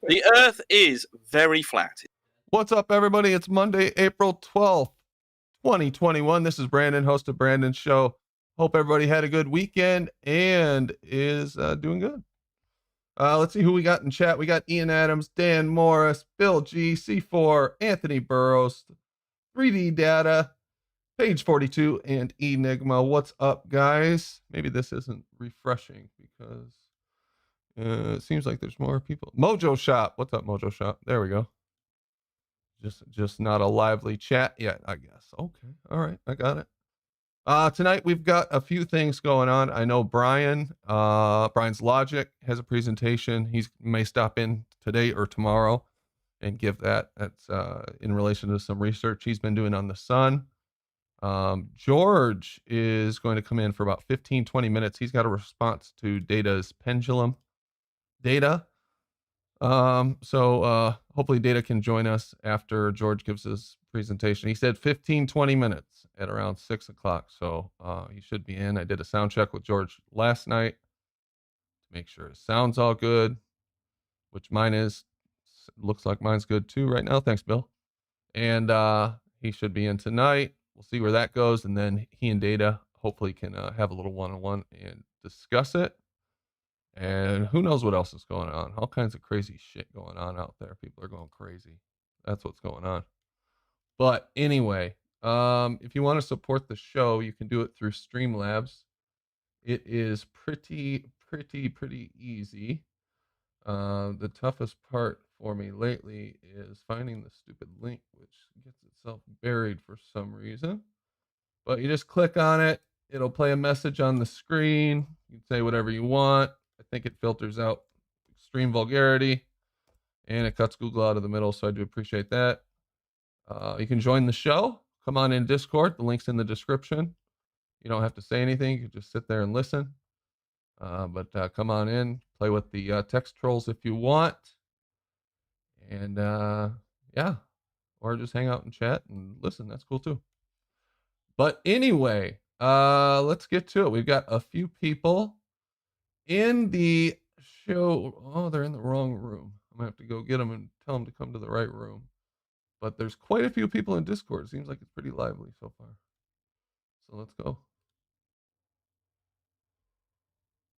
The Earth is very flat. What's up, everybody? It's Monday, April 12th, 2021. This is Brandon, host of Brandon's Show. Hope everybody had a good weekend and is doing good. Let's see who we got in chat. We got Ian Adams, Dan Morris, Bill G, C4, Anthony Burrows, 3D Data, Page 42, and Enigma. What's up, guys? Maybe this isn't refreshing because it seems like there's more people. Mojo Shop. What's up, Mojo Shop? There we go. Just not a lively chat yet, I guess. Okay. All right. I got it. Tonight we've got a few things going on. I know Brian's Logic has a presentation. He may stop in today or tomorrow and give that. That's in relation to some research he's been doing on the sun. George is going to come in for about 15-20 minutes. He's got a response to Data's Pendulum data. So hopefully Data can join us after George gives his presentation. He said 15-20 minutes at around 6 o'clock. So he should be in. I did a sound check with George last night to make sure his sound's all good, which mine is. Looks like mine's good too right now. Thanks, Bill. And he should be in tonight. We'll see where that goes. And then he and Data hopefully can have a little one-on-one and discuss it. And who knows what else is going on. All kinds of crazy shit going on out there. People are going crazy. That's what's going on. But anyway, if you want to support the show, you can do it through Streamlabs. It is pretty easy. The toughest part for me lately is finding the stupid link, which gets itself buried for some reason. But you just click on it. It'll play a message on the screen. You can say whatever you want. I think it filters out extreme vulgarity and it cuts Google out of the middle. So I do appreciate that. You can join the show. Come on in Discord. The link's in the description. You don't have to say anything. You can just sit there and listen. But come on in, play with the text trolls if you want. And yeah, or just hang out and chat and listen. That's cool too. But anyway, let's get to it. We've got a few people in the show. Oh, they're in the wrong room. I'm gonna have to go get them and tell them to come to the right room. But there's quite a few people in Discord. Seems like it's pretty lively so far. So let's go.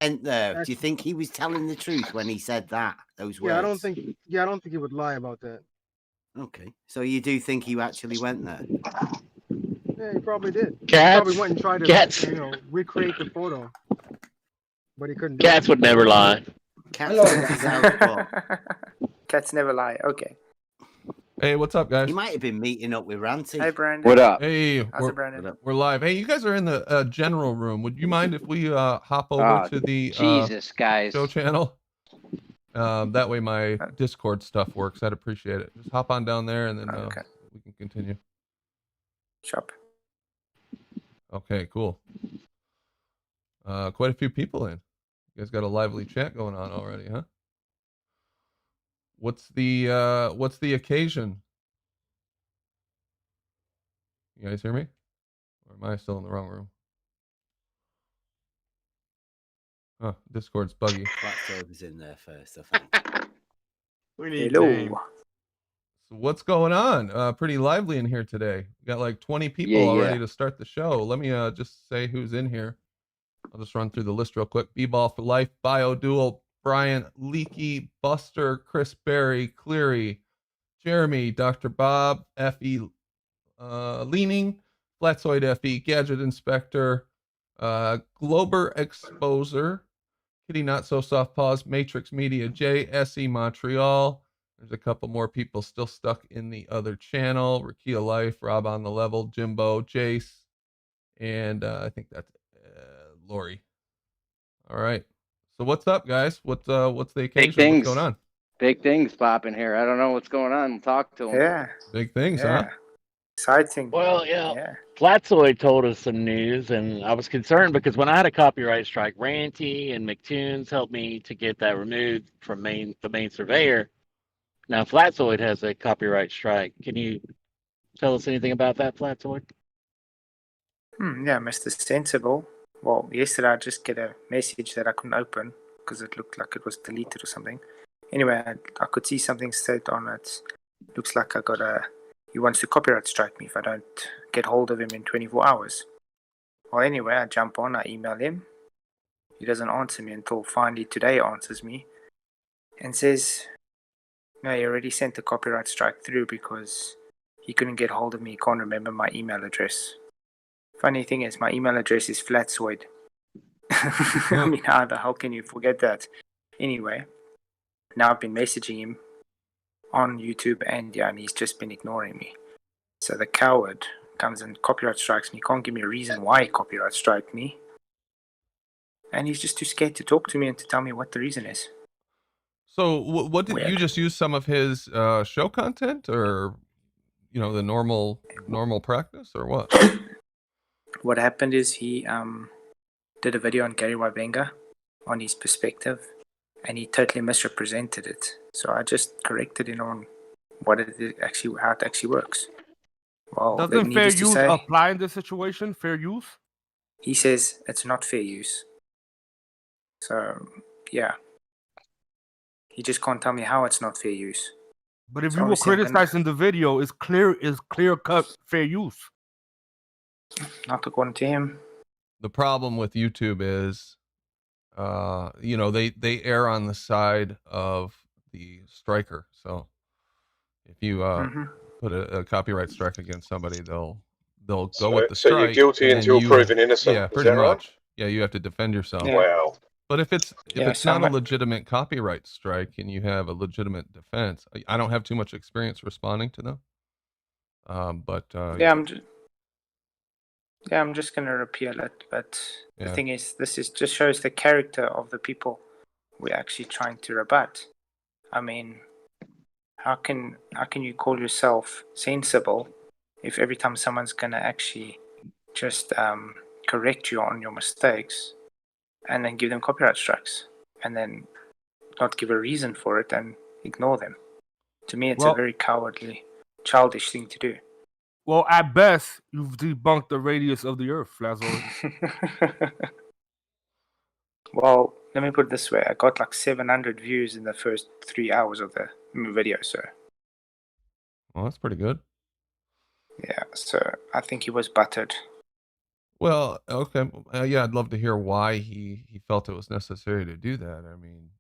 And do you think he was telling the truth when he said that? Those words? I don't think he would lie about that. Okay, so you do think he actually went there? Yeah, he probably did. Cats, he probably went and tried to, recreate the photo, but he couldn't. Cats would never lie. Cats never lie. Okay. Hey, what's up, guys? He might have been meeting up with Ranty. Hey, Brandon. What up? Hey, we're live. Hey, you guys are in the general room. Would you mind if we hop over to the Jesus, guys. show channel? That way my Discord stuff works. I'd appreciate it. Just hop on down there and then we can continue. Shop. Okay, cool. Quite a few people in. You guys got a lively chat going on already, huh? What's the occasion? You guys hear me? Or am I still in the wrong room? Huh, Discord's buggy. Blackthorn was in there first, I think. We need James. So what's going on? Pretty lively in here today. We got like 20 people already to start the show. Let me just say who's in here. I'll just run through the list real quick. B-Ball for Life, BioDual, Brian, Leaky, Buster, Chris Berry, Cleary, Jeremy, Dr. Bob, F.E. Leaning, Flatsoid F.E., Gadget Inspector, Glober Exposer, Kitty Not So Soft Paws, Matrix Media, J.S.E. Montreal. There's a couple more people still stuck in the other channel. Rakia Life, Rob on the Level, Jimbo, Jace, and I think that's Lori. All right. So what's up, guys? What's the occasion? Big things. What's going on? Big things popping here. I don't know what's going on. Talk to them. Yeah. Big things, huh? Exciting. Well, yeah. Flatsoid told us some news, and I was concerned because when I had a copyright strike, Ranty and McTunes helped me to get that removed from the main surveyor. Now Flatsoid has a copyright strike. Can you tell us anything about that, Flatsoid? Yeah, Mr. Sensible. Well, yesterday I just get a message that I couldn't open because it looked like it was deleted or something. Anyway, I could see something said on it. Looks like he wants to copyright strike me if I don't get hold of him in 24 hours. Well, anyway, I jump on, I email him. He doesn't answer me until finally today answers me and says, no, he already sent the copyright strike through because he couldn't get hold of me. He can't remember my email address. Funny thing is, my email address is flatsoid. I mean, how the hell can you forget that? Anyway, now I've been messaging him on YouTube and he's just been ignoring me. So the coward comes and copyright strikes me. Can't give me a reason why he copyright striked me. And he's just too scared to talk to me and to tell me what the reason is. So what did you Weird. just use some of his show content, or the normal practice, or what? What happened is he did a video on Gary Wybenga on his perspective, and he totally misrepresented it. So I just corrected him on how it actually works. Well, Doesn't fair needless to use say, apply in this situation? Fair use? he says it's not fair use. So yeah, he just can't tell me how it's not fair use. But if So you were obviously I'm gonna- criticizing the video, it's clear cut fair use. Not according to him. The problem with YouTube is, they err on the side of the striker. So if you put a copyright strike against somebody, they'll go with the strike. So you're guilty and until then proven innocent. Yeah, is pretty that much. right? Yeah, you have to defend yourself. Yeah. Wow. But if it's so not a I'm- legitimate copyright strike and you have a legitimate defense, I don't have too much experience responding to them. I'm just gonna repeal it. But the Yeah. thing is, this just shows the character of the people we're actually trying to rebut. I mean, how can you call yourself sensible if every time someone's gonna actually just correct you on your mistakes and then give them copyright strikes and then not give a reason for it and ignore them? To me, it's a Well- very cowardly, childish thing to do. Well, at best, you've debunked the radius of the Earth, Flazoid. Well, let me put it this way. I got like 700 views in the first 3 hours of the video, so Well, that's pretty good. yeah, so I think he was buttered. Well, okay. Yeah, I'd love to hear why he felt it was necessary to do that. I mean,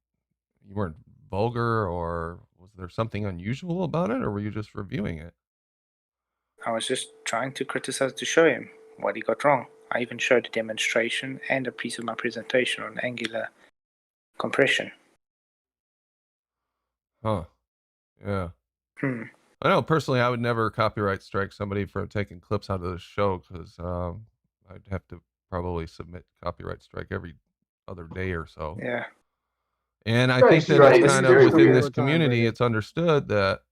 you weren't vulgar, or was there something unusual about it, or were you just reviewing it? I was just trying to criticize to show him what he got wrong. I even showed a demonstration and a piece of my presentation on angular compression. Huh. Yeah. Hmm. I know personally, I would never copyright strike somebody for taking clips out of the show, because I'd have to probably submit copyright strike every other day or so. Yeah. And I Right, think that right, it's this kind is of very within weird. this community, it's understood that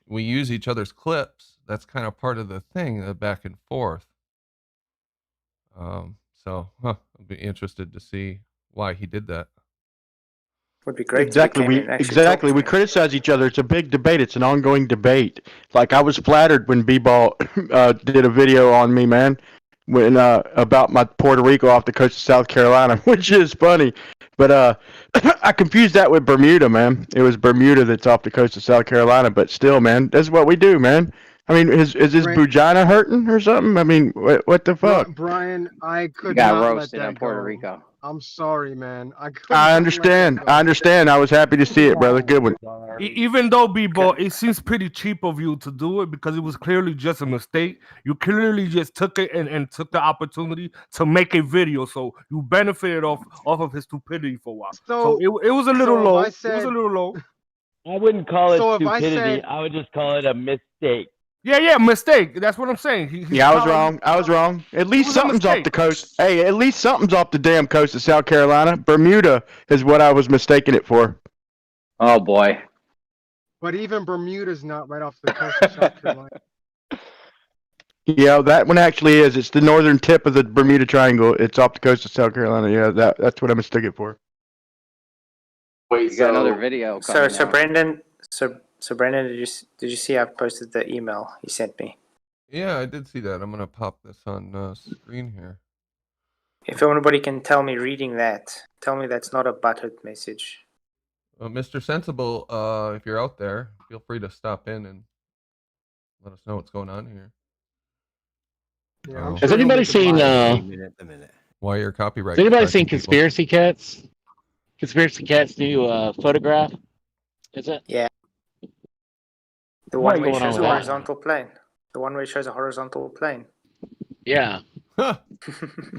we use each other's clips. That's kind of part of the thing, the back and forth. I'd be interested to see why he did that. Would be great. Exactly. If he came in and actually Exactly. talked We to me. criticize each other. It's a big debate. It's an ongoing debate. Like, I was flattered when B-Ball did a video on me, man, when about my Puerto Rico off the coast of South Carolina, which is funny. But I confused that with Bermuda, man. It was Bermuda that's off the coast of South Carolina. But still, man, that's what we do, man. I mean, is his Right. vagina hurting or something? I mean, what the fuck? Brian, I could You got not let roasted that on Puerto go. Rico. I'm sorry, man. I I understand. I understand. I was happy to see it, brother. Good one. Even though, B-Ball, it seems pretty cheap of you to do it because it was clearly just a mistake. You clearly just took it and took the opportunity to make a video, so you benefited off of his stupidity for a while. So it was a little so if low. I It was said- a little low. I wouldn't call it So if I stupidity. said- I would just call it a mistake. Yeah, mistake. That's what I'm saying. Yeah, I was wrong. I was wrong. At least was a something's off mistake. the coast. Hey, at least something's off the damn coast of South Carolina. Bermuda is what I was mistaking it for. Oh boy. But even Bermuda's not right off the coast of South Carolina. Yeah, that one actually is. It's the northern tip of the Bermuda Triangle. It's off the coast of South Carolina. Yeah, that's what I mistook it for. Wait, You got another video coming So out. Brandon, so Brandon, did you see I posted the email he sent me? Yeah, I did see that. I'm gonna pop this on screen here. If anybody can tell me reading that, tell me that's not a buttered message. Mr. Sensible, if you're out there, feel free to stop in and let us know what's going on here. Yeah, I'm Oh. Has sure he'll anybody make a seen video. The minute. Why your copyright? Has anybody striking seen people? Conspiracy Cats? Conspiracy Cats new photograph? Is it? Yeah. The What's one where it going on shows a with that? horizontal plane. The one where it shows a horizontal plane. Yeah. Huh.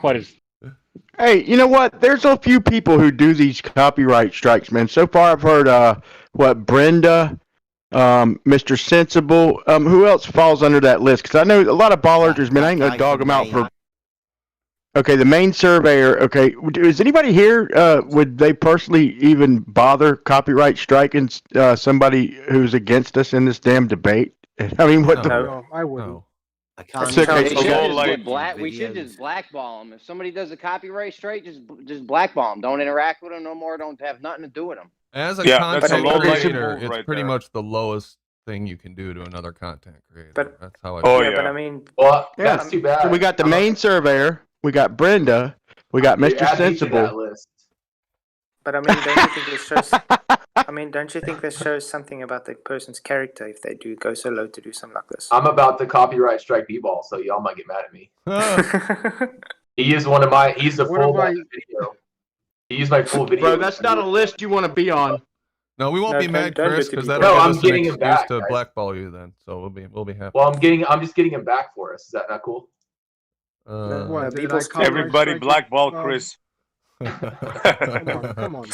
Quite as Hey, you know what? There's a few people who do these copyright strikes, man. So far, I've heard Brenda, Mr. Sensible. Who else falls under that list? Because I know a lot of ballarders, man. I ain't gonna dog them out for. Okay, the main surveyor. Okay, is anybody here? Would they personally even bother copyright striking somebody who's against us in this damn debate? I mean, what the? No, I wouldn't. No. I can't. It's okay. We should So- just get we should just blackball them. If somebody does a copyright strike, just blackball them. Don't interact with them no more. Don't have nothing to do with them. As a Yeah, that's a content low-level creator, move it's right pretty there. much the lowest thing you can do to another content creator. But- That's how I. Oh, yeah, yeah. but I mean, Well, Yeah. that's too bad. So we got the main surveyor. We got Brenda. We got Dude, Mr. add me to that Sensible. list. but I mean, don't you think this shows? I mean, don't you think this shows something about the person's character if they do go so low to do something like this? I'm about to copyright strike B-ball, so y'all might get mad at me. Ah, He is one of my. He's the What full about- video. He used my full video. Bro, that's not a list you want to be on. no, we won't No, be mad, don't Chris, do it to because people. that'll No, give I'm us an getting him excuse back, to guys. blackball you. Then, so we'll be happy. Well, I'm just getting him back for us. Is that not cool? What, did people's- I copyright Everybody strike blackball you? Chris. Come on.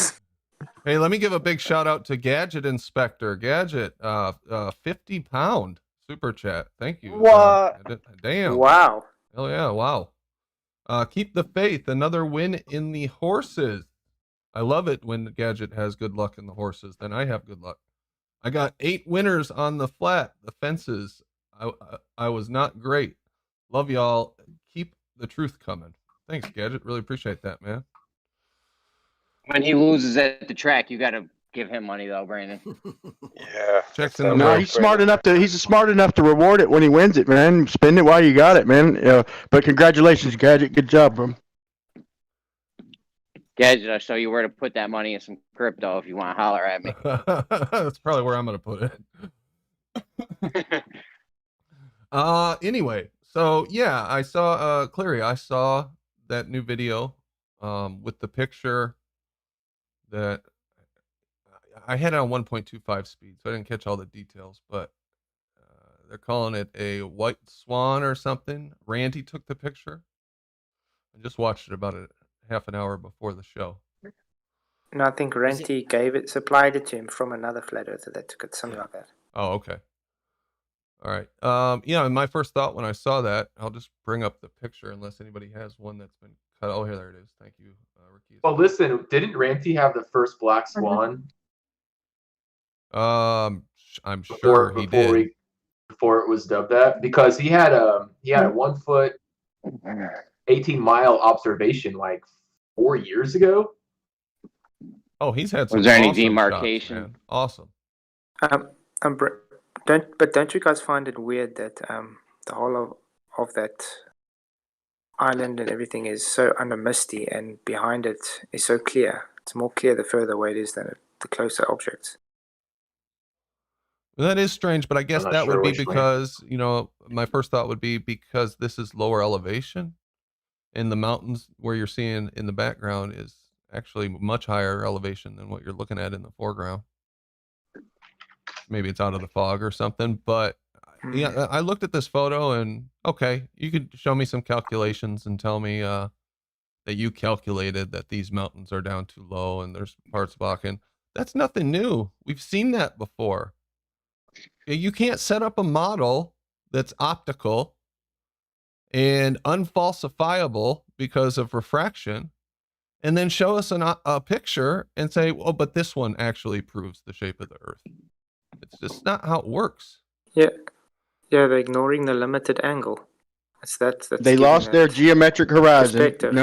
Hey, let me give a big shout out to Gadget Inspector. Gadget, 50 pound super chat. Thank you. What? Damn. Wow. Oh yeah, wow. Keep the faith. Another win in the horses. I love it when Gadget has good luck in the horses. Then I have good luck. I got 8 winners on the flat. The fences. I was not great. Love y'all. Keep the truth coming. Thanks, Gadget. Really appreciate that, man. When he loses at the track, you got to give him money though, Brandon. Yeah. Checks in the No, mail. he's smart enough to reward it when he wins it, man. Spend it while you got it, man. But congratulations, Gadget. Good job, bro. Gadget, I'll show you where to put that money in some crypto if you want to holler at me. That's probably where I'm gonna put it. Anyway, so yeah, I saw Cleary. I saw that new video with the picture that I had it on 1.25 speed, so I didn't catch all the details, but they're calling it a white swan or something. Ranty took the picture. I just watched it about a half an hour before the show. No, I think Renty supplied it to him from another flat earther that took it, something like that. Oh, okay. All right. Yeah, and my first thought when I saw that, I'll just bring up the picture unless anybody has one that's been cut. Oh, here, there it is. Thank you, Ricky. Well, listen, didn't Ranty have the first black swan I'm sure he did. before it was dubbed that? Because he had a 1 foot, 18-mile observation like 4 years ago. Oh, he's had some. Was there any awesome demarcation? shots, man. Awesome. Don't you guys find it weird that the whole of that island and everything is so under misty, and behind it is so clear? It's more clear the further away it is than the closer objects. Well, that is strange, but I guess not that sure would be which one. because, my first thought would be because this is lower elevation, and the mountains where you're seeing in the background is actually much higher elevation than what you're looking at in the foreground. Maybe it's out of the fog or something, but yeah, I looked at this photo and okay, you could show me some calculations and tell me that you calculated that these mountains are down too low and there's parts blocking. That's nothing new. We've seen that before. You can't set up a model that's optical and unfalsifiable because of refraction and then show us a picture and say, well, but this one actually proves the shape of the Earth. It's just not how it works. Yeah, they're ignoring the limited angle. That's They lost their geometric horizon. perspective.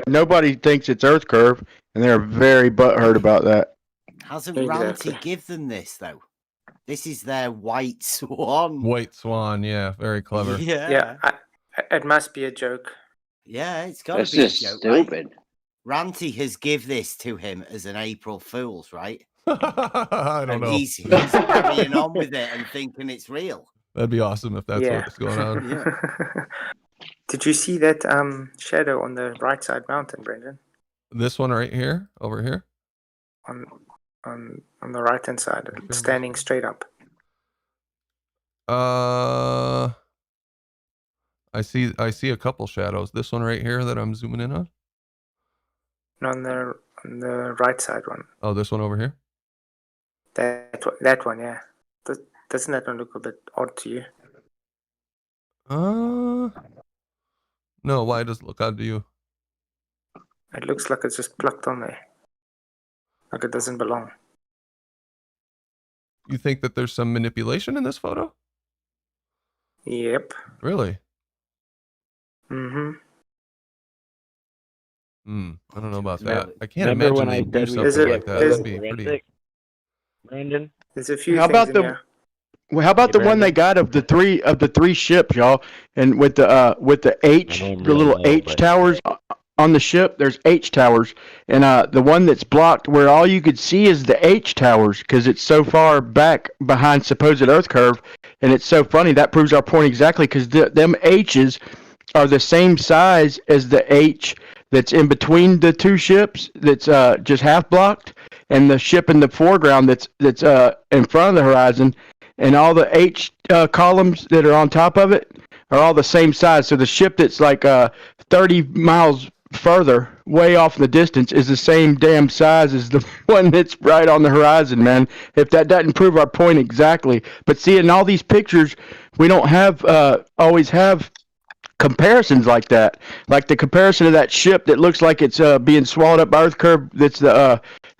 Nobody thinks it's Earth curve, and they're very butthurt about that. Hasn't Exactly. Ranty give them this though? This is their white swan. White swan, yeah, very clever. Yeah. It must be a joke. Yeah, it's got That's to be a just joke. stupid. Ranty has give this to him as an April Fool's, right? I don't And know. he's carrying on with it and thinking it's real. That'd be awesome if that's Yeah. what's going on. Yeah. Did you see that shadow on the right side mountain, Brendan? This one right here, over here. On the right hand side, standing straight up. I see a couple shadows. This one right here that I'm zooming in on. No, on the right side one. Oh, this one over here. That one, yeah. Doesn't that one look a bit odd to you? No. Why does it look odd to you? It looks like it's just plucked on there. Like it doesn't belong. You think that there's some manipulation in this photo? Yep. Really? Mm-hmm. I don't know about that. I can't Remember imagine when I they do said we something could like that. there's- That'd be pretty. forensic, Brandon? There's a few How things about in the here. Well, how about Hey, the one they got of the three ships, y'all? And with the H, I don't the little really know, H but- towers on the ship. There's H towers, and the one that's blocked where all you could see is the H towers because it's so far back behind supposed Earth curve, and it's so funny that proves our point exactly because them H's are the same size as the H that's in between the two ships that's just half blocked, and the ship in the foreground that's in front of the horizon, and all the H columns that are on top of it are all the same size. So the ship that's like 30 miles further, way off in the distance, is the same damn size as the one that's right on the horizon, man. If that doesn't prove our point exactly. But see, in all these pictures, we don't have always have comparisons like that, like the comparison of that ship that looks like it's being swallowed up by Earth curve.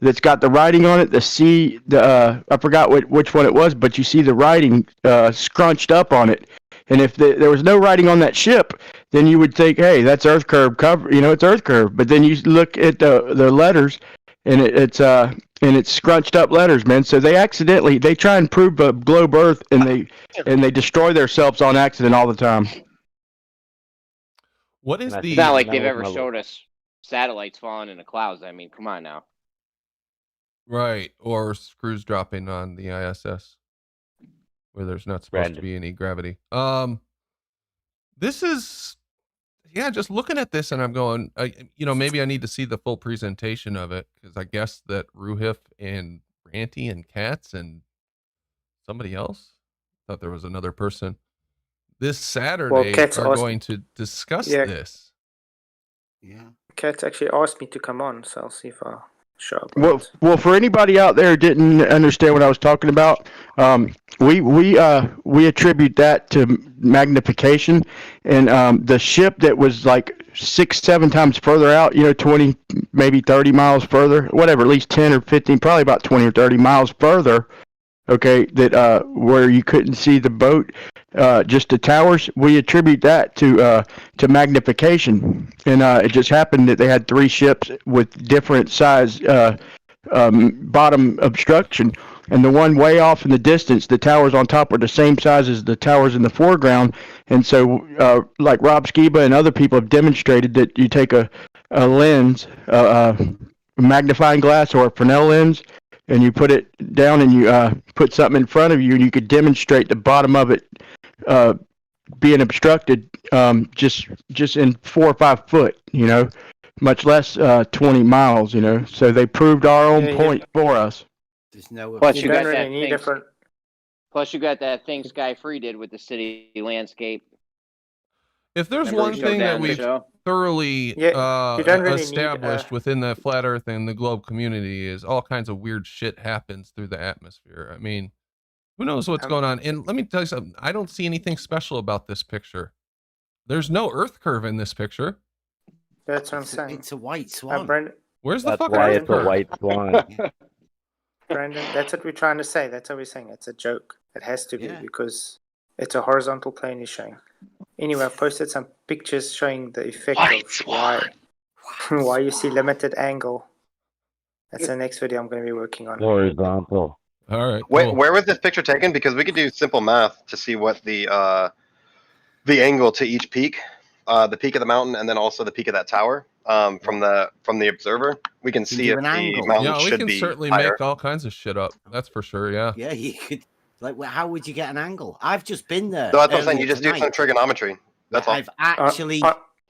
That's got the writing on it. The C, I forgot which one it was, but you see the writing scrunched up on it. And if there was no writing on that ship, then you would think, hey, that's Earth curve cover. You know, it's Earth curve. But then you look at the letters, and it's scrunched up letters, man. So they try and prove a globe Earth, and they destroy themselves on accident all the time. What is And I the? It's not like That they've was ever my showed us satellites falling in the clouds. I mean, come on now. Right, or screws dropping on the ISS where there's not supposed to Brandon. be any gravity. This is, yeah, just looking at this and I'm going, maybe I need to see the full presentation of it because I guess that Ruhif and Ranty and Katz and somebody else, thought there was another person, this Saturday Katz are asked- going to discuss Yeah. this. Yeah. Kat actually asked me to come on, so I'll see if I'll show up. Well, for anybody out there who didn't understand what I was talking about, we attribute that to magnification, and the ship that was like 6-7 times further out, 20, maybe 30 miles further, whatever, at least 10 or 15, probably about 20 or 30 miles further. Okay, that where you couldn't see the boat, just the towers. We attribute that to magnification, and it just happened that they had 3 ships with different size bottom obstruction, and the one way off in the distance, the towers on top are the same size as the towers in the foreground, and so like Rob Skiba and other people have demonstrated that you take a lens, a magnifying glass or a Fresnel lens, and you put it down and you put something in front of you, and you could demonstrate the bottom of it being obstructed just in 4 or 5 foot, much less 20 miles, So they proved our own point for us. There's no. Plus, You you don't got really that need thing. different. Plus, you got that thing Sky Free did with the city landscape. If there's Remember one we showed thing that that on the we've show? thoroughly Yeah, you don't really need, established within the flat earth and the globe community is all kinds of weird shit happens through the atmosphere. I mean, who knows what's going on? And let me tell you something. I don't see anything special about this picture. There's no Earth curve in this picture. That's what I'm saying. It's a white swan. Brandon, Where's the That's fucking why Earth it's a curve? white swan. Brandon, that's what we're trying to say. That's what we're saying. It's a joke. It has to be Yeah. because it's a horizontal plane is showing. Anyway, I've posted some pictures showing the effect White of swan. why you see limited angle. That's the next video I'm going to be working on. Horizontal. All right. Wait, cool. where was this picture taken? Because we could do simple math to see what the angle to each peak the peak of the mountain and then also the peak of that tower from the observer, we can see do if an the angle. mountain Yeah, we should can be certainly higher. make all kinds of shit up. That's for sure. Yeah. Yeah, you could. Like, how would you get an angle? I've just been there. So that's what I'm saying. You earlier just do some tonight. trigonometry. That's all. I've actually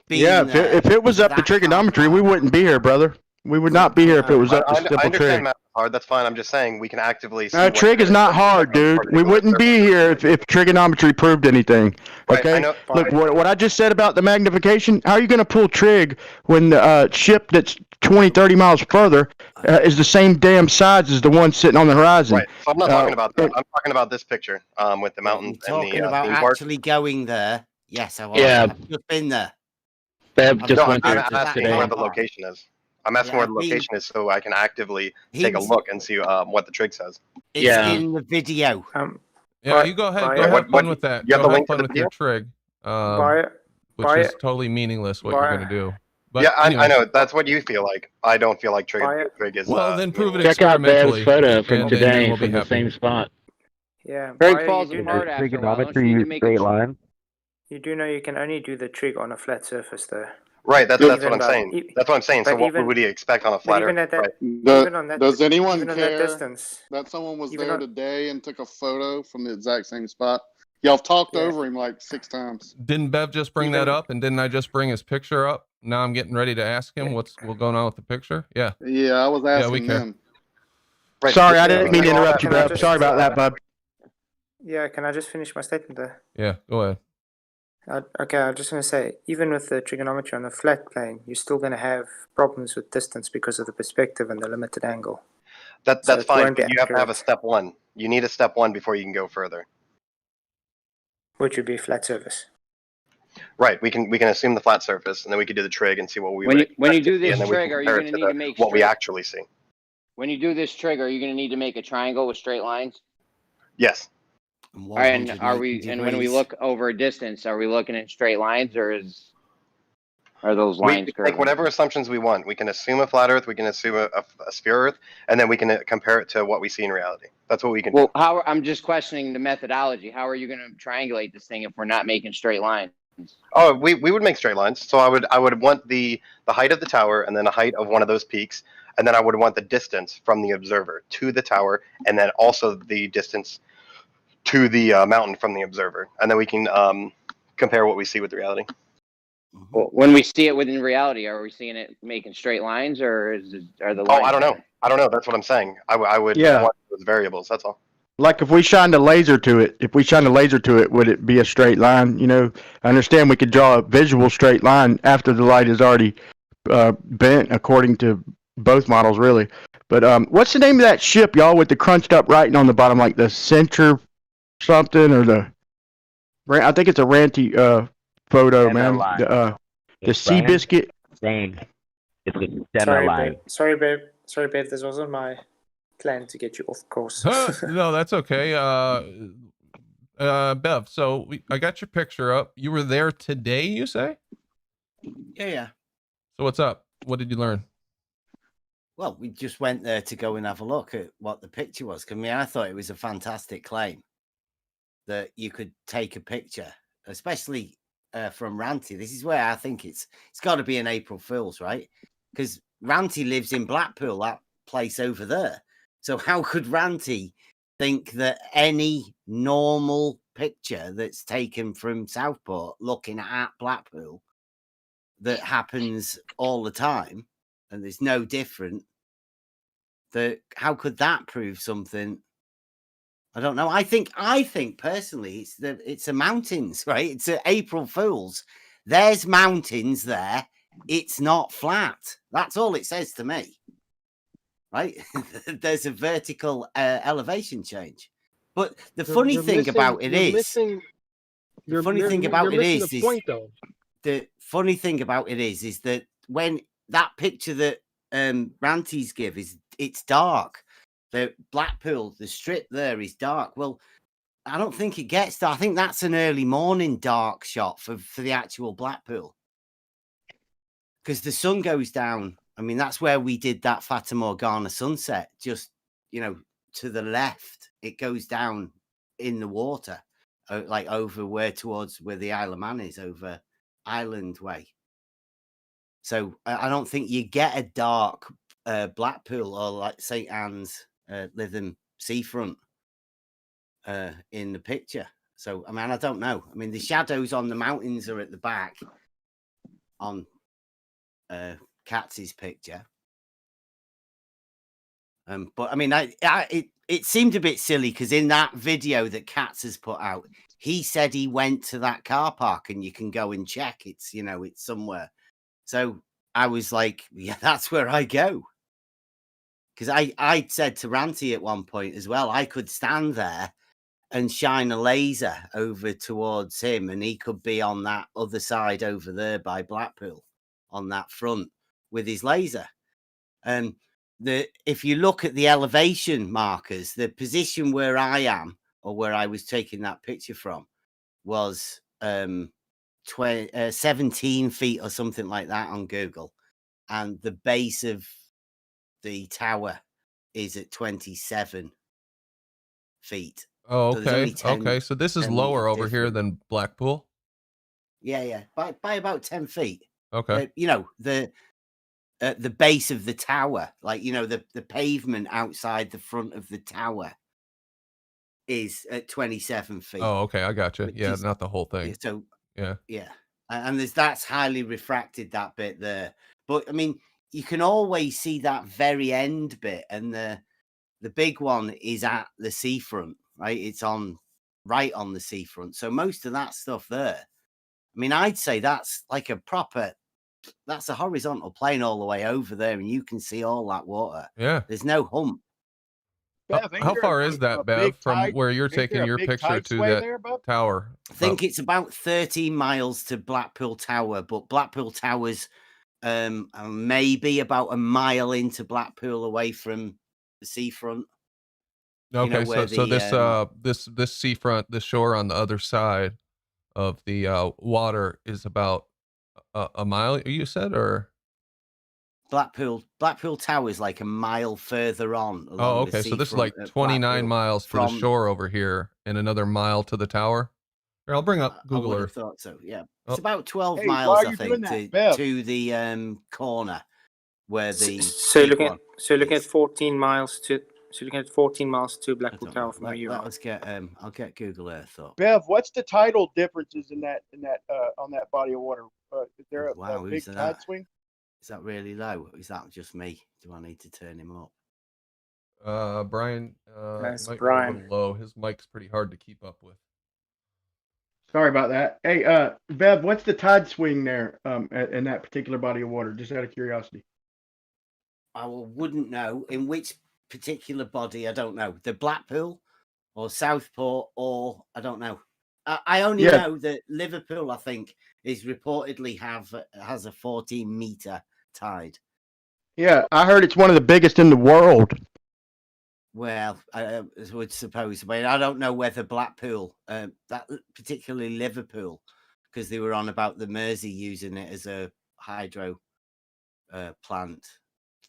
been Yeah, there. if it was up to That trigonometry, far we back. wouldn't be here, brother. We would not be here if it was up to I simple understand trig. math is hard. That's fine. I'm just saying we can actively see. No, trig is not hard, dude. We wouldn't be here if trigonometry proved anything. Right, Okay. I know. Look, what I just said about the magnification. How are you going to pull trig when the ship that's 20, 30 miles further is the same damn size as the one sitting on the horizon? Right. So I'm not talking about that. I'm talking about this picture with the mountains You're and talking the about theme park. actually going there. Yes, I was. Yeah. I've just been there. Bev I've just No, went I'm through to it asking today. where the location is. I'm asking where the location is so I can actively take a look and see what the trig says. It's Yeah. in the video. Yeah, you go ahead. Go what- have fun what- with that. you have Go the have link to fun the with your video? trig, which is totally meaningless what you're going to do. But yeah, anyway. I know. That's what you feel like. I don't feel like trig is. Well, then prove it Check out Bev's experimentally. photo from and then today we'll be from the happy. same spot. Yeah. Greg Bio, falls you do apart know, after a while. Don't you Trigonometry need to use make a straight line. you do know you can only do the trig on a flat surface, though. Right. That's Even what I'm though- saying. That's what I'm saying. So but what even- would you expect on a But flat even Earth? at that, Right. even on that, Does anyone even on that care distance, that someone was even there on- today and took a photo from the exact same spot? Y'all have talked Yeah. over him like 6 times. Didn't Bev just bring that Even- up? And didn't I just bring his picture up? Now I'm getting ready to ask him what's going on with the picture. Yeah. Yeah, I was asking we care. them. Right. Sorry, I didn't mean to interrupt you, Can I bub. just- Sorry about that, bub. yeah, can I just finish my statement there? Yeah. Go ahead. Okay, I'm just going to say, even with the trigonometry on a flat plane, you're still going to have problems with distance because of the perspective and the limited angle. That's So it fine. won't be But you have to have a accurate. step one. You need a step one before you can go further. Which would be a flat surface. Right. We can assume the flat surface, and then we can do the trig and see what we When would you expect do to see, this and then we trig, can are you compare going it to need to make what we straight? actually see. When you do this trig, are you going to need to make a triangle with straight lines? Yes. All right, and when we look over a distance, are we looking at straight lines, or are those We lines can curving? make whatever assumptions we want. We can assume a flat Earth. We can assume a sphere Earth, and then we can compare it to what we see in reality. That's what we can do. Well, I'm just questioning the methodology. How are you going to triangulate this thing if we're not making straight lines? Oh, we would make straight lines. So I would want the height of the tower, and then the height of one of those peaks, and then I would want the distance from the observer to the tower, and then also the distance to the mountain from the observer, and then we can compare what we see with reality. Well, when we see it within reality, are we seeing it making straight lines, or are the lines? Oh, I don't know. I don't know. That's what I'm saying. I would Yeah. want those variables. That's all. Like if we shined a laser to it, would it be a straight line? You know, I understand we could draw a visual straight line after the light is already bent, according to both models, really. But what's the name of that ship, y'all, with the crunched up writing on the bottom, like the Center something, or I think it's a Ranty photo, Center man. line. The It's Seabiscuit. Same. It's a center line. Sorry, babe. This wasn't my plan to get you off course. No, that's okay. Bev, so I got your picture up. You were there today, you say? Yeah. So what's up? What did you learn? Well, we just went there to go and have a look at what the picture was. I mean, I thought it was a fantastic claim that you could take a picture, especially from Ranty. This is where I think it's got to be an April Fool's, right? Because Ranty lives in Blackpool, that place over there. So how could Ranty think that any normal picture that's taken from Southport looking at Blackpool that happens all the time and there's no different, that how could that prove something? I don't know. I think personally it's the mountains, right? It's a April Fool's. There's mountains there. It's not flat. That's all it says to me. Right? There's a vertical elevation change. But the funny thing about it is that when that picture that Ranty's give it's dark. The Blackpool, the strip there is dark. Well, I don't think it gets dark. I think that's an early morning dark shot for the actual Blackpool. Because the sun goes down. I mean, that's where we did that Fata Morgana sunset. Just, to the left, it goes down in the water, like over towards where the Isle of Man is, over Island way. So I don't think you get a dark Blackpool or like St. Anne's Lytham seafront in the picture. So, I mean, I don't know. I mean, the shadows on the mountains are at the back on Katz's picture. But I mean, it seemed a bit silly because in that video that Katz has put out, he said he went to that car park and you can go and check. It's, you know, it's somewhere. So I was like, yeah, that's where I go. Because I said to Ranty at one point as well, I could stand there and shine a laser over towards him and he could be on that other side over there by Blackpool on that front with his laser. If you look at the elevation markers, the position where I am or where I was taking that picture from was 17 feet or something like that on Google. And the base of the tower is at 27 feet. Oh, So there's only okay. 10 Okay. So this is 10 lower meters over here different. than Blackpool. Yeah. By about 10 feet. Okay. You know, the base of the tower, like, you know, the pavement outside the front of the tower is at 27 feet. Oh, okay. I got you. which Yeah, is- not the whole thing. So Yeah. yeah, and that's highly refracted, that bit there. But I mean, you can always see that very end bit, and the big one is at the seafront, right? It's right on the seafront. So most of that stuff there, I mean, I'd say that's like that's a horizontal plane all the way over there, and you can see all that water. Yeah. There's no hump. How far is that, Bev, from where you're taking your picture to that tower? I think it's about 13 miles to Blackpool Tower, but Blackpool Tower's maybe about a mile into Blackpool away from the seafront. Okay, where so the, this seafront, this shore on the other side of the water is about a mile, you said, or? Blackpool Tower is like a mile further on. Oh, along the okay. So this is seafront like at 29 Blackpool miles to the from- shore over here and another mile to the tower. Here, I'll bring up I Google would have Earth. thought so. Yeah, Oh. it's about 12 Hey, miles, while I you're think, doing that, Bev. to the corner where the. So big looking one at is. 14 miles to I Blackpool don't Tower know. from where you Let are. us get. I'll get Google Earth up. Bev, what's the tidal differences in that on that body of water? Is there Wow, a big who's tide that? swing? Is that really low? Is that just me? Do I need to turn him up? Brian, That's might be a Brian. little low. His mic's pretty hard to keep up with. Sorry about that. Hey, Bev, what's the tide swing there in that particular body of water? Just out of curiosity. I wouldn't know in which particular body. I don't know. The Blackpool or Southport, or I don't know. I only know that Liverpool, I think, is reportedly has a 14-meter tide. Yeah, I heard it's one of the biggest in the world. Well, I would suppose. I mean, I don't know whether Blackpool, that particularly Liverpool, because they were on about the Mersey using it as a hydro plant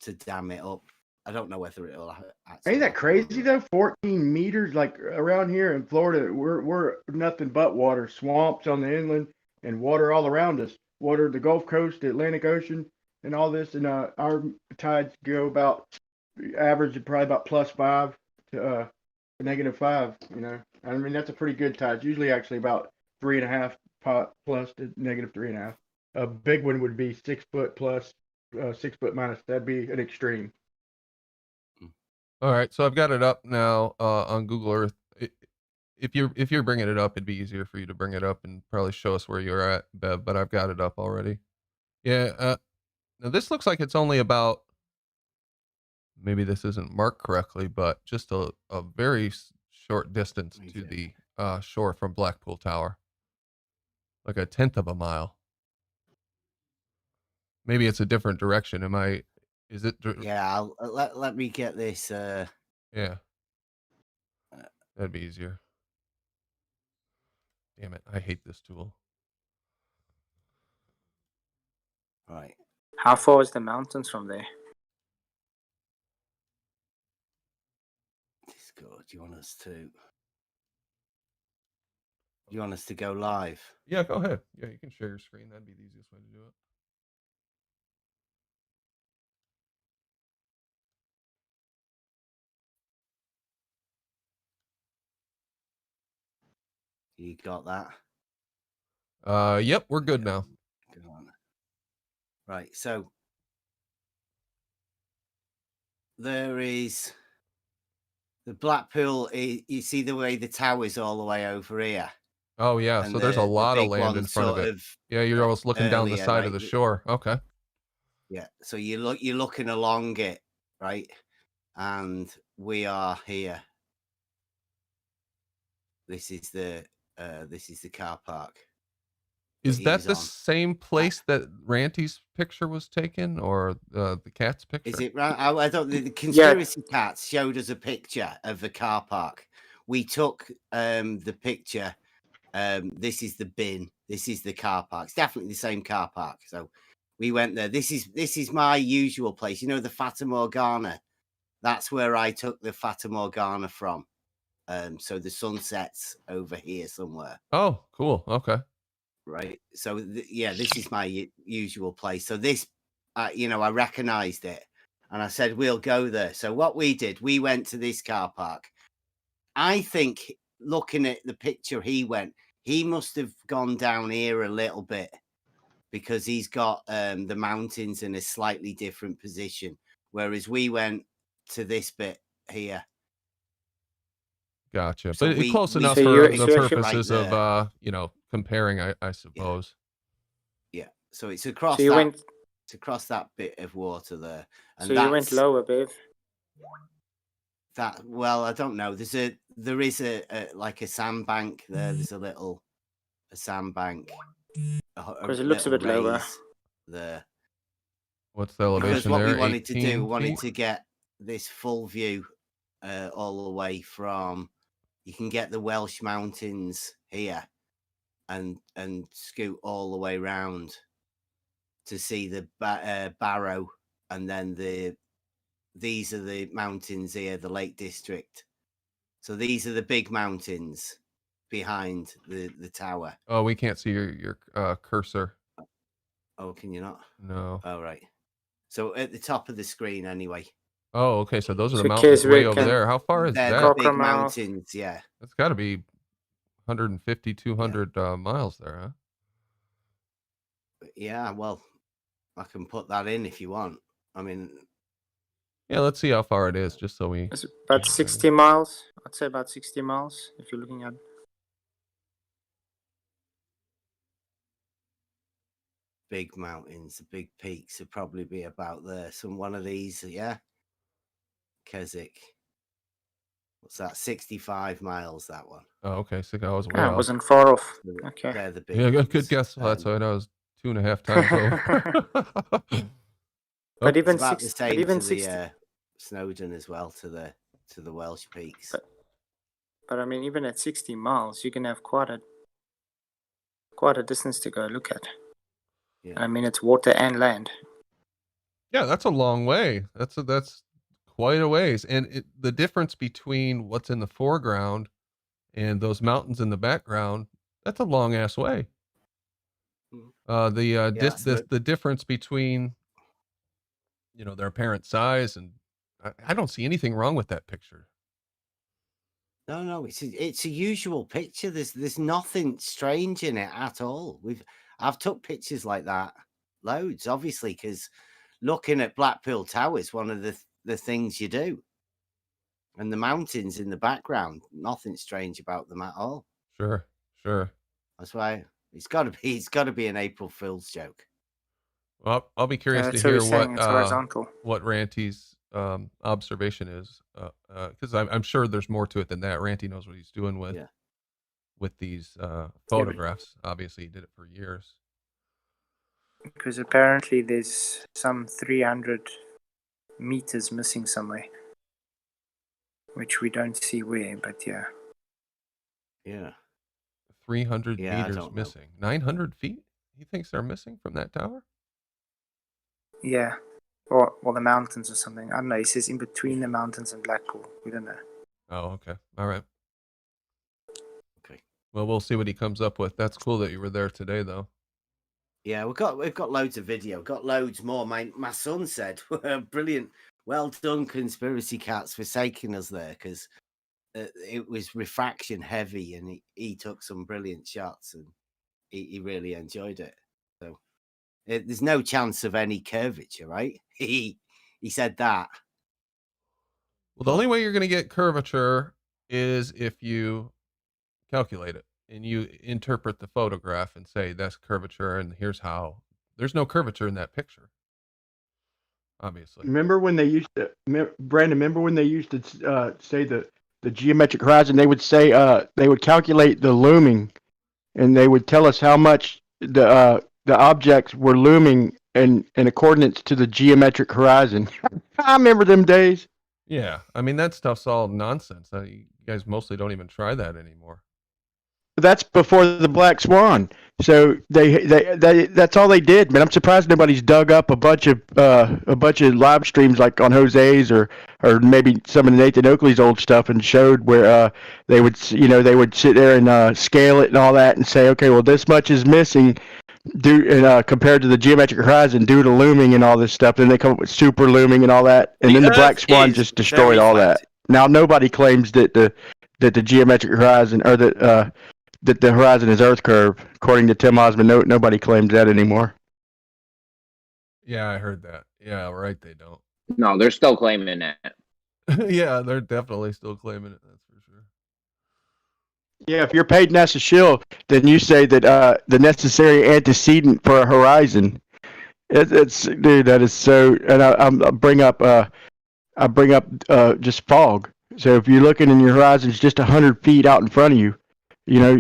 to dam it up. I don't know whether it'll actually. Ain't that crazy though? 14 meters, like around here in Florida, we're nothing but water, swamps on the inland, and water all around us. Water, the Gulf Coast, the Atlantic Ocean, and all this. And our tides go about average of probably about +5 to -5. You know, I mean that's a pretty good tide. It's usually actually about 3.5 plus to -3.5. A big one would be 6 foot plus, 6 foot minus. That'd be an extreme. All right, so I've got it up now on Google Earth. If you're bringing it up, it'd be easier for you to bring it up and probably show us where you're at, Bev. But I've got it up already. Yeah. Now this looks like it's only about. Maybe this isn't marked correctly, but just a very short distance to the shore from Blackpool Tower. Like a 1/10 of a mile. Maybe it's a different direction. Is it? Yeah, let me get this. Yeah. That'd be easier. Damn it. I hate this tool. Right. How far is the mountains from there? Discord, do you want us to? You want us to go live? Yeah, go ahead. Yeah, you can share your screen. That'd be the easiest way to do it. You got that? Yep, we're good now. Go on. Right, so there is the Blackpool. You see the way the tower's all the way over here. Oh yeah, And so there's a lot of big land in one front of sort it. Yeah, you're almost looking down the earlier, side of right? the shore. Okay. Yeah, so you're looking along it, right? And we are here. This is the car park. Is that the on. same place that Ranty's picture was taken, or the cat's picture? Is it right? I don't. The conspiracy cats showed us a picture of the car park. We took the picture. This is the bin. This is the car park. It's definitely the same car park. So we went there. This is my usual place. You know, the Fata Morgana. That's where I took the Fata Morgana from. So the sunset's over here somewhere. Oh, cool. Okay. Right. So yeah, this is my usual place. So this, you know, I recognized it, and I said we'll go there. So what we did, we went to this car park. I think looking at the picture he must have gone down here a little bit because he's got the mountains in a slightly different position, whereas we went to this bit here. Gotcha. So But close enough So for you the actually- purposes Right of you know, comparing, I suppose. Yeah. So it's across So you that. went. It's across that bit of water there, and So you went lower, Bev. That well, I don't know. There is a like a sandbank there. There's a sandbank. Because it looks a bit lower. There. What's the elevation Because what there? we wanted to do, 18 we wanted feet? to get this full view all the way from. You can get the Welsh mountains here, and scoot all the way round to see the Barrow, and then these are the mountains here, the Lake District. So these are the big mountains behind the tower. Oh, we can't see your cursor. Oh, can you not? No. Oh, right. So at the top of the screen, anyway. Oh, okay. So those are the So mountains way Keswick over and- there. How far is They're that? the big Cockermouth. mountains, yeah. That's got to be 150, 200 miles there, huh? Yeah, well, I can put that in if you want. I mean, Yeah, let's see how far it is, just so we. It's about 60 miles. I'd say about 60 miles if you're looking at. big mountains, the big peaks would probably be about there. Some one of these, yeah. Keswick. What's that? 65 miles, that one. Oh, okay. So I was way Yeah, off. it wasn't far off. Okay. They're the big Yeah, good ones. guess. Well, that's what I was 2.5 times over. But even It's about the six, same but even to 60. the Snowdon as well, to the Welsh peaks. But I mean, even at 60 miles, you can have quite a distance to go look at. Yeah. I mean, it's water and land. Yeah, that's a long way. That's quite a ways. And the difference between what's in the foreground and those mountains in the background, that's a long ass way. The difference between, you know, their apparent size, and I don't see anything wrong with that picture. No, it's a usual picture. There's nothing strange in it at all. I've took pictures like that loads, obviously, because looking at Blackpool Tower is one of the things you do. And the mountains in the background, nothing strange about them at all. Sure. That's why it's got to be an April Fool's joke. Well, I'll be curious to That's what hear we're saying, it's horizontal. what Ranty's observation is, because I'm sure there's more to it than that. Ranty knows what he's doing with these photographs. Obviously, he did it for years. Because apparently there's some 300 meters missing somewhere, which we don't see where, but yeah. Yeah. 300 Yeah, I meters don't know. missing. 900 feet? He thinks they're missing from that tower? Yeah. Or the mountains or something. I don't know. He says in between the mountains and Blackpool. We don't know. Oh, okay. All right. Well, we'll see what he comes up with. That's cool that you were there today, though. Yeah, we've got loads of video, got loads more. My son said, "Brilliant, well done, conspiracy cats, for taking us there because it was refraction heavy, and he took some brilliant shots, and he really enjoyed it. So there's no chance of any curvature, right? He said that. Well, the only way you're going to get curvature is if you calculate it and you interpret the photograph and say that's curvature, and here's how. There's no curvature in that picture, obviously. Remember when they used to, Brandon? Remember when they used to say the geometric horizon? They would say they would calculate the looming, and they would tell us how much the objects were looming in accordance to the geometric horizon. I remember them days. Yeah, I mean that stuff's all nonsense. You guys mostly don't even try that anymore. That's before the Black Swan. So they that's all they did. Man, I'm surprised nobody's dug up a bunch of live streams like on Jose's or maybe some of Nathan Oakley's old stuff and showed where they would sit there and scale it and all that and say, okay, well this much is missing compared to the geometric horizon due to looming and all this stuff. Then they come up with super looming and all that, and then the Black Swan just destroyed all that. Now nobody claims that the geometric horizon or that the horizon is Earth curve. According to Tim Osmond, nobody claims that anymore. Yeah, I heard that. Yeah, right. They don't. No, they're still claiming that. Yeah, they're definitely still claiming it. That's for sure. Yeah, if you're paid NASA shill, then you say that the necessary antecedent for a horizon. It's dude, that is so. And I bring up just fog. So if you're looking and your horizon's just 100 feet out in front of you,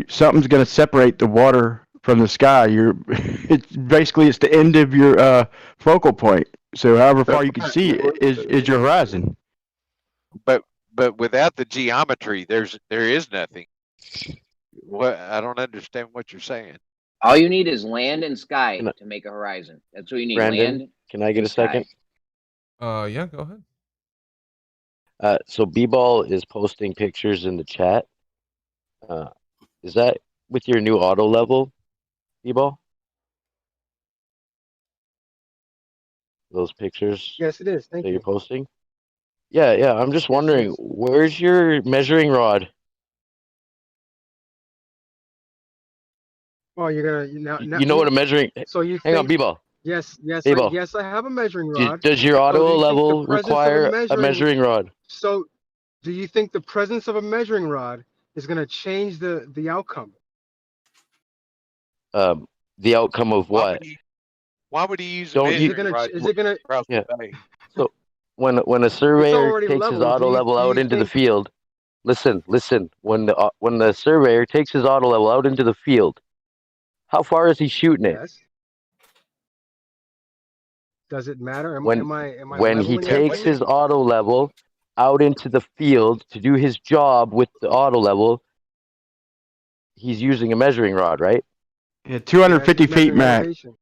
something's going to separate the water from the sky. It's the end of your focal point. So however far you can see is your horizon. But without the geometry, there is nothing. What I don't understand what you're saying. All you need is land and sky to make a horizon. That's what you need. Brandon, land. Can I get a second? Yeah, go ahead. So B-Ball is posting pictures in the chat. Is that with your new auto level, B-Ball? Those pictures? Yes, it is. Thank you. You're posting? Yeah. I'm just wondering, where's your measuring rod? Oh, you're gonna You know what a measuring? So you hang on, B-Ball. Yes, B-Ball. yes, I have a measuring rod. Does your So auto do you think the level presence of require a measuring rod? So, do you think the presence of a measuring rod is going to change the outcome? The outcome of what? Why would he use Don't a you- measuring rod Is it gonna? across Yeah. the bay? So when a surveyor already takes his leveled. auto Do you- level do out you into the think- field, listen. When the surveyor takes his auto level out into the field, how far is he shooting it? Yes. Does it matter? Am When I when he leveling takes everything? his auto level out into the field to do his job with the auto level, he's using a measuring rod, right? Yeah, 250 he's feet measuring max. elevation.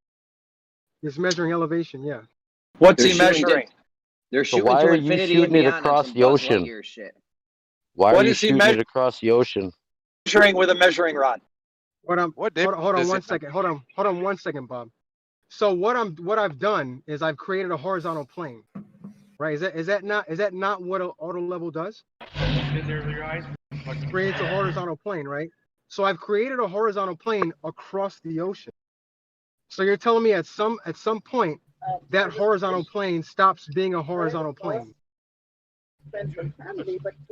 He's measuring elevation. Yeah. What's he measuring? They're So shooting why to are you infinity shooting and it beyond on across some the Buzz ocean? Lightyear shit. Why What are you is he shooting it across the ocean? Measuring with a measuring rod. Hold on does one it- second. Hold on 1 second, Bob. So what I've done is I've created a horizontal plane. Right? Is that not what an auto level does? Creates a horizontal plane, right? So I've created a horizontal plane across the ocean. So you're telling me at some point that horizontal plane stops being a horizontal plane.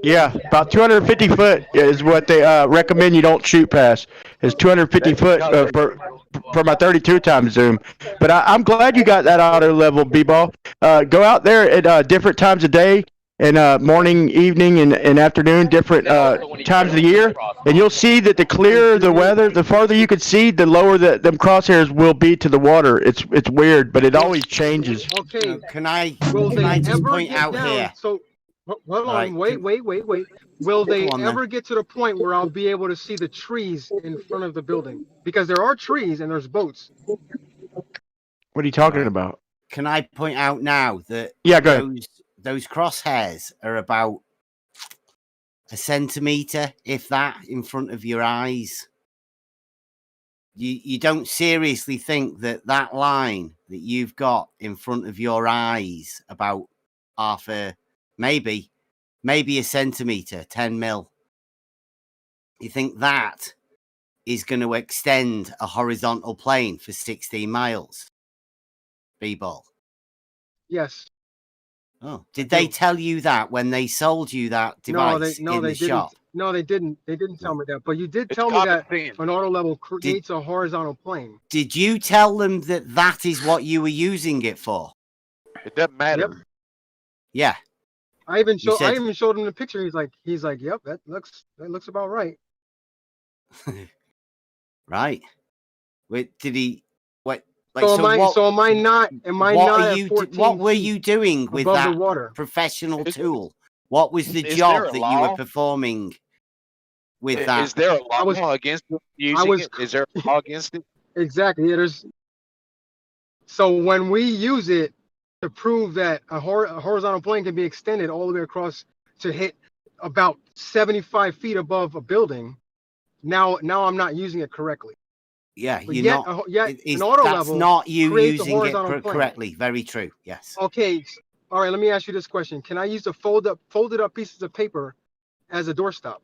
Yeah, about 250 foot is what they recommend you don't shoot past. Is 250 foot for my 32 times zoom. But I'm glad you got that auto level, B-Ball. Go out there at different times of day and morning, evening, and afternoon, different times of the year, and you'll see that the clearer the weather, the farther you can see, the lower them crosshairs will be to the water. It's weird, but it always changes. Okay. Can I just ever point get out down? here? So hold on, Right, wait. Will they Go on, then. ever get to the point where I'll be able to see the trees in front of the building? Because there are trees and there's boats. What are you talking about? Can I point out now that Yeah, go ahead. those crosshairs are about a centimeter, if that, in front of your eyes. You don't seriously think that that line that you've got in front of your eyes, about maybe a centimeter, 10 mil, you think that is going to extend a horizontal plane for 16 miles? B-ball. Yes. Oh, did they tell you that when they sold you that device in the shop? No, they didn't. They didn't tell me that. But you did tell me that an auto level creates a horizontal plane. Did you tell them that that is what you were using it for? It doesn't matter. Yep. Yeah. I even showed him the picture. He's like, yep, that looks about right. Right. Wait, did he? What? Like, what were you doing with that professional tool? What was the job that you were performing with that? Is there a law against using it? Is there a law against it? Exactly. So when we use it to prove that a horizontal plane can be extended all the way across to hit about 75 feet above a building, now I'm not using it correctly. Yeah, but an auto level not you using it correctly. Very true. Yes. Okay. All right. Let me ask you this question: can I use the folded up pieces of paper as a doorstop?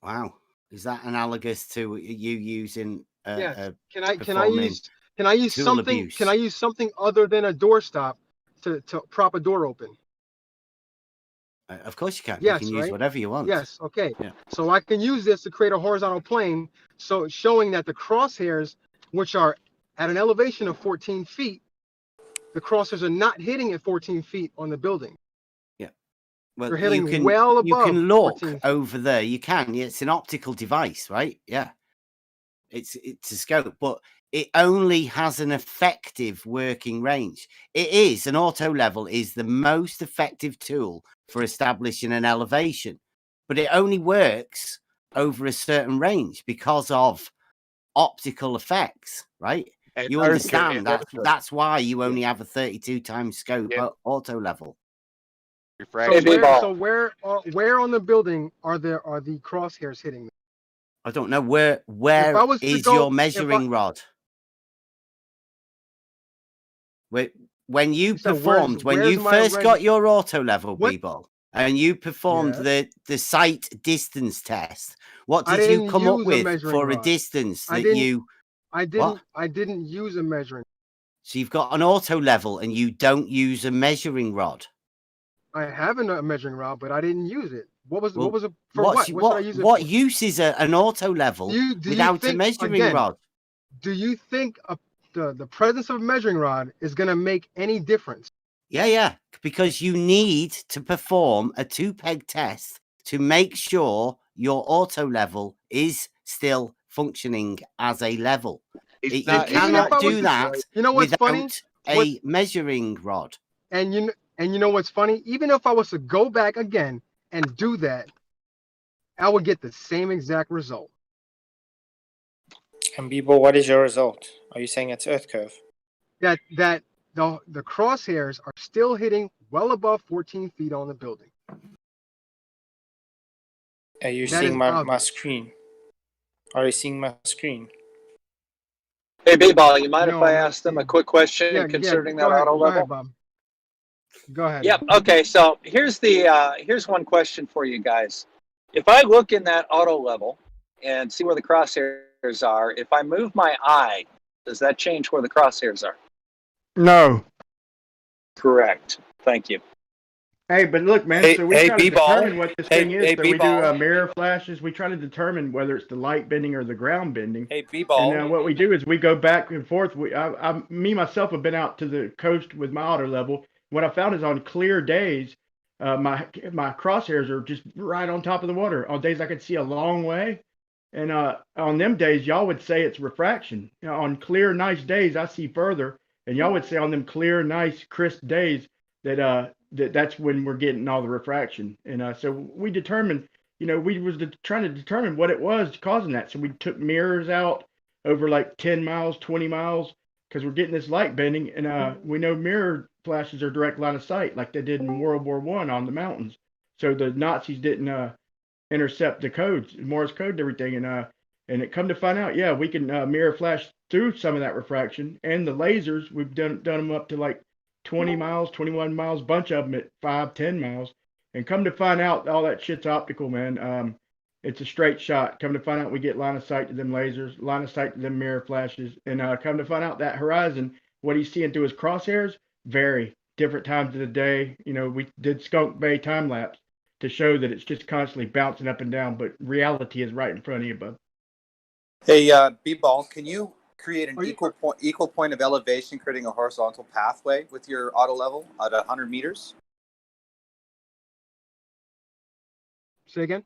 Wow. Is that analogous to you using? Yes. Can I use something? Abuse? Can I use something other than a doorstop to prop a door open? Of course you can. Yes, you can use whatever you want. Yes. Okay. Yeah. So I can use this to create a horizontal plane, so showing that the crosshairs, which are at an elevation of 14 feet, the crosshairs are not hitting at 14 feet on the building. Yeah. Well, they're hitting well above. You can look 14 feet. over there. You can. It's an optical device, right? Yeah. It's a scope, but it only has an effective working range. An auto level is the most effective tool for establishing an elevation, but it only works over a certain range because of optical effects, right? And you understand that's why you only have a 32 times scope at auto level. So where on the building are the crosshairs hitting? I don't know where is your measuring rod? When you performed, when you first got your auto level, B-ball, and you performed the sight distance test, what did you come up with for a distance that you? I didn't use a measuring. So you've got an auto level and you don't use a measuring rod. I have a measuring rod, but I didn't use it. What was it for? What should I use it what for? use is an auto level without a measuring rod? Do you think the presence of a measuring rod is going to make any difference? Yeah, because you need to perform a 2-peg test to make sure your auto level is still functioning as a level. You cannot do that without a measuring rod. And you know what's funny? Even if I was to go back again and do that, I would get the same exact result. And Bibo, what is your result? Are you saying it's Earth curve? That the crosshairs are still hitting well above 14 feet on the building. Are you seeing my screen? Are you seeing my screen? Hey, B-Ball, you mind if I ask them a quick question concerning that auto level? Go ahead, Bob. Go ahead. Yep. Okay. So here's one question for you guys. If I look in that auto level and see where the crosshairs are, if I move my eye, does that change where the crosshairs are? No. Correct. Thank you. Hey, but look, man. So we try to determine what this thing is. So we do mirror flashes. We try to determine whether it's the light bending or the ground bending. Hey, B-ball. And what we do is we go back and forth. Me myself have been out to the coast with my auto level. What I found is on clear days, my crosshairs are just right on top of the water. On days I could see a long way, and on them days, y'all would say it's refraction. You know, on clear, nice days, I see further, and y'all would say on them clear, nice, crisp days that that's when we're getting all the refraction. And so we determined, we was trying to determine what it was causing that. So we took mirrors out over like 10 miles, 20 miles, because we're getting this light bending, and we know mirror flashes are direct line of sight like they did in World War I on the mountains. so the Nazis didn't intercept the codes, Morse code, and everything. And it come to find out, yeah, we can mirror flash through some of that refraction, and the lasers we've done them up to like 20 miles, 21 miles, bunch of them at 5, 10 miles. And come to find out, all that shit's optical, man. It's a straight shot. Come to find out, we get line of sight to them lasers, line of sight to them mirror flashes, and come to find out that horizon, what he's seeing through his crosshairs, vary different times of the day. You know, we did Skunk Bay time lapse to show that it's just constantly bouncing up and down, but reality is right in front of you, bud. Hey, B-Ball, can you create an equal point of elevation, creating a horizontal pathway with your auto level at 100 meters? Say again?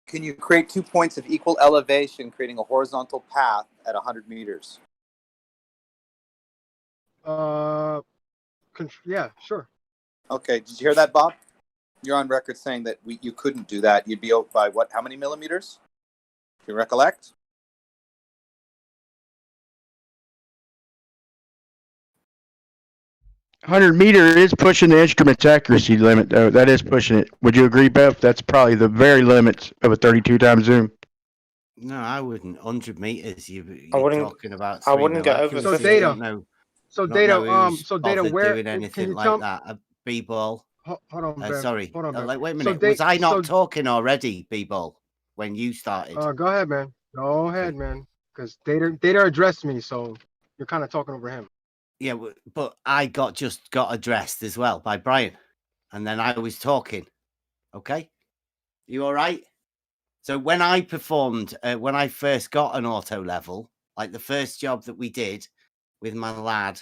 Can you create 2 points of equal elevation, creating a horizontal path at 100 meters? Yeah, sure. Okay, did you hear that, Bob? You're on record saying that you couldn't do that. You'd be out by what? How many millimeters? Can you recollect? $100-meter is pushing the instrument's accuracy limit, though. That is pushing it. Would you agree, Bev? That's probably the very limits of a 32 times zoom. No, I wouldn't. 100 meters. You're wouldn't- talking about. I wouldn't go over accuracy. So the I data. don't know. So Not data. know who's So data. bothered Where doing can anything you like tell? that? A B-ball. Hold on, Bev. Sorry. Hold on, Bev. Like, wait a So minute. Was I not so talking already, B-ball, when you started? go ahead, man. Go ahead, man. Because data addressed me, so you're kind of talking over him. Yeah, but I just got addressed as well by Brian, and then I was talking. Okay, you all right? So when I performed, when I first got an auto level, like the first job that we did with my lad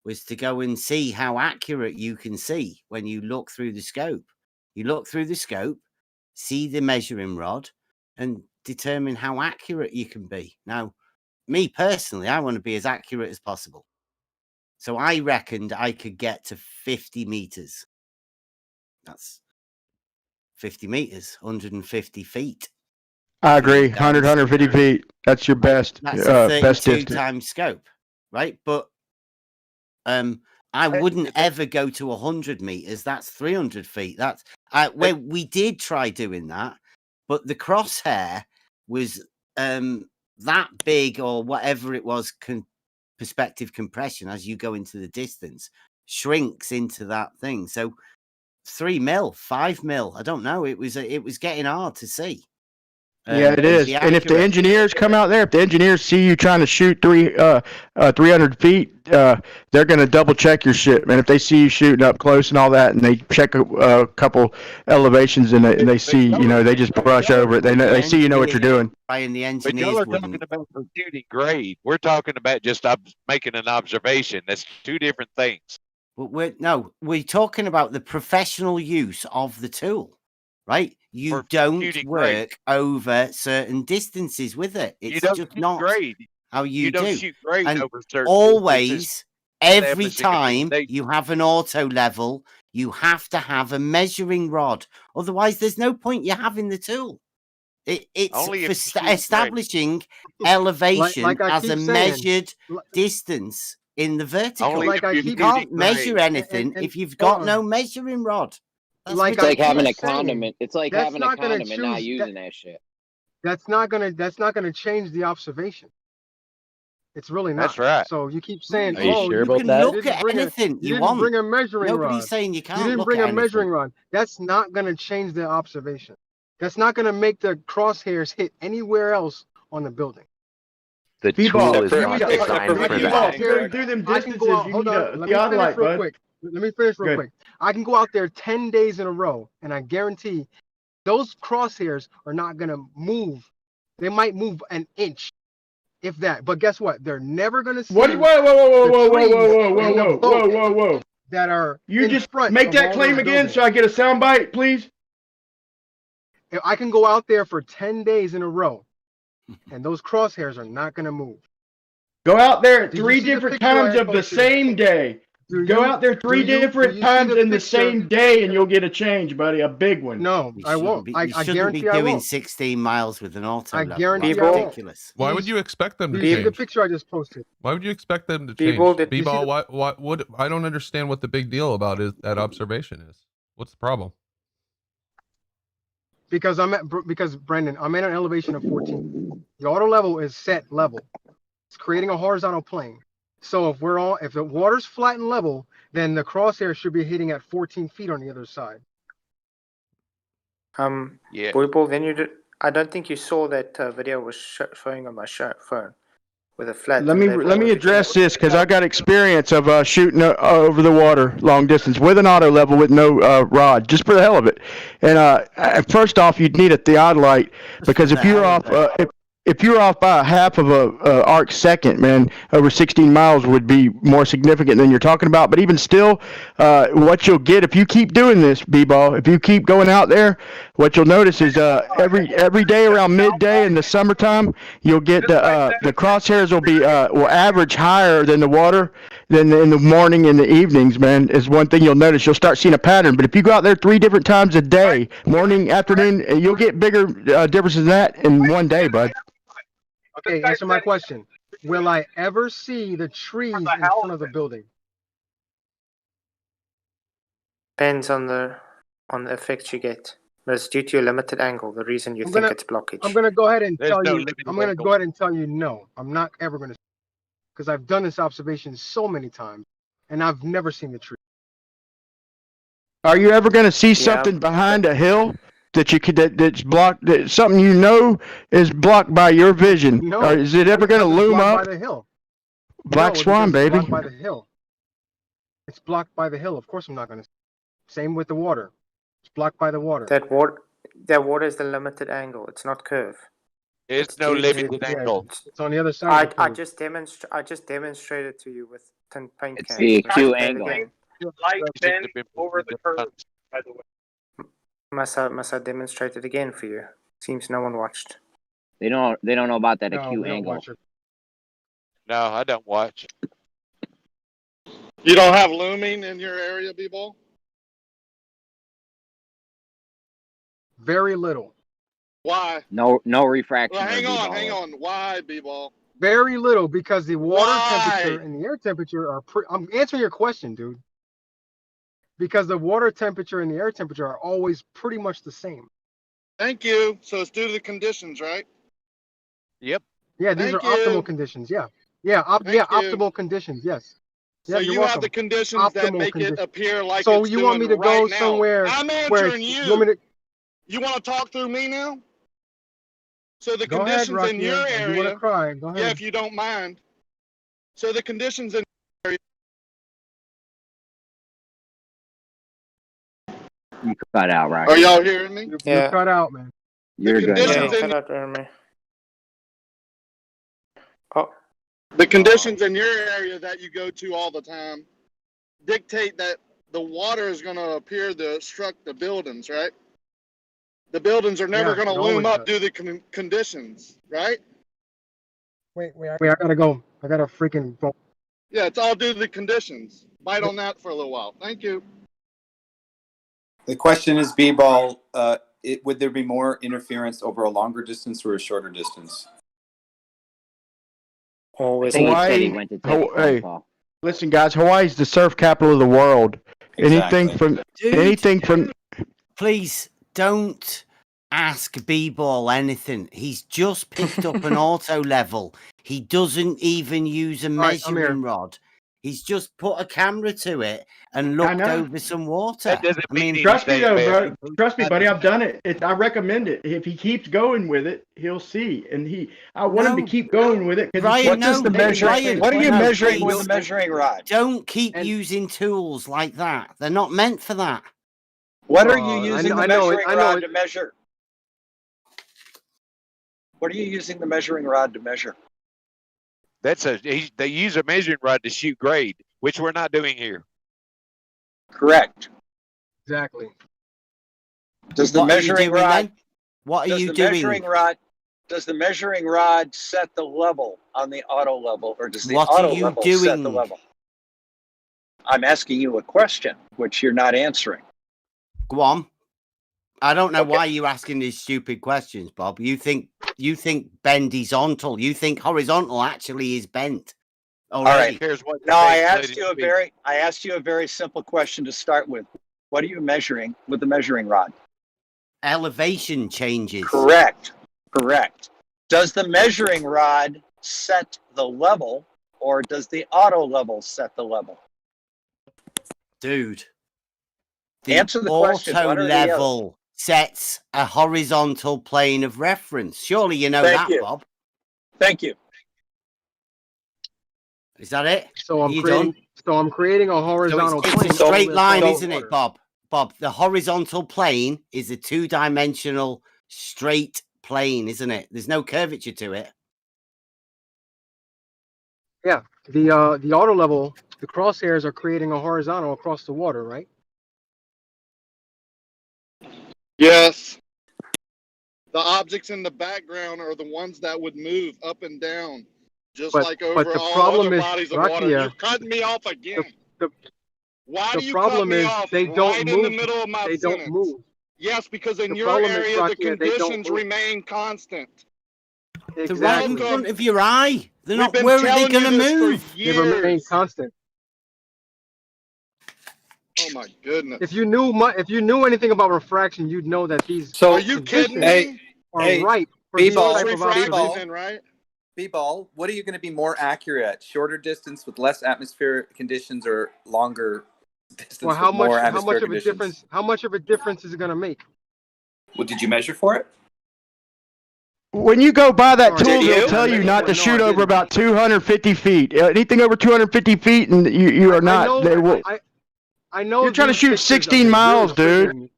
was to go and see how accurate you can see when you look through the scope. You look through the scope, see the measuring rod, and determine how accurate you can be. Now, me personally, I want to be as accurate as possible. So I reckoned I could get to 50 meters. That's 50 meters, 150 feet. I agree. 100, 150 feet. That's your best, That's a best 32 distance. times scope, right? But I wouldn't ever go to 100 meters. That's 300 feet. That's where we did try doing that, but the crosshair was that big or whatever it was. Perspective compression as you go into the distance shrinks into that thing. So 3 mil, 5 mil. I don't know. It was getting hard to see. Yeah, it is. And if the engineers come out there, if the engineers see you trying to shoot 300 feet, they're going to double check your shit, man. If they see you shooting up close and all that, and they check a couple elevations and they see, they just brush over it. They see you know what you're doing. Brian, the But engineers y'all are wouldn't. talking about for shooting grade. We're talking about just making an observation. That's two different things. But we're talking about the professional use of the tool, right? You don't work over certain distances with it. It's just not how you do. You don't shoot grade And over certain always, distances. every Establishing a time foundation. you have an auto level, you have to have a measuring rod. Otherwise, there's no point you having the tool. It's Only for if you shoot grade. establishing elevation like I as a keep saying, measured distance in the vertical. Only Like if I you're You keep- can't shooting measure grade. anything and if you've hold got on. no measuring rod. That's It's like I having a keep saying, condiment. It's like that's having a not gonna condiment, not choose- using that shit. That's not gonna change the observation. It's really not. That's right. So you keep saying, Are you "Oh, sure you about can that? look didn't at bring anything you you didn't want. bring a measuring Nobody's rod. saying you You can't didn't look bring at a anything. measuring rod." That's not gonna change the observation. That's not gonna make the crosshairs hit anywhere else on the building. The B-ball, tool is you not need to- designed for B-ball, that. going through them I can distances, go out. you Hold need on. a Let me finish theodolite, real bud. quick. Let me finish real Good. quick. I can go out there 10 days in a row, and I guarantee those crosshairs are not gonna move. They might move an inch, if that. But guess what? They're never gonna see What? Whoa, whoa, whoa, the whoa, whoa, trees whoa, whoa, and whoa, the whoa, boats whoa, whoa, whoa. that are You in just front make of that all claim those again buildings. so I get a soundbite, please. If I can go out there for 10 days in a row, and those crosshairs are not gonna move. Go out there at Did you 3 see the different picture I times of the posted? same day. Go out there 3 different do you see times the in the picture? same day, and you'll get a change, buddy. A big one. No, You I shouldn't won't. be, I you shouldn't guarantee be I doing won't. 16 miles with an auto I level. guarantee That's I won't. ridiculous. Why would you expect them to Do you see the change? picture I just posted? Why would you expect them to People change? did- You see B-ball, the- what I don't understand what the big deal about that observation is. What's the problem? because Brendan, I'm at an elevation of 14. The auto level is set level. It's creating a horizontal plane. So if the water's flat and level, then the crosshair should be hitting at 14 feet on the other side. Yeah. Bullyball, then I don't think you saw that video was showing on my phone with a flat. Let me address this because I got experience of shooting over the water long distance with an auto level with no rod, just for the hell of it. And first off, you'd need a theodolite because if you're off if you're off by a half of a arc second, man, over 16 miles would be more significant than you're talking about. But even still, what you'll get if you keep doing this, B-ball, if you keep going out there, what you'll notice is every day around midday in the summertime, you'll get the crosshairs will average higher than the water than in the morning and the evenings, man. Is one thing you'll notice. You'll start seeing a pattern. But if you go out there 3 different times a day, morning, afternoon, you'll get bigger differences than that in one day, bud. Okay, answer my question. Will I ever see the trees in front of the building? Depends on the effect you get. But it's due to your limited angle, the reason you think it's blockage. I'm gonna go ahead and There's tell no you. limited I'm gonna angle. go ahead and tell you no. I'm not ever gonna, because I've done this observation so many times, and I've never seen the tree. Are you ever going to see something behind a hill that you could that's blocked? That something you know is blocked by your vision? No. Or is it ever going to loom blocked up? by the hill. Black No, Swan, because it's baby. blocked by the hill. It's blocked by the hill. Of course, I'm not gonna. Same with the water. It's blocked by the water. That water is the limited angle. It's not curve. It's no due limited to- angle. It's on the other side. I just demonstrated to you with paint It's cans. the Let's acute do that angle. again. Light bend over the curve, by the way. Must I demonstrate it again for you? Seems no one watched. They don't know about that No, acute we don't angle. watch it. No, I don't watch. You don't have looming in your area, B-ball? Very little. Why? No refraction. Well, or hang B-ball. on. Why, B-ball? Very little, because the water Why? temperature and the air temperature are. I'm answering your question, dude. Because the water temperature and the air temperature are always pretty much the same. Thank you. So it's due to the conditions, right? Yep. Yeah, these Thank are optimal you. conditions. Yeah, yeah, Thank you. optimal conditions. Yes. So Yeah, you're you have welcome. the conditions that Optimal make conditions. it appear like So it's you want me doing to go right now. somewhere I'm where answering you want me you. to You want to talk through me now? So the go ahead, conditions in your Rakia. If you want to area, cry, go ahead. yeah, if you don't mind. So the conditions in your area. You cut out, right? Are y'all hearing me? You're cut out, man. You're good. conditions now. in- Cut out, me. Oh, The conditions in your area that you go to all the time dictate that the water is going to appear to obstruct the buildings, right? The buildings are never Yeah, going to it loom always up does. due to the conditions, right? Wait, I gotta go. I gotta freaking. Yeah, it's all due to the conditions. Bite on that for a little while. Thank you. The question is, B-ball, would there be more interference over a longer distance or a shorter distance? always. I think he said he Hawaii. went to take a phone Hey, call. listen, guys. Hawaii's the surf capital of the world. Exactly. Anything from. Please don't ask B-ball anything. He's just picked up an auto level. He doesn't even use a right, I'm measuring rod. He's just put a camera to it and I looked know. over some water. That doesn't I mean, mean Trust me anything, though, man. bro. Trust me, buddy. I've done it. I recommend it. If he keeps going with it, he'll see. And I want him to No. keep going with it. Ryan, What does the Ryan, what are you no, measuring with please. the measuring rod? Don't keep using tools like that. They're not meant for that. What are Oh, you I using know- the I know it- measuring I know rod it. to measure? What are you using the measuring rod to measure? They use a measuring rod to shoot grade, which we're not doing here. Correct. Exactly. Does the What are you measuring doing rod? then? What are Does you the doing? measuring rod? Does the measuring rod set the level on the auto level, or does the What are auto you level set the doing? level? I'm asking you a question, which you're not answering. Go on. I don't know Okay. why you're asking these stupid questions, Bob. You think bend horizontal. You think horizontal actually is bent. All right. Here's what Now I let asked it you be. I asked you a very simple question to start with. What are you measuring with the measuring rod? elevation changes. Correct. Correct. Does the measuring rod set the level, or does the auto level set the level? Dude. The Answer the question, auto one or the other. level sets a horizontal plane of reference. Surely you know Thank that, you. Bob. Thank you. Is that it? So I'm You creating. done? So I'm creating a So horizontal it's plane. a straight line, So- isn't it, Bob? Bob, the horizontal plane is a two-dimensional straight plane, isn't it? There's no curvature to it. Yeah, the auto level, the crosshairs are creating a horizontal across the water, right? Yes. The objects in the background are the ones that would move up and down, just like over the all problem other is, bodies of water. Rakia, You're cutting me off again. Why the do you cut problem me is off they don't right move. in the middle of my They sentence? don't move. Yes, because in The your problem is, area, the Rakia, they don't conditions move. remain constant. They're right in front of your eye. They're We've not. been Where are they telling you going to this for move? They remain years. constant. Oh my goodness. If you knew anything about refraction, you'd know that these So Are you kidding conditions me? are right for these B-ball, type of observations. Then, right? B-ball, what are you going to be more accurate at? Shorter distance with less atmospheric conditions, or longer distance Well, how with more much atmospheric of a conditions? difference? How much of a difference is it going to make? Well, did you measure for it? When you go buy that Sorry, tool, did they'll you? tell you not to No, shoot I over didn't. about 250 feet. Anything over 250 feet, and you are not. They will. I know. You're trying to these shoot pictures are 16 miles, really dude. triggering me.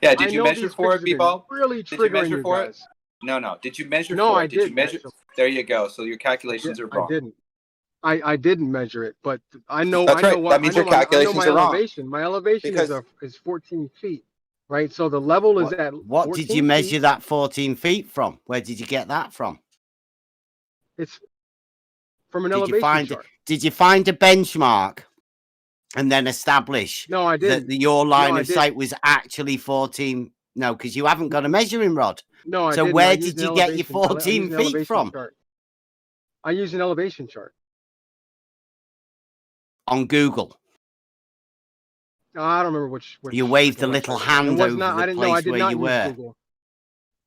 Yeah, I did you know measure these for it, pictures have been B-ball? really Did you triggering measure you for guys. it? No. Did you measure No, for I it? Did you didn't. measure? There you go. So your calculations are I wrong. didn't. I didn't measure it, but I know. That's I know right. what. That means your calculations my are wrong. elevation. My elevation Because is 14 feet, right? So the level is at. What 14 did you measure feet. that 14 feet from? Where did you get that from? It's from an Did elevation you find chart. Did you find a benchmark and then establish No, I didn't. that your line No, I of sight didn't. was actually 14? No, because you haven't got a measuring rod. No, I So didn't. I where used did an you get your elevation- I 14 used an feet elevation from? chart. I use an elevation chart On Google. No, I don't remember which You waved a website little it was. hand It was over not. the I didn't. place No, I did where not you use were. Google.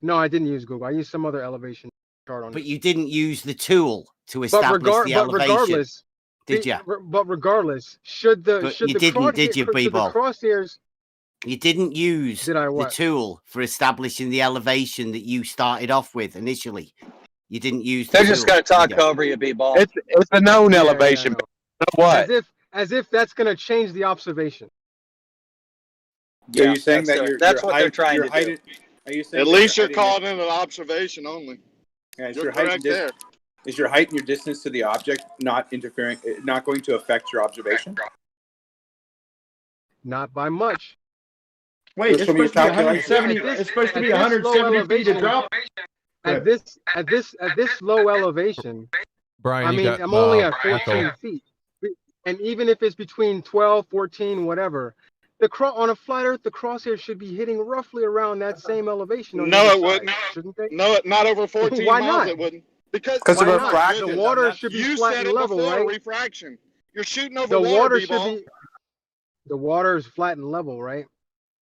No, I didn't use Google. I used some other elevation chart on But it. you didn't use the tool to But, establish the elevation. regardless, Did you? But regardless, should the But you didn't, did you, should the B-ball? crosshairs? You didn't use Did I the what? tool for establishing the elevation that you started off with initially. You didn't use the They're tool. just going to talk did you? over you, B-ball. It's a known Yeah, elevation. yeah, But what? as if that's going to change the observation. So you're saying that that's what they're trying to do. Are you saying At that least your you're height calling it an observation only. and is You're your height and correct there. is your height and your distance to the object not going to affect your observation? Not by much. Wait, Just it's from your supposed to be calculation? 170. It's supposed to At be this low 170 feet to elevation- drop. At this low elevation, Brian, I you mean, got, I'm only at echo. 14 feet. And even if it's between 12, 14, whatever, on a flat Earth, the crosshairs should be hitting roughly around that same elevation. On the No, other it wouldn't. side, shouldn't they? No, not over 14 Why miles not? it wouldn't. Because Because Why of not? refraction. The water should be you flat said and it level, before, right? refraction. You're shooting over The water, water should B-ball. be. The water is flat and level, right?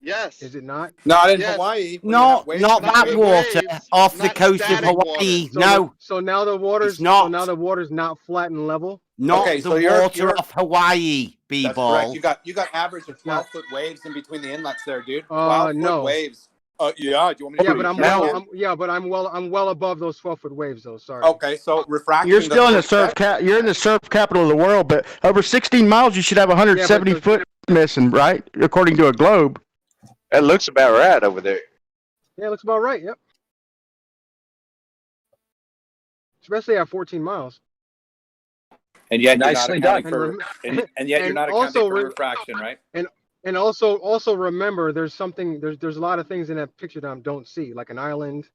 Yes. Is it not? Not in Yes. Hawaii. when Not you're not that with water waves, off the not coast of static Hawaii. water. No, So now the water's not. So now the water's not flat and level. not Okay, the so you're- water you're- off Hawaii, That's B-ball. correct. You got average of 12-foot waves in between the inlets there, dude. 12-foot No. waves. Yeah. Do you want me to Yeah, show but you? I'm well above those 12-foot waves, though. Sorry. Okay, so refraction. You're still in the doesn't affect- you're in the surf capital of the world, but over 16 miles, you should have 170 foot missing, right? According to a globe. That looks about right over there. Yeah, looks about right. Yep. Especially at 14 miles. And yet Nicely you're not accounting done. for, and yet you're And not accounting also for re- refraction, right? And also remember, there's a lot of things in that picture that I don't see, like an island.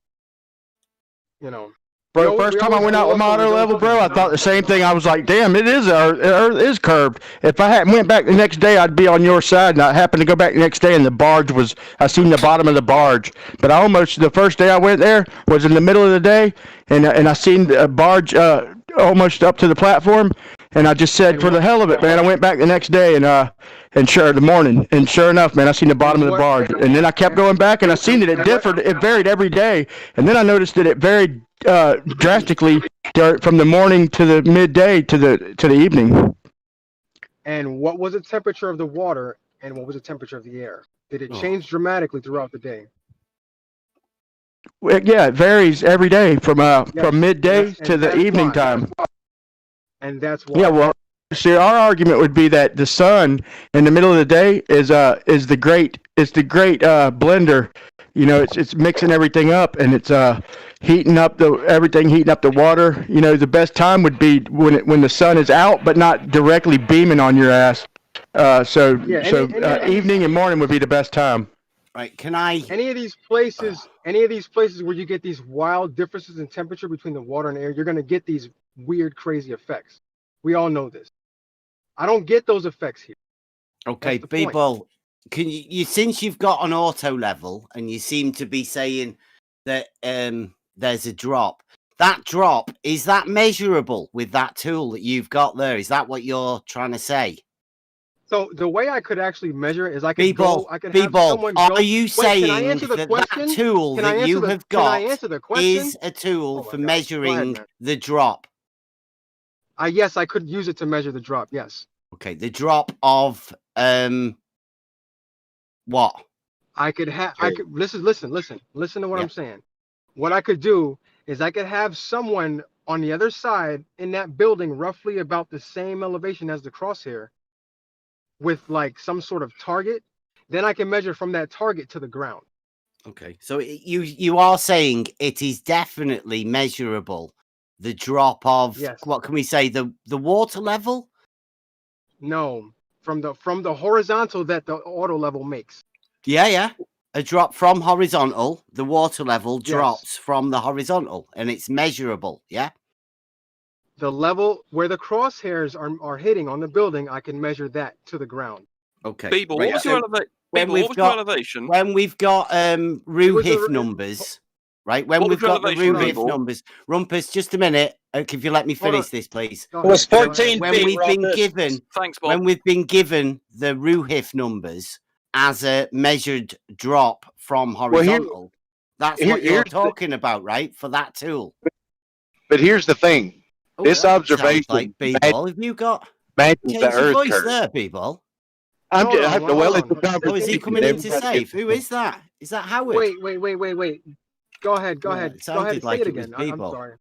You know. Bro, We first time I always went go out with off my of auto those level, bro, I things. thought the same thing. I was like, damn, Earth is curved. If I hadn't went back the next day, I'd be on your side. And I happened to go back the next day, and I seen the bottom of the barge. But the first day I went there was in the middle of the day, and I seen the barge almost up to the platform, And I just said, for the hell of it, man, I went back the next day and sure, the morning, and sure enough, man, I seen the bottom of the barge. And then I kept going back, and I seen that it differed. It varied every day. And then I noticed that it varied drastically from the morning to the midday to the evening. And what was the temperature of the water, and what was the temperature of the air? Did it change dramatically throughout the day? Well, yeah, it varies every day from midday to the evening time. And that's why. Yeah, well, see, our argument would be that the sun in the middle of the day is the great blender. You know, it's mixing everything up, and it's heating up the water. You know, the best time would be when the sun is out, but not directly beaming on your ass. Evening and morning would be the best time. Right? Can I? Any of these places where you get these wild differences in temperature between the water and air, you're going to get these weird, crazy effects. We all know this. I don't get those effects here. Okay, people, can you since you've got an auto level and you seem to be saying that there's a drop. That drop, is that measurable with that tool that you've got there? Is that what you're trying to say? So the way I could actually measure is I could people, have someone go. Are you saying can I answer the that question? that tool that you have got is a tool for measuring ahead, the drop? Yes, I could use it to measure the drop. Yes. Okay, the drop of what? I could listen to what I'm saying. What I could do is I could have someone on the other side in that building roughly about the same elevation as the crosshair with like some sort of target. Then I can measure from that target to the ground. Okay, so you are saying it is definitely measurable. The drop of what can we say? The water level? No, from the horizontal that the auto level makes. Yeah. A drop from horizontal. The water level drops from the horizontal, and it's measurable. Yeah. The level where the crosshairs are hitting on the building, I can measure that to the ground. Okay. People, what was your elevation? When we've got Ruhif numbers, right? When we've got the Ruhif numbers, Rumpus, just a minute. If you let me finish this, please. It was 14 when feet. We've been given, Thanks, Bob. when we've been given the Ruhif numbers as a measured drop from horizontal, that's what you're talking about, right? For that tool. But here's the thing. This observation like people. Have you got matches change the your Earth voice curve. there, people? I'm well into conversation. Oh, is he coming in to save? Who is that? Is that Howard? Wait. Go ahead. It Go ahead sounded and like say it it was again. I'm people. sorry.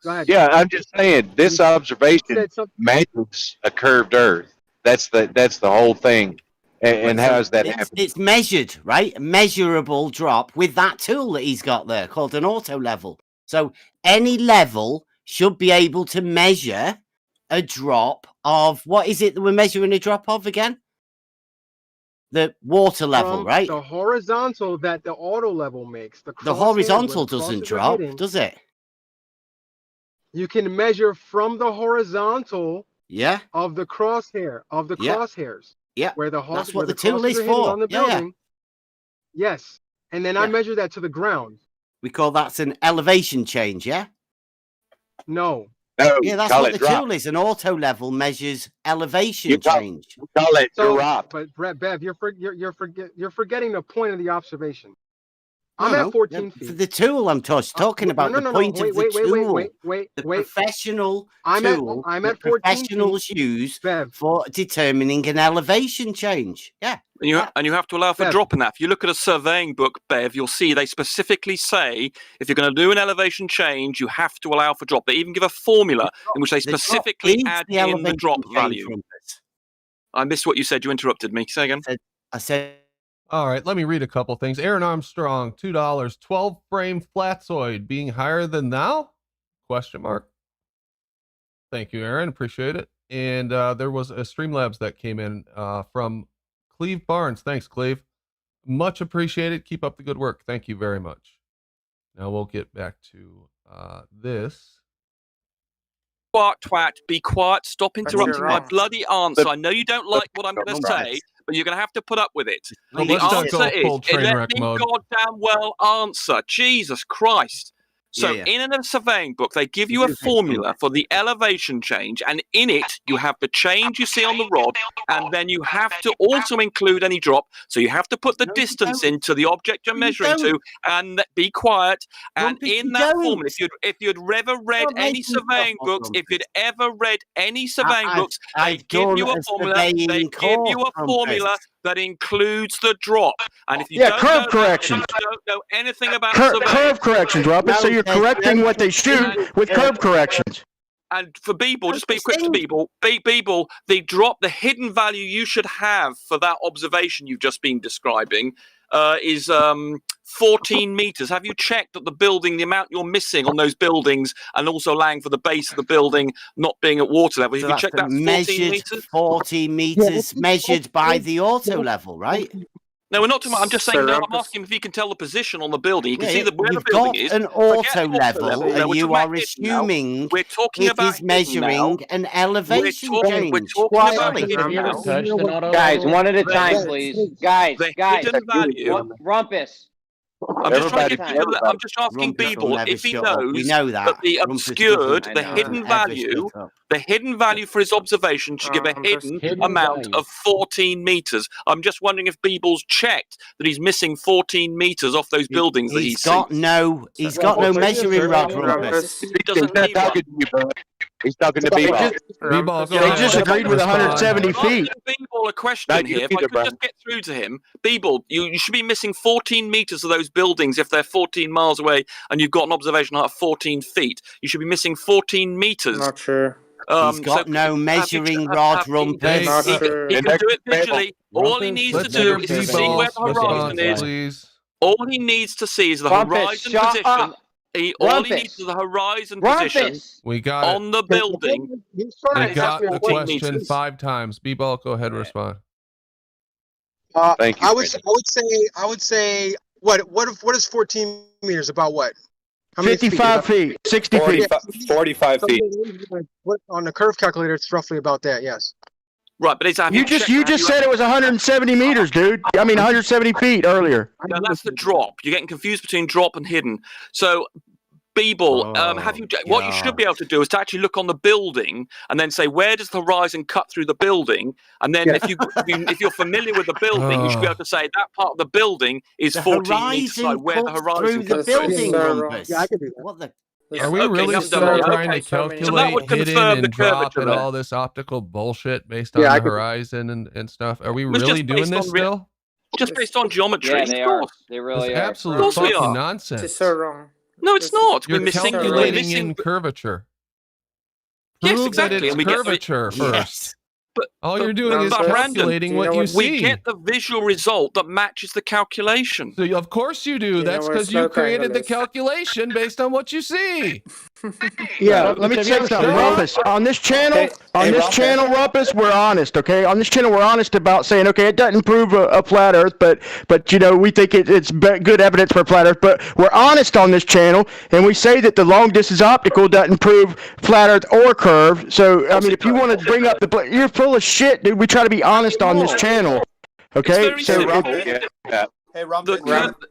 Go ahead. Yeah, I'm just saying this observation matches a curved Earth. That's the whole thing. And how does that happen? It's measured, right? Measurable drop with that tool that he's got there called an auto level. So any level should be able to measure a drop of, what is it that we're measuring a drop of again? The water level, right? The horizontal that the auto level makes. The horizontal doesn't drop, does it? You can measure from the horizontal of the crosshair, of the crosshairs. Yeah, where that's what the tool crosshairs is are hitting for. on the building. Yes, and then I measure that to the ground. We call that an elevation change, yeah? No. Yeah, that's what the tool is. An auto level measures elevation change. Call it drop. But Brett, Bev, you're forgetting the point of the observation. I'm at 14 feet. The tool I'm talking about, the point of the tool. Wait. The professional I'm tool at that 14 professionals use for determining an elevation change. Yeah. And you have to allow for drop in that. If you look at a surveying book, Bev, you'll see they specifically say if you're going to do an elevation change, you have to allow for drop. They even give a formula in which they specifically add in the drop value. I missed what you said. You interrupted me. Say again. I said. All right, let me read a couple things. Aaron Armstrong, $2. 12 frame flatzoid being higher than now? Question mark. Thank you, Aaron. Appreciate it. And there was a Streamlabs that came in from Cleve Barnes. Thanks, Cleve. Much appreciated. Keep up the good work. Thank you very much. Now we'll get back to this. Twat, be quiet. Stop interrupting my bloody answer. I know you don't like what I'm going to say, but you're going to have to put up with it. Well, The let's not answer go is, full train let wreck me mode. goddamn well answer. Jesus Christ. So in a surveying book, they give you a formula for the elevation change, and in it you have the change you see on the rod, and then you have to also include any drop. So you have to put the distance into the object you're measuring to, and be quiet. And in that formula, if you'd ever read any surveying books, if you'd ever read any surveying books, they give you a formula. They give you a formula that includes the drop. And if you don't curve know corrections. That, you don't know anything about Curve corrections, Robert. So you're correcting what they shoot with curve corrections. And for Beeble, just be quick to Beeble. Beeble, the drop, the hidden value you should have for that observation you've just been describing is 14 meters. Have you checked that the building, the amount you're missing on those buildings, and also allowing for the base of the building not being at water level? Have you checked that? 14 meters? 14 meters measured by the auto level, right? No, we're not talking about. I'm just saying. No, I'm asking if you can tell the position on the building. You can see where the You've building got is. an auto level, and you are assuming we're talking about is measuring an elevation change. We're talking about guys, one at a time, please. Guys, hidden value. Rumpus. I'm just trying to give you I'm just asking Beeble if he knows that the obscured, the hidden value for his observation should give a hidden amount of 14 meters. I'm just wondering if Beeble's checked that he's missing 14 meters off those buildings that he's got no measuring rod, Rumpus. He doesn't need one. He's talking to Beeble. They just agreed with 170 feet. Beeble a question here. If I could just get through to him. Beeble, you should be missing 14 meters of those buildings if they're 14 miles away and you've got an observation height of 14 feet. You should be missing 14 meters. Not sure. He's got no measuring rod, Rumpus. He can do it visually. All he needs to do is to see where the horizon is. All he needs to see is the horizon position. All he needs is the horizon position We got on the building. We got the question 5 times. B-Ball, go ahead and respond. Thank you. I would say what is 14 meters? About what? How many 55 feet, 60 feet. 45 feet. On the curve calculator, it's roughly about that, yes. Right, but it's you just said it was 170 meters, dude. I mean 170 feet earlier. No, that's the drop. You're getting confused between drop and hidden. So, Beeble, what you should be able to do is to actually look on the building and then say, where does the horizon cut through the building? And then if you're familiar with the building, you should be able to say that part of the building is 14 meters wide, where the horizon through the building. Yeah, I can do that. What the? Are we really still trying to calculate hidden and drop and all this optical bullshit based on the horizon and stuff? Are we really doing this still? Just based on geometry. Yeah, they are. They really are. Absolute fucking nonsense. It's so wrong. No, it's not. You're calculating in curvature. Yes, exactly. It's curvature first. Yes. But all you're doing is calculating what you see. We get the visual result that matches the calculation. So of course you do. That's because you created the calculation based on what you see. Yeah, let me say something, Rumpus. On this channel, Rumpus, we're honest, okay? On this channel, we're honest about saying, okay, it doesn't prove a flat Earth, but you know, we think it's good evidence for flat Earth. But we're honest on this channel, and we say that the long distance optical doesn't prove flat Earth or curve. So I mean, if you want to bring up you're full of shit, dude. We try to be honest on this channel, okay? Hey, Rumpus,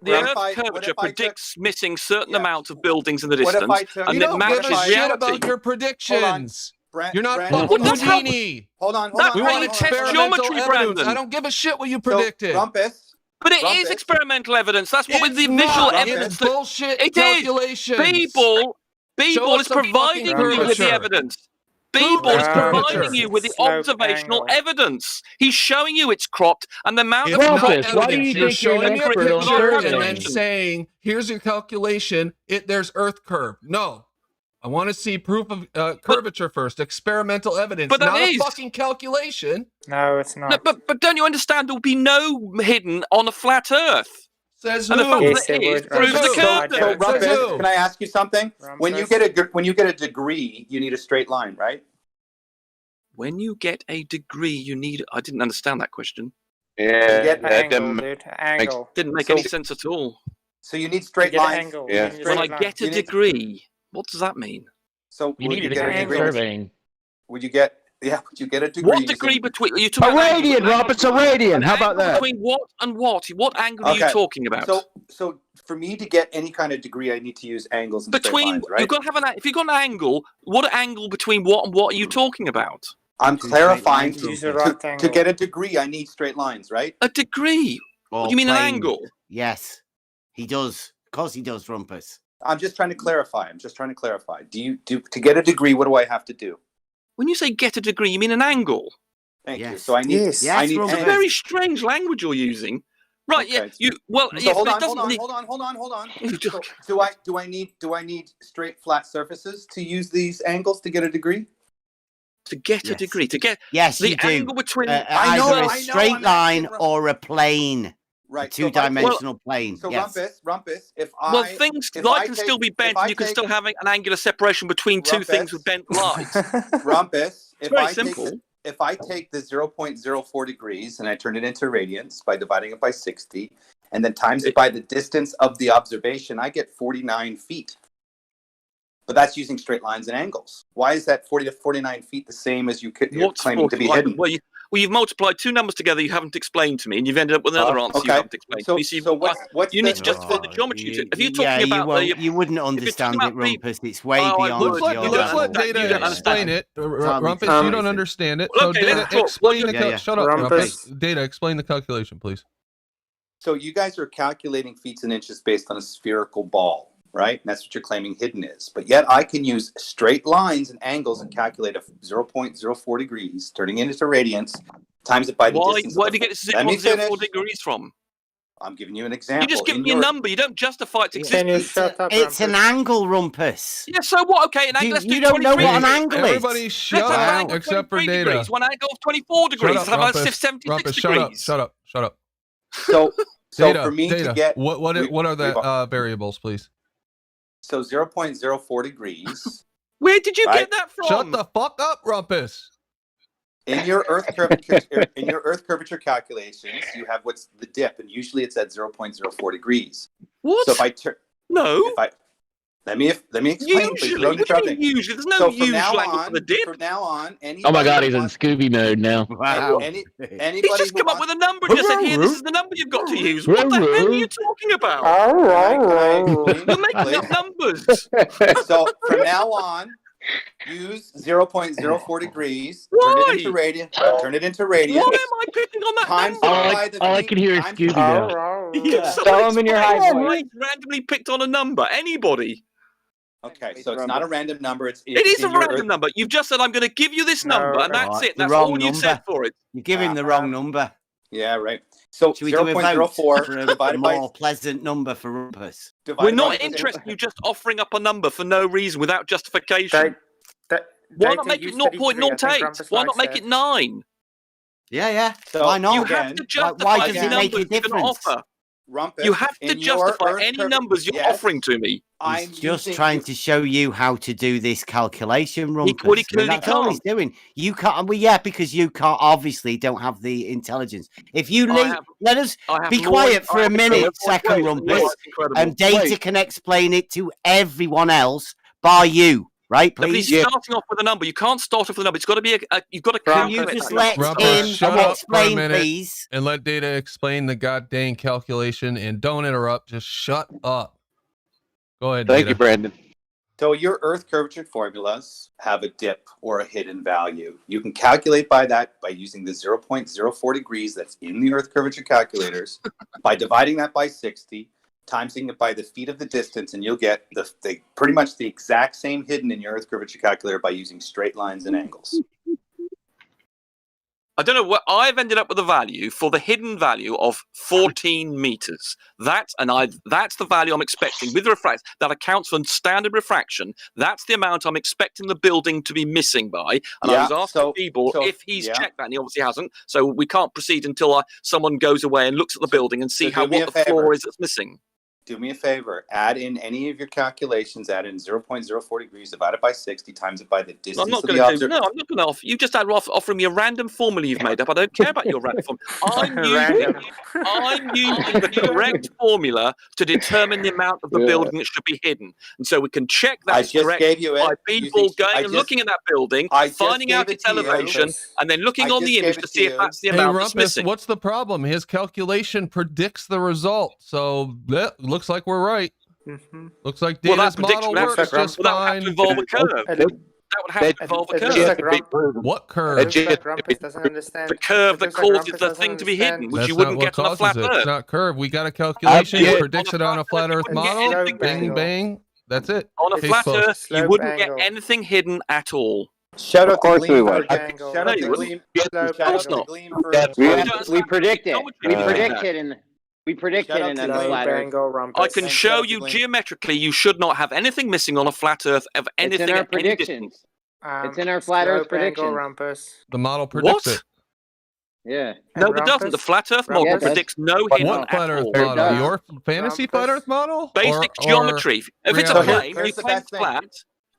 the Earth curvature predicts missing certain amounts of buildings in the distance, and it matches reality. About your predictions. You're not Brandon, Houdini. Hold on. We want to test geometry, Brandon. I don't give a shit what you predicted. So, Rumpus. But it is experimental evidence. That's what with the visual evidence. Bullshit. It calculations. is. Beeble is providing you with the evidence. Beeble is providing you with the observational evidence. He's showing you it's cropped, and the amount of why do you think showing you're me an a picture expert and then saying, "Here's your calculation." There's Earth curve. No, I want to see proof of curvature first. Experimental evidence, but not a fucking calculation. No, it's not. No, but don't you understand? There'll be no hidden on a flat Earth. Says and who? the fact that it is proves the curve. Rumpus, can I ask you something? When you get a degree, you need a straight line, right? When you get a degree, you need. I didn't understand that question. Yeah, that didn't make any sense at all. So you need straight lines. Yeah. When I get a degree, what does that mean? So you need a degree in surveying. Would you get Yeah, but you get a degree. What degree between? Are you A talking about radian, Rob. It's a radian. How about that? between what and what? What angle are you talking about? So for me to get any kind of degree, I need to use angles and straight Between lines, right? you've got to have if you've got an angle, what angle between what and what are you talking about? I'm clarifying Use a right to angle. get a degree, I need straight lines, right? A degree? What do you mean an angle? Yes, he does. Of course he does, Rumpus. I'm just trying to clarify. To get a degree, what do I have to do? When you say get a degree, you mean an angle? Thank you. So I need. Yes, it's a very strange language you're using. Right? Okay. Yeah. So hold on. So do I need straight flat surfaces to use these angles to get a degree? To get a degree, the you do. angle between either a straight line or a plane. Right, a two-dimensional plane. So yes. Rumpus, things can still be bent, and you can still have an angular separation between two things with bent lines. Rumpus, it's very simple. If I take the 0.04 degrees and I turn it into radians by dividing it by 60, and then times it by the distance of the observation, I get 49 feet. But that's using straight lines and angles. Why is that 40 to 49 feet the same as you're claiming to be hidden? Well, you've multiplied two numbers together you haven't explained to me, and you've ended up with another answer you haven't explained to me. You need to justify the geometry. If you're talking about you wouldn't understand it, Rumpus. It's way beyond your... Let's let Data explain it. Rumpus, you don't understand it. So Data, explain the... Shut up, Rumpus. Data, explain the calculation, please. So you guys are calculating feet and inches based on a spherical ball, right? And that's what you're claiming hidden is. But yet I can use straight lines and angles and calculate a 0.04 degrees, turning it into radians, times it by the distance. Why do you get 0.04 degrees from? I'm giving you an example. You just give me a number. You don't justify its existence. It's an angle, Rumpus. Yeah, so what? Okay, an angle. You don't know what an angle is. Everybody shut up, except for Data. Degrees. One angle of 24 degrees. Shut up, 76 degrees. Shut up. So Data, for me Data, to get... What are the variables, please? So 0.04 degrees. Where did you get that from? Shut the fuck up, Rumpus. In your Earth curvature calculations, you have what's the dip, and usually it's at 0.04 degrees. What? So if I turn, let me explain. Usually, usually, there's no usual angle for the dip. From now on, oh my God, he's in Scooby mode now. Wow. Anybody he's just come up with a number and just said, "Here, this is the number you've got to use." What the hell are you talking about? You're making up numbers. So from now on, use 0.04 degrees. Why? Turn it into radians. Why am I picking on that number? All I can hear is Scooby now. Tell him in your high voice. Randomly picked on a number. Anybody. Okay, so it's not a random number. It is a random number. You've just said I'm going to give you this number, and that's it. That's all you said for it. You give him the wrong number. Yeah, right. So 0.04 divided by a more pleasant number for Rumpus. We're not interested in you just offering up a number for no reason without justification. Why not make it 0.08? Why not make it 9? Yeah. So why not? You have to justify any numbers you're going to offer. Rumpus, you have to justify any numbers you're offering to me. I'm just trying to show you how to do this calculation, Rumpus. He clearly that's all he's doing. You can't. Well, yeah, because you can't. Obviously, don't have the intelligence. If you let us be quiet for a minute, second, Rumpus, and Data can explain it to everyone else by you. Right, please. He's starting off with a number. You can't start off with a number. It's got to be you've got to calculate. Can you just let him explain, please? And let Data explain the goddamn calculation. And don't interrupt. Just shut up. Go ahead. Thank Data. you, Brandon. So your Earth curvature formulas have a dip or a hidden value. You can calculate by that by using the 0.04 degrees that's in the Earth curvature calculators, by dividing that by 60. Timesing it by the feet of the distance, and you'll get the pretty much the exact same hidden in your Earth curvature calculator by using straight lines and angles. I don't know what I've ended up with a value for the hidden value of 14 meters. That's the value I'm expecting with refraction. That accounts for standard refraction. That's the amount I'm expecting the building to be missing by. And I was asking people if he's checked that, and he obviously hasn't. So we can't proceed until someone goes away and looks at the building and see what the floor is that's missing. do me a favor. Add in any of your calculations. Add in 0.04 degrees divided by 60 times it by the distance I'm not of the going to observer. do. No, I'm not going to offer. You just offering me a random formula you've made up. I don't care about your random formula. I'm using the correct formula to determine the amount of the building that should be hidden, and so we can check I that's just correct gave you it by people using- going I and just- looking at that building, I just finding out gave its it to you. elevation, and then looking I on the just image gave to it see to if that's the Hey, amount that's Rumpus, missing. what's the problem? His calculation predicts the result, so that looks like we're right. Looks like Well, Data's that prediction model would works have just to have fine. to involve a curve. That would have to involve a curve. What curve? It looks like Rumpus doesn't understand. The curve It that looks like causes Rumpus the doesn't thing to be understand. hidden, which That's you not wouldn't what get on a causes flat it. Earth. It's not curve. We got a calculation. Yeah. It predicts it on a flat Earth model. anything Bing, hidden. bang. That's it. On a Case flat closed. Earth, you wouldn't get anything hidden at all. Shout out to course we Gleam. would. Shout out to Gleam. Shout out to Gleam for. We predict it. We predict hidden. We predict Shout out hidden to on the Gleam. flat Earth. I can show you geometrically you should not have anything missing on a flat Earth of anything It's in our at any predictions. distance. It's in our flat Earth predictions. Rumpus. The model predicts What? it. Yeah. No, it doesn't. The flat Earth model Rumpus? predicts no hidden What flat at Earth all. model? Your fantasy flat Earth model? Basic Or geometry. If it's a reality? plane, Here's you the claim best it's thing. flat.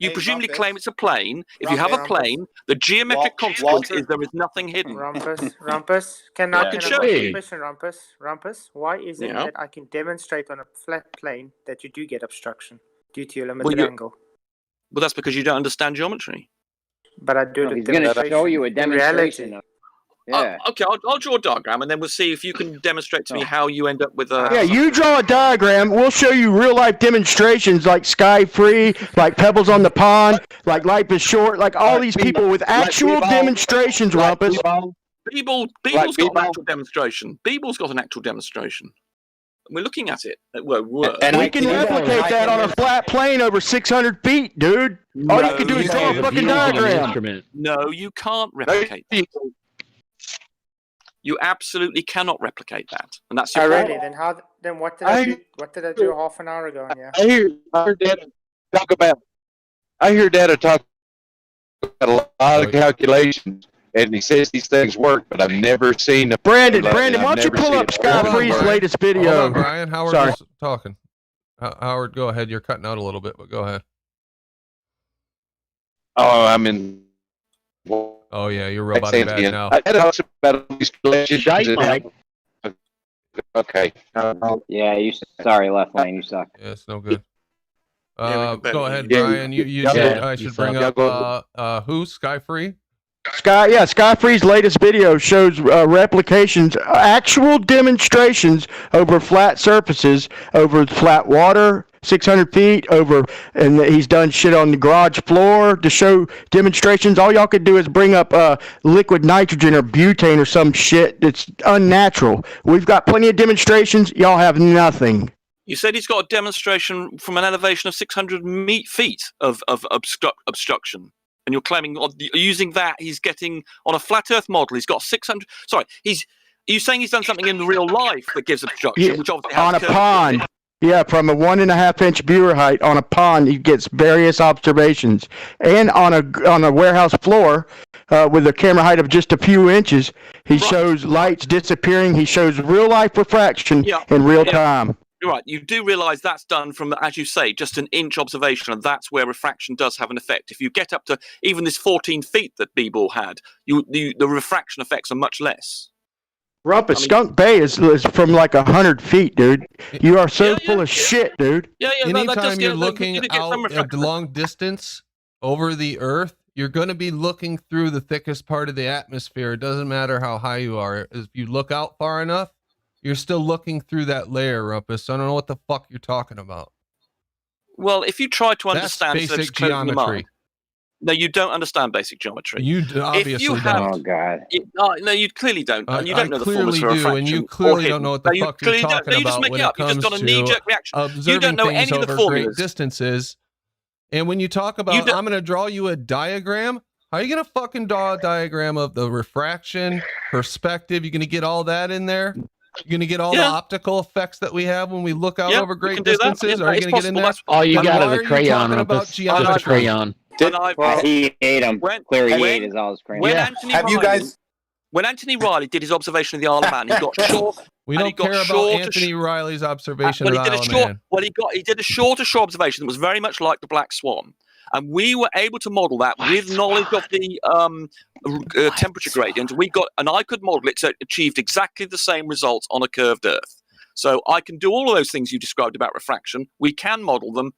You Hey, presumably Rumpus. claim it's a plane. If you have a Rumpus. plane, the geometric consequence is there is nothing hidden. Rumpus, can I I can can show ask you you. a question, Rumpus? Why is it Yeah. that I can demonstrate on a flat plane that you do get obstruction due to your Well, limited you- angle? Well, that's because you don't understand geometry. But I do No, the he's going to demonstration. show you a in demonstration. reality. Yeah. Okay, I'll draw a diagram, and then we'll see if you can demonstrate to me how you end up with a. Yeah, you draw a diagram. We'll show you real life demonstrations like Sky Free, like Pebbles on the Pond, like Life is Short, like all these people with actual demonstrations, Rumpus. Beeble's got an actual demonstration. Beeble's got an actual demonstration. We're looking at it. Well, We can replicate that on a flat plane over 600 feet, dude. All you can do is draw a fucking diagram. No, you can't replicate that. You absolutely cannot replicate that, and that's your Already, problem. then what did I do? What did I do half an hour ago? Yeah. I hear Data talk about. I hear Data talk about a lot of calculations, and he says these things work, but I've never seen a. Brandon, I've why don't you never pull seen up it Sky work. Free's latest Hold video? on, Brian. Howard Sorry. was talking. Howard, go ahead. You're cutting out a little bit, but go ahead. Oh, I'm in. Oh yeah, you're roboting bad again. now. I talks about all these relationships. Mike. Okay. Yeah, sorry, left lane, you suck. Yeah, it's no good. Yeah, we can Go bet. ahead, Yeah, Brian. You yeah, said I you should suck. bring Yeah, up who? Sky Free? Sky Free's latest video shows replications, actual demonstrations over flat surfaces, over flat water, 600 feet over, and he's done shit on the garage floor to show demonstrations. All y'all could do is bring up liquid nitrogen or butane or some shit that's unnatural. We've got plenty of demonstrations. Y'all have nothing. You said he's got a demonstration from an elevation of 600 feet of obstruction. And you're claiming using that he's getting on a flat Earth model. He's got 600. Sorry, are you saying he's done something in real life that gives obstruction, Yeah, which obviously has on a curvature? pond. Yeah, from a 1.5 inch viewer height on a pond, he gets various observations, and on a warehouse floor with a camera height of just a few inches, he shows lights disappearing. He shows real life refraction in real time. You're right. You do realise that's done from, as you say, just an inch observation, and that's where refraction does have an effect. If you get up to even this 14 feet that B-Ball had, the refraction effects are much less. Rumpus, Skunk Bay is from like 100 feet, dude. You are so full of shit, dude. Anytime you're looking out at long distance over the Earth, you're going to be looking through the thickest part of the atmosphere. It doesn't matter how high you are. If you look out far enough, you're still looking through that layer, Rumpus. I don't know what the fuck you're talking about. Well, if you try to That's understand basic geometry. No, you don't understand basic geometry. You obviously don't. Oh God! No, you clearly don't, and you don't know the clearly formulas for refraction. And you clearly or don't know what the hidden. fuck you're talking You just about make when it it up. You just comes got a knee-jerk reaction. observing You don't know things any of the over formulas. great distances. And when you talk about, I'm going to draw you a diagram. How are you going to fucking draw a diagram of the refraction, perspective? You're going to get all that in there? You're going to get all the optical effects that we have when we look out over great distances? Are you going to get in there? All you Then got why is are a you crayon, talking about Rumpus. Just a geometry? crayon. Well, he ate them. Clearly, he ate his all his crayon. Have you guys when Anthony Riley did his observation of the Isle of Man, he got short. We don't care about Anthony Riley's observation of the Isle of Man. Well, he did a shorter shore observation that was very much like the Black Swan, and we were able to model that with knowledge of the temperature gradient. And I could model it so it achieved exactly the same results on a curved Earth. So I can do all of those things you described about refraction. We can model them.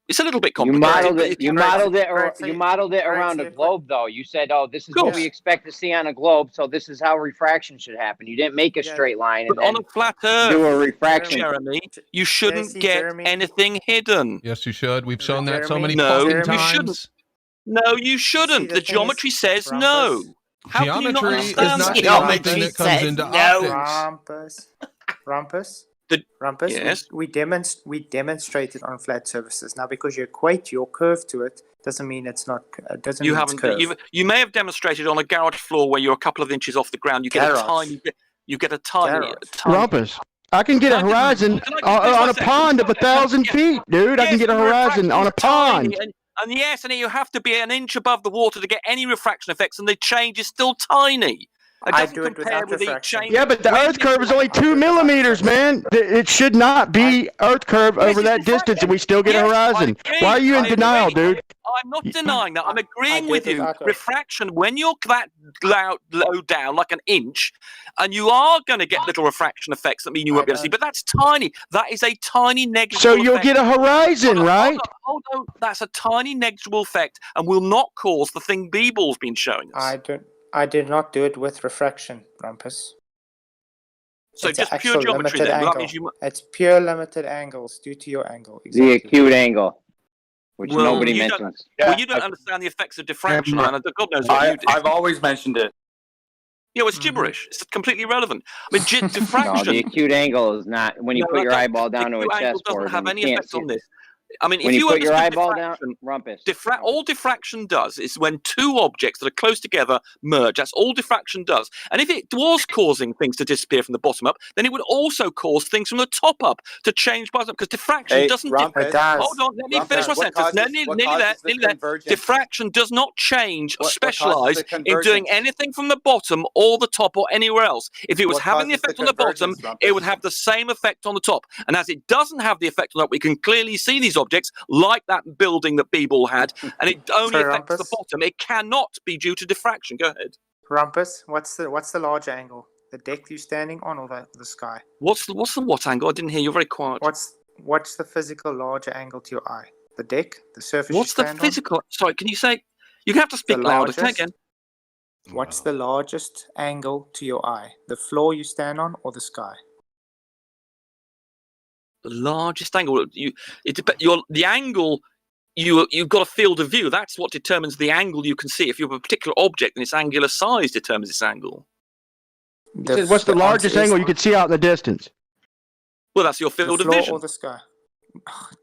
It's a little bit complicated. You modeled it around a globe, though. You said, "Oh, this is what we expect to see on a globe, so this is how refraction should happen." You didn't make a straight line and on a flat Earth, do a refraction. Jeremy, you shouldn't get anything hidden. Yes, you should. We've shown that so many No, fucking you times. shouldn't. No, you shouldn't. The geometry says no. How can you not Geometry is understand not that? the only thing that comes into optics. Rumpus. Yes. We demonstrated on flat surfaces. Now, because you equate your curve to it, doesn't mean it's not. Doesn't You mean haven't. it's curved. You may have demonstrated on a garage floor where you're a couple of inches off the ground. You get a tiny bit. You get a tiny. Rumpus. I can get a horizon on a pond of 1,000 feet, dude. I can get a horizon on a pond. And yes, and you have to be an inch above the water to get any refraction effects, and the change is still tiny. It doesn't compare with the change. Yeah, but the Earth curve is only 2 millimeters, man. It should not be Earth curve over that distance, and we still get a horizon. Why are you in denial, dude? I'm not denying that. I'm agreeing with you. Refraction, when you're that low down, like an inch, and you are going to get little refraction effects that mean you won't be able to see, but that's tiny. That is a tiny negligible So you'll effect. get a horizon, right? Hold on. That's a tiny negligible effect and will not cause the thing B-ball's been showing us. I did not do it with refraction, Rumpus. So It's just an pure actual geometry limited then. That angle. means you... It's pure limited angles due to your angle. The acute angle, which Well, nobody you mentions. Well, you don't understand the effects of diffraction, and God knows what you do. I've always mentioned it. Yeah, well, it's gibberish. It's completely irrelevant. I mean, diffraction. No, the acute angle is not when you put your eyeball down to a chessboard. Doesn't have and any you can't effect see on it. this. I mean, When if you put your understood eyeball down, diffraction, Rumpus. all diffraction does is when two objects that are close together merge. That's all diffraction does. And if it was causing things to disappear from the bottom up, then it would also cause things from the top up to change bottom up, because diffraction doesn't. It does. Hold on, let me finish my sentence. Nearly there. Diffraction does not change or specialize in doing anything from the bottom or the top or anywhere else. If it was having the effect on the bottom, it would have the same effect on the top. And as it doesn't have the effect on the top, we can clearly see these objects, like that building that B-ball had, and it only affects the bottom. It cannot be due to diffraction. Go ahead. Rumpus, what's the larger angle? The deck you're standing on, or the sky? What's the what angle? I didn't hear. You're very quiet. What's the physical larger angle to your eye? The deck, the surface. What's the physical? Sorry, can you say? You have to speak louder. Say again. What's the largest angle to your eye? The floor you stand on, or the sky? The largest angle. The angle. You've got a field of view. That's what determines the angle you can see. If you have a particular object, then its angular size determines its angle. What's the largest angle you could see out in the distance? Well, that's your field of vision. Or the sky,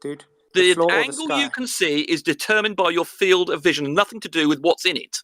dude. The angle you can see is determined by your field of vision, nothing to do with what's in it.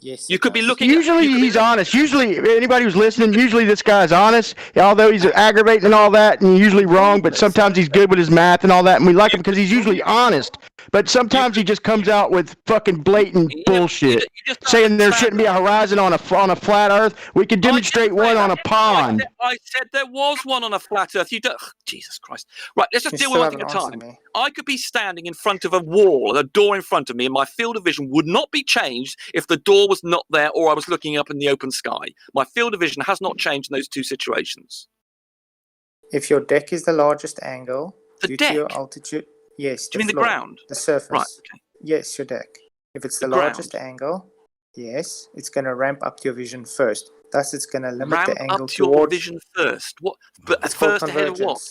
Yes. You could be looking. Usually he's honest. Usually anybody who's listening, usually this guy's honest. Although he's aggravating and all that, and usually wrong, but sometimes he's good with his math and all that, and we like him because he's usually honest. But sometimes he just comes out with fucking blatant bullshit, saying there shouldn't be a horizon on a flat Earth. We could demonstrate one on a pond. I said there was one on a flat Earth. You don't. Jesus Christ! Right, let's just deal with one thing at a time. I could be standing in front of a wall, a door in front of me, and my field of vision would not be changed if the door was not there or I was looking up in the open sky. My field of vision has not changed in those two situations. If your deck is the largest angle due to your altitude, yes. Do you mean the ground? The surface. Right. Okay. Yes, your deck. If it's the largest angle, yes, it's going to ramp up your vision first. Thus, it's going to limit the angle up to your vision first. What? But at first ahead of what?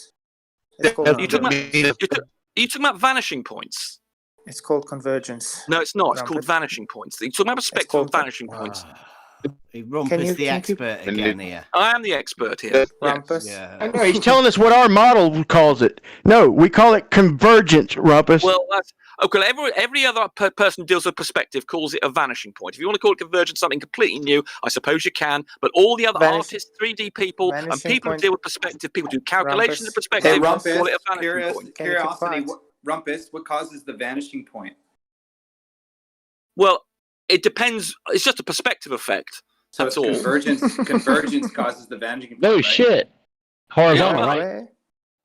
Are you talking about vanishing points? It's called convergence. No, it's not. It's called vanishing points. You're talking about perspective and vanishing points. Rumpus the expert again here. I am the expert here. Rumpus. Yeah. I know, he's telling us what our model calls it. No, we call it convergence, Rumpus. Well, that's okay. Every other person who deals with perspective calls it a vanishing point. If you want to call it convergence, something completely new, I suppose you can. But all the other artists, 3D people, and people who deal with perspective, people do calculations of perspective, Hey, Rumpus, call it a vanishing point. Curiosity, Rumpus, what causes the vanishing point? Well, it depends. It's just a perspective effect. So That's it's all. convergence causes the vanishing. No point, right? shit. Horizontal, Yeah, right?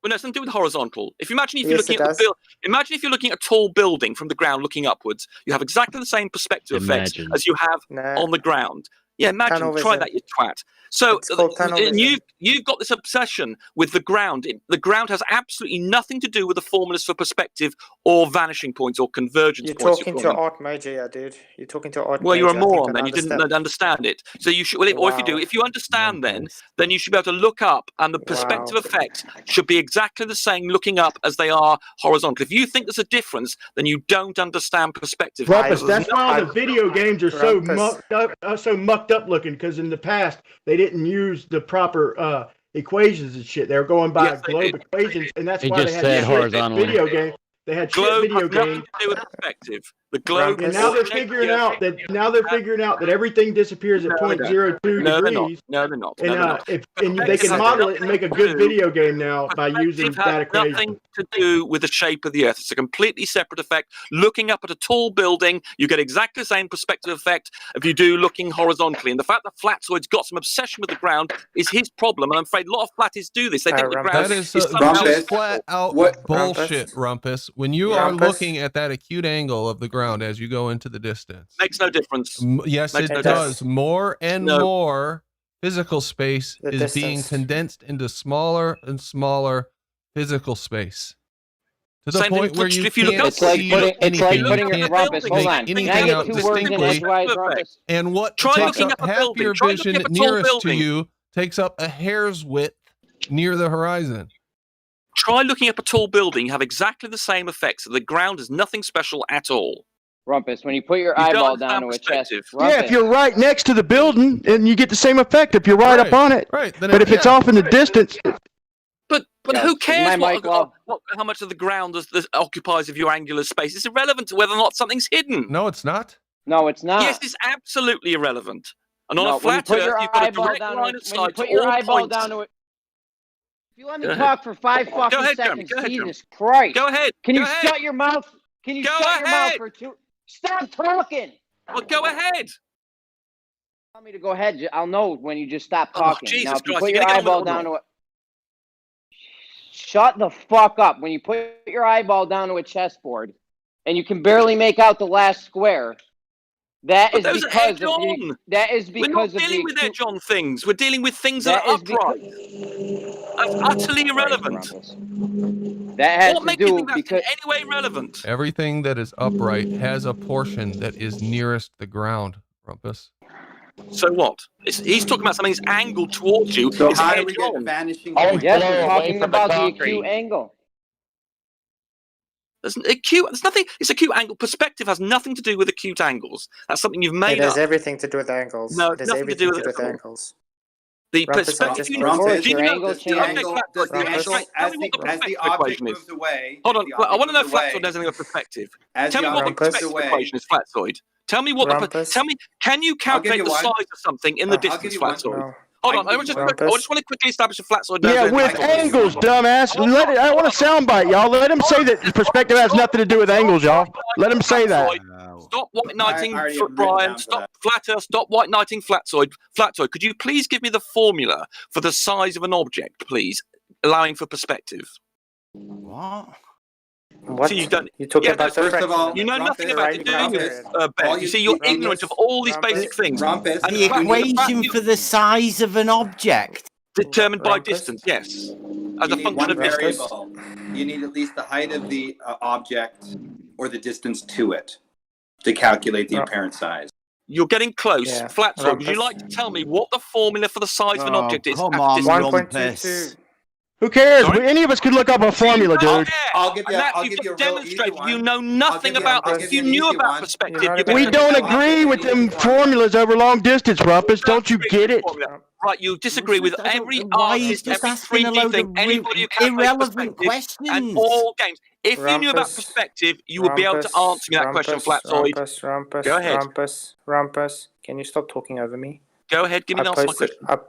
Well, no, it's nothing to do with horizontal. If you imagine if you're Yes, looking it at does. imagine if you're looking at a tall building from the ground looking upwards, you have exactly the same perspective effects Imagine. as you have Nah, on the ground. Yeah, imagine. tunnel Try vision. that, you twat. So, It's called tunnel and vision. you've got this obsession with the ground. The ground has absolutely nothing to do with the formulas for perspective or vanishing points or convergence You're points. talking to Art Major, yeah, dude. You're talking to Art Well, Major. you're a I think moron on then. You other didn't stuff. understand it. So you should, or if you do, Wow. if you understand, then you should be able to look up, and the perspective Wow. effects should be exactly the same looking up as they are horizontal. If you think there's a difference, then you don't understand perspective. Rumpus, There's that's why all the video games are so Rumpus. mucked up looking, because in the past they didn't use the proper equations and shit. They were going by Yes, they globe did. equations, and that's He why they just had said shit horizontally. video game. They had shit Globe video has nothing games. to do with perspective. The globe. And now they're figuring out that everything disappears at 0.02 No, they're not. degrees. No, they're not. And No, they're not. and they can model it and make a good video game now by using Perspective that has equation. nothing to do with the shape of the Earth. It's a completely separate effect. Looking up at a tall building, you get exactly the same perspective effect if you do looking horizontally. And the fact that Flatzoid's got some obsession with the ground is his problem. And I'm afraid a lot of flatties do this. They think the ground That is somehow just flat out bullshit, Rumpus. When you are looking at that acute angle of the ground as you go into the distance, makes no difference. Yes, Makes it no does. difference. More and No. more physical space The is being distance. condensed into smaller and smaller physical space. To the Same thing point where with- you if you look can't up- It's like see putting anything. You your can't Rumpus. Hold make on. Can I anything get out 2 words in distinctly. edgewise, Rumpus? And what Try takes looking up up a half building. your Try looking vision up a tall nearest to building. you takes up a hair's width near the horizon. Try looking up a tall building. You have exactly the same effects. The ground is nothing special at all. Rumpus, when you put your You don't eyeball understand down to a chest. perspective. Rumpus, Yeah, if you're right next to the building, and you get the same effect if you're right up Right, on it. right. Then But if it's off in the distance, But Yeah, who is cares my mic low? how much of the ground that occupies of your angular space? It's irrelevant to whether or not something's hidden. No, it's not. No, it's not. Yes, it's absolutely irrelevant. And on No, a when you flat put Earth, your you've got a eyeball direct down line to of it, when you sight to put your all eyeball points. down to it. If you let me Go ahead. talk for 5 fucking ahead, Jeremy. seconds, Go ahead, Jeremy. Jesus Christ. Go ahead. Can Go you ahead. shut your mouth? Can you Go shut your mouth ahead. for 2? Stop talking. Well, go ahead. Tell me to go ahead. I'll know when you just stop Oh, talking. Jesus now, if you Christ, put you're your gonna get on eyeball with it or down to it. Shut the fuck up. When you put your eyeball down to a chessboard and you can barely make out the last square, that But is those are because edge of on. the, that is We're not because of dealing the with edge on things. We're dealing with things that, that are is because upright. That's utterly irrelevant. that has What to makes you do think that's because in any way relevant? Everything that is upright has a portion that is nearest the ground, Rumpus. So what? He's talking about something that's angled towards you. So It's how do edge we get on. vanishing Always point? yes, blow we're away talking from the about the concrete. acute angle. There's nothing. It's acute angle. Perspective has nothing to do with acute angles. That's something you've It made has up. everything to do with angles. No, It it's has nothing to do everything with to it do with at all. angles. The Rumpus, perspective you Rumpus, know. Rumpus, Do you your know? angle Does the Okay, changes. angle, Flatfoot, does the Rumpus. angle, tell as me what the the perspective object equation is. moves away, Hold on. as the I object want to know moves if Flatzoid away, knows anything about perspective. as Tell the me what the object moves perspective away. equation is, Flatzoid. Tell me what the. Rumpus. Tell me. Can you I'll give calculate you the one. size of something in the I'll give distance, you one. Flatzoid? No. Hold I on. can I give just, you one. I just want to quickly establish if Flatzoid knows yeah, anything with at all. angles, dumbass. I want a soundbite, y'all. Let him say that perspective has nothing to do with angles, y'all. Let him say that. Stop white knighting I already have written Brian. down for Stop that. Flat Earth. Stop white knighting Flatzoid. Flatzoid, could you please give me the formula for the size of an object, please, allowing for perspective? What? What? See, you don't. You're talking Yeah, about no, the First of all, fraction. you know nothing Rumpus, about it, do you, Rumpus, all Bev? You you- see, you're Rumpus, ignorant of all these Rumpus, basic things. Rumpus, And The fact, equation for the size of an object. determined by Rumpus. distance, yes, as you a need function one of distance. variable. You need at least the height of the object or the distance to it to calculate the Ru- apparent size. You're getting close. Yeah, Flatzoid, would you Rumpus. like to tell me what the formula for the size of an Oh, object is come at on, distance? Rumpus. 1.22. Who cares? Sorry? Any of us could look up a formula, dude. I'll give you. And that I'll you've give you a just real easy demonstrated one. you know nothing give you- about I'll this. give If you you an knew easy about one. perspective, You're you'd not be We even- don't I'll agree give you with an them easy one. formulas over long distance, Rumpus. Don't you get it? Right, you disagree with I don't every know why he's artist, just every asking a 3D load thing, of anybody who calculates irrelevant perspective, and questions. all games. If you knew about Rumpus, perspective, you would be able to answer me that question, Flatzoid. Rumpus, Go ahead. Rumpus. Can you stop talking over me? Go ahead, give me I an answer to my posted, question.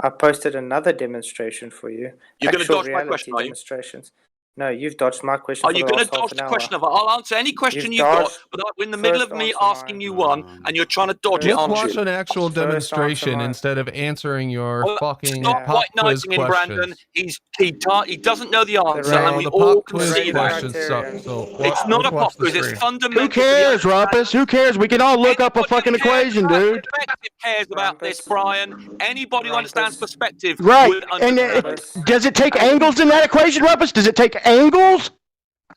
I posted another demonstration for you. You're going to Actual dodge my reality question, are you? demonstrations. No, you've dodged my question. Are you going to dodge the question of it? I'll answer any question you've got, but we're in the middle of me asking you one, and you're trying to dodge it, Let's aren't watch you? an actual demonstration instead of answering your fucking Stop pop quiz white-knighting him, Brandon. questions. He doesn't know the answer, and we the all pop can quiz see that. questions suck. So It's not a let's watch pop the quiz. It's screen. fundamental. Who cares, Rumpus? Who cares? We can all look up a fucking equation, dude. Perspective cares about this, Brian. Anybody who understands perspective Right. would And understand. does it take angles in that equation, Rumpus? Does it take angles?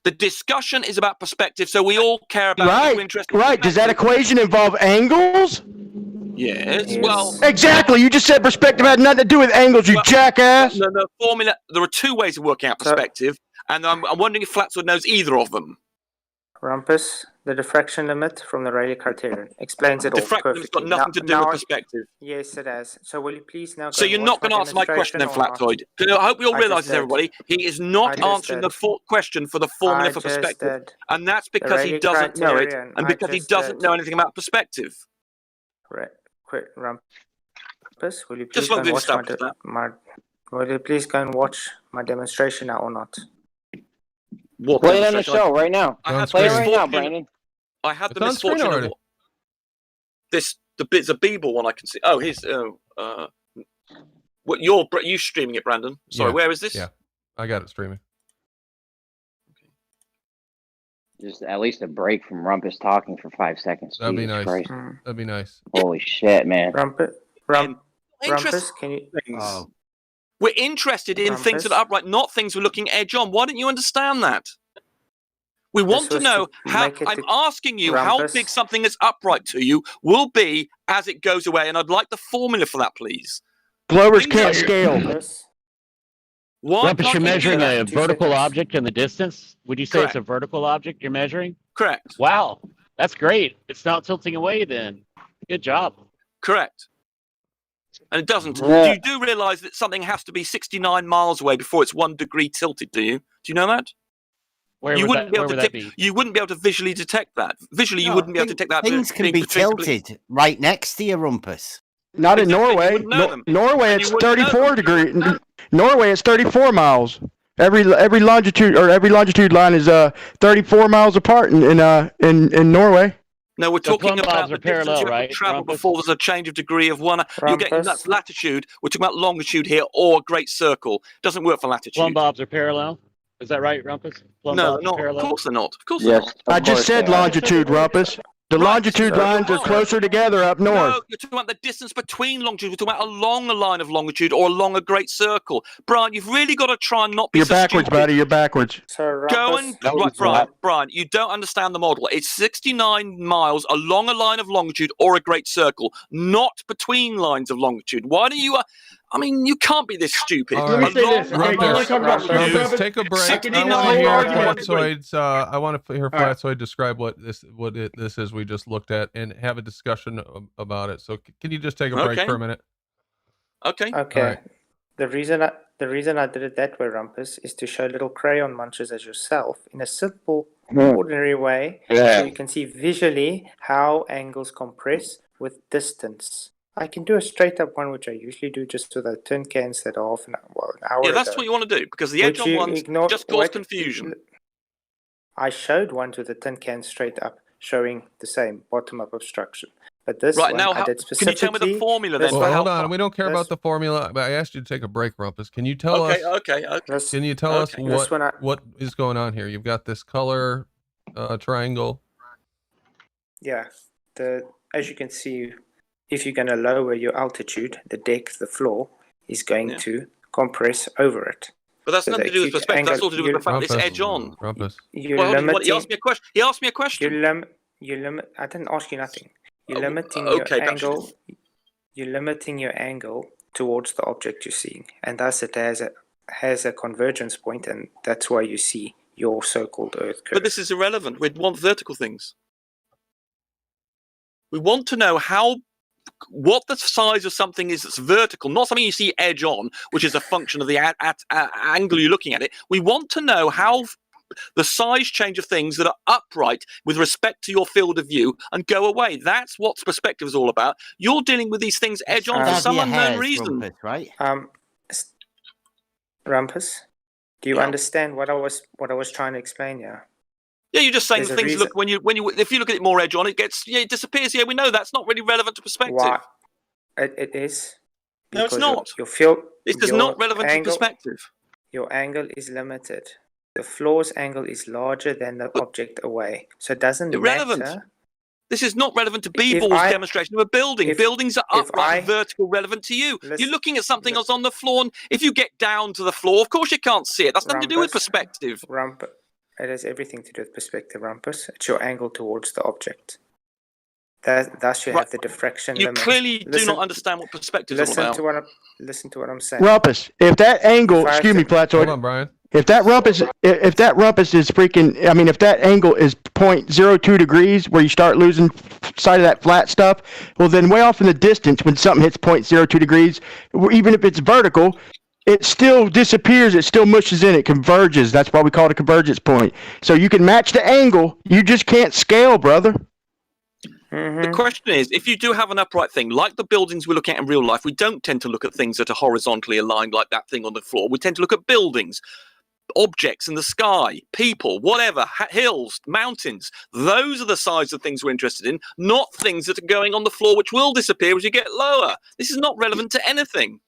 The discussion is about perspective, so we all care about who interested in Right. Does that equation involve angles? Yes. Well, exactly. You just said perspective had nothing to do with angles, you jackass. the formula. There are two ways of working out perspective, and I'm wondering if Flatswood knows either of them. Rumpus, the diffraction limit from the Rayleigh criterion explains it all Diffraction has perfectly. got nothing to do with perspective. Yes, it has. So will you please now go So you're and not watch going to answer my question then, Flatswood. I hope you all I realise just this, did. everybody. He is not I just answering did. the question for the formula I for just perspective, did. and that's The because he Rayleigh doesn't know it, criterion, and I because he just doesn't did. know anything about perspective. Quick, Rumpus, will you please Just go want and to watch establish that. will you please go and watch my demonstration now or not? What Play it on the demonstration? show right now. I had Play it the right now, misfortune- Brandon. I had the It's on screen misfortune of already. it's a Beeble one I can see. Oh, here's what you streaming it, Brandon? Sorry, Yeah, where is this? Yeah, I got it streaming. Just at least a break from Rumpus talking for 5 seconds. That'd be Jesus nice. Christ. That'd be nice. Holy shit, man. Rumpus, can you? Oh. We're interested in things that are upright, not things we're looking edge on. Why don't you understand that? We want to was know to how. make it I'm to- asking you how Rumpus. big something that's upright to you will be as it goes away, and I'd like the formula for that, please. Blowers Please can't don't- scale. Why Rumpus, can't you're you do measuring that? a vertical object in the distance. Would you say Correct. it's a vertical object you're measuring? Correct. Wow, that's great. It's not tilting away then. Good job. Correct. And it doesn't. Yeah. You do realise that something has to be 69 miles away before it's 1 degree tilted, do you? Do you know that? Where You would wouldn't that, be where able would to that be? You wouldn't be able to visually detect that. Visually, you No, wouldn't be able to detect that. Things can being be between- tilted right next to your Rumpus. Not in Exactly, you Norway. wouldn't know them. Norway, And it's you wouldn't know 34 degrees. Norway, it's 34 miles. Every longitude line is 34 miles apart in Norway. No, we're The talking plumb about bobs the are distance parallel, you have right, to travel Rumpus? before there's a change of degree of one. You're getting Rumpus. that's latitude. We're talking about longitude here or a great circle. Doesn't work for latitude. Plumb bobs are parallel. Is that right, Rumpus? Plumb No, bobs they're are not. parallel. Of course they're not. Of course they're not. I just said longitude, Rumpus. The longitude so lines are you're closer together up north. No, you're talking about the distance between longitude. We're talking about along a line of longitude or along a great circle. Brian, you've really got to try and not be You're so backwards, stupid. buddy. You're backwards. So Go Rumpus, and right, Brian, you don't understand the model. It's 69 miles along a line of longitude or a great circle, not between lines of longitude. Why do you? I mean, you can't be this stupid. All right. Let me say this. Okay, can we talk about Rumpus, Rumpus? take a break. I 69 want to hear miles in 1 degree. Flatsoid's. I want to hear All right. Flatsoid describe what this is we just looked at and have a discussion about it. So can you just take a break Okay. for a minute? Okay. Okay. All right. The reason I did it that way, Rumpus, is to show little crayon munchers as yourself in a simple, ordinary way, Yeah. so you can see visually how angles compress with distance. I can do a straight up one, which I usually do just with the tin cans that are an hour Yeah, that's ago. what you want to do because the Would edge on you ones ignore- just cause wait, confusion. I showed one with the tin can straight up, showing the same bottom up obstruction. But this Right one, now, I did can you tell me the specifically. formula then? this Well, one- hold on. We don't care this- about the formula, but I asked you to take a break, Rumpus. Can you tell us? Okay. this- Can you tell us Okay. This one what is going on here? You've got this color triangle. Yeah, as you can see, if you're going to lower your altitude, the deck, the floor, is going Yeah. to compress over it. But that's So nothing the to do with acute perspective. That's angle- all to do with the fact that it's Rumpus. edge on. Rumpus. You're Well, limiting. he asked me a question. He asked me a question. You limit. I didn't ask you nothing. You're Oh, limiting okay, your perhaps you angle. You're limiting your angle towards the object you're seeing, and thus it has a convergence point, and that's why you see your so-called Earth curve. But this is irrelevant. We want vertical things. We want to know what the size of something is that's vertical, not something you see edge on, which is a function of the angle you're looking at it. We want to know how the size change of things that are upright with respect to your field of view and go away. That's what perspective is all about. You're dealing with these things edge on for some unknown reason. Rumpus, right? Rumpus, Do you understand what I was trying to explain? Yeah. Yeah, you're just saying There's the a things reason- look if you look at it more edge on, it disappears. Yeah, we know that's not really relevant to perspective. Why? It is. No, it's Because not. Your field. This is your not relevant to angle- perspective. Your angle is limited. The floor's angle is larger than the object away, so it doesn't Irrelevant. matter. This is not relevant to If B-Ball's I- demonstration of a building. if- Buildings are if upright I- and vertical relevant to you. You're Listen- looking at something that's on the floor, and if you get down to the floor, of course you can't see it. That's nothing to do with Rumpus. perspective. It has everything to do with perspective, Rumpus. It's your angle towards the object. Thus, you have the diffraction You limit. clearly do Listen- not understand what perspective is all about. Listen to what I'm saying. Rumpus, if that angle, If I have excuse me, to- Platoid. Hold on, Brian. If that rumpus is freaking, I mean, if that angle is 0.02 degrees where you start losing sight of that flat stuff, well, then way off in the distance when something hits 0.02 degrees, even if it's vertical, it still disappears. It still mushes in. It converges. That's why we call it a convergence point. So you can match the angle. You just can't scale, brother. The question is, if you do have an upright thing, like the buildings we look at in real life, we don't tend to look at things that are horizontally aligned like that thing on the floor. We tend to look at buildings, objects in the sky, people, whatever, hills, mountains. Those are the size of things we're interested in, not things that are going on the floor which will disappear as you get lower. This is not relevant to anything.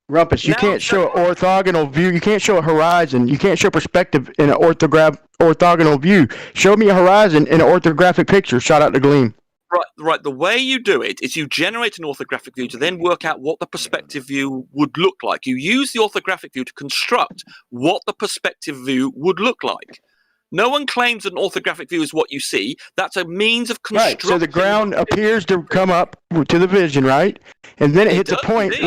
Rumpus, you Now- can't show an orthogonal view. You can't show a horizon. You can't show perspective in an orthogonal view. Show me a horizon in an orthographic picture shot out the gleam. Right. The way you do it is you generate an orthographic view to then work out what the perspective view would look like. You use the orthographic view to construct what the perspective view would look like. No one claims that an orthographic view is what you see. That's a means of Right. constructing. So the ground appears to come up to the vision, right? And then it hits a does point indeed.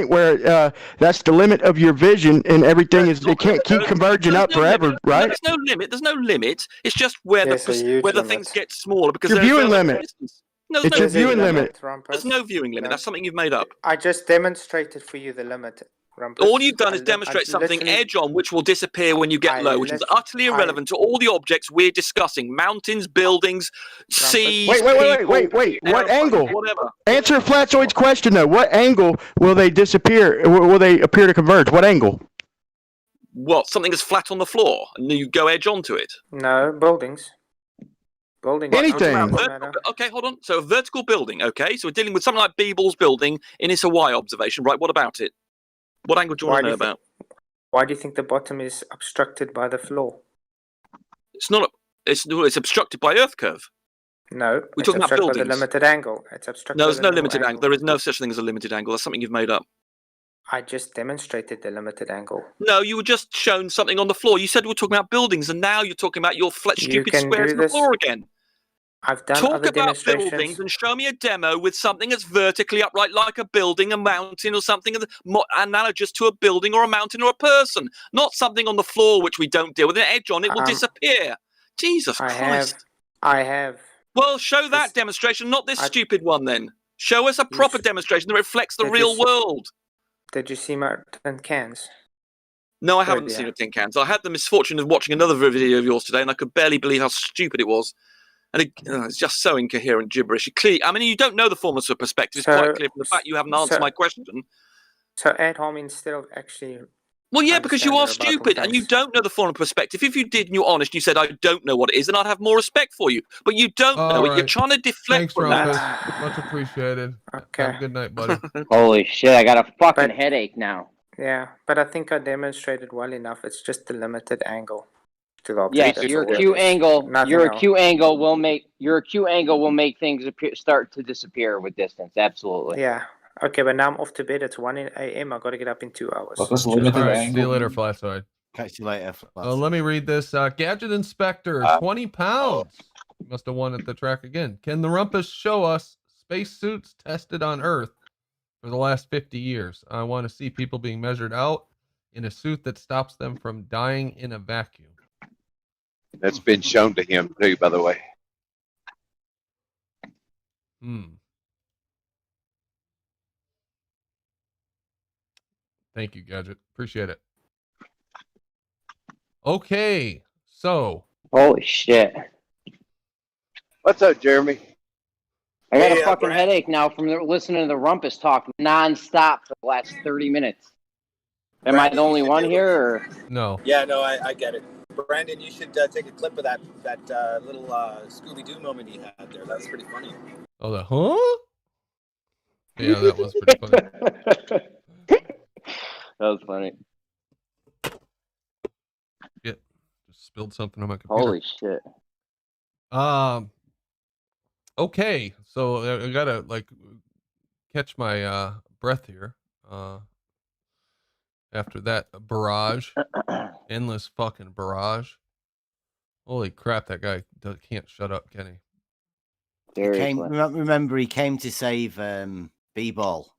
where that's the limit of your vision, and everything is it can't keep converging up forever, right? There's no limit. There's no limit. It's just where There's a huge where the limit. things get smaller because Your there's viewing further limit. distance. No, It's your viewing limit. There's no viewing limit. No. That's something you've made up. I just demonstrated for you the limit, Rumpus. All you've done is I demonstrate something literally- edge on which will disappear when you get low, which is utterly irrelevant to all the objects we're discussing: mountains, buildings, seas. Wait. people, What aeroplanes, angle? Whatever. Answer Flatzoid's question though. What angle will they disappear? Will they appear to converge? What angle? What? Something that's flat on the floor, and you go edge onto it. No, buildings. Buildings. Anything. Okay, hold on. So a vertical building. Okay, so we're dealing with something like B-Ball's building in his Hawaii observation, right? What about it? What angle do you want to know about? Why do you think the bottom is obstructed by the floor? It's not. It's obstructed by Earth curve. No, We're it's talking about obstructed by the buildings. limited angle. It's obstructed. No, there's by no the limited angle. There is no such thing as a limited angle. That's something you've made up. I just demonstrated the limited angle. No, you were just shown something on the floor. You said we were talking about buildings, and now you're talking about your stupid can squares do on the this. floor again. I've done Talk other about demonstrations. buildings and show me a demo with something that's vertically upright, like a building, a mountain, or something analogous to a building or a mountain or a person. Not something on the floor which we don't deal with. An edge on it will disappear. Jesus Christ. I have. Well, show that demonstration, not this stupid one then. Show us a proper demonstration that reflects the Did real you- world. Did you see my tin cans? No, I haven't dear. seen a tin can. So I had the misfortune of watching another video of yours today, and I could barely believe how stupid it was. And it's just so incoherent gibberish. I mean, you don't know the formless of perspective. It's quite clear from the fact you haven't answered my question. So ad hom instead of actually. Well, yeah, because you are understand your stupid and you don't know the form of perspective. If you did and you're honest, you said, I don't know what it is, then I'd have more respect for you. But you don't know it. You're trying to deflect Thanks, from Rumpus. that. Much appreciated. Okay. Have a good night, buddy. Holy shit, I got a fucking headache now. Yeah, but I think I demonstrated well enough. It's just the limited angle to the object. Yes, That's your all it acute is. angle, Nothing your else. acute angle will make things start to disappear with distance. Absolutely. Yeah. Okay, but now I'm off to bed. It's 1 a.m. I got to get up in 2 hours. All right, see you later, Flatside. Catch you later. Let me read this. Gadget Inspector, 20 pounds. Must have won at the track again. Can the Rumpus show us spacesuits tested on Earth for the last 50 years? I want to see people being measured out in a suit that stops them from dying in a vacuum. That's been shown to him too, by the way. Thank you, Gadget. Appreciate it. Okay, so. Holy shit. What's up, Jeremy? I got a fucking headache now from listening to the Rumpus talk nonstop for the last 30 minutes. Am I the only one here? Or? No. Yeah, no, I get it. Brandon, you should take a clip of that little Scooby-Doo moment he had there. That was pretty funny. Oh, the huh? Yeah, that was pretty funny. That was funny. Yeah, just spilled something on my computer. Holy shit. Okay, so I gotta catch my breath here. After that barrage, endless fucking barrage. Holy crap, that guy can't shut up, can he? Remember, he came to save B-Ball.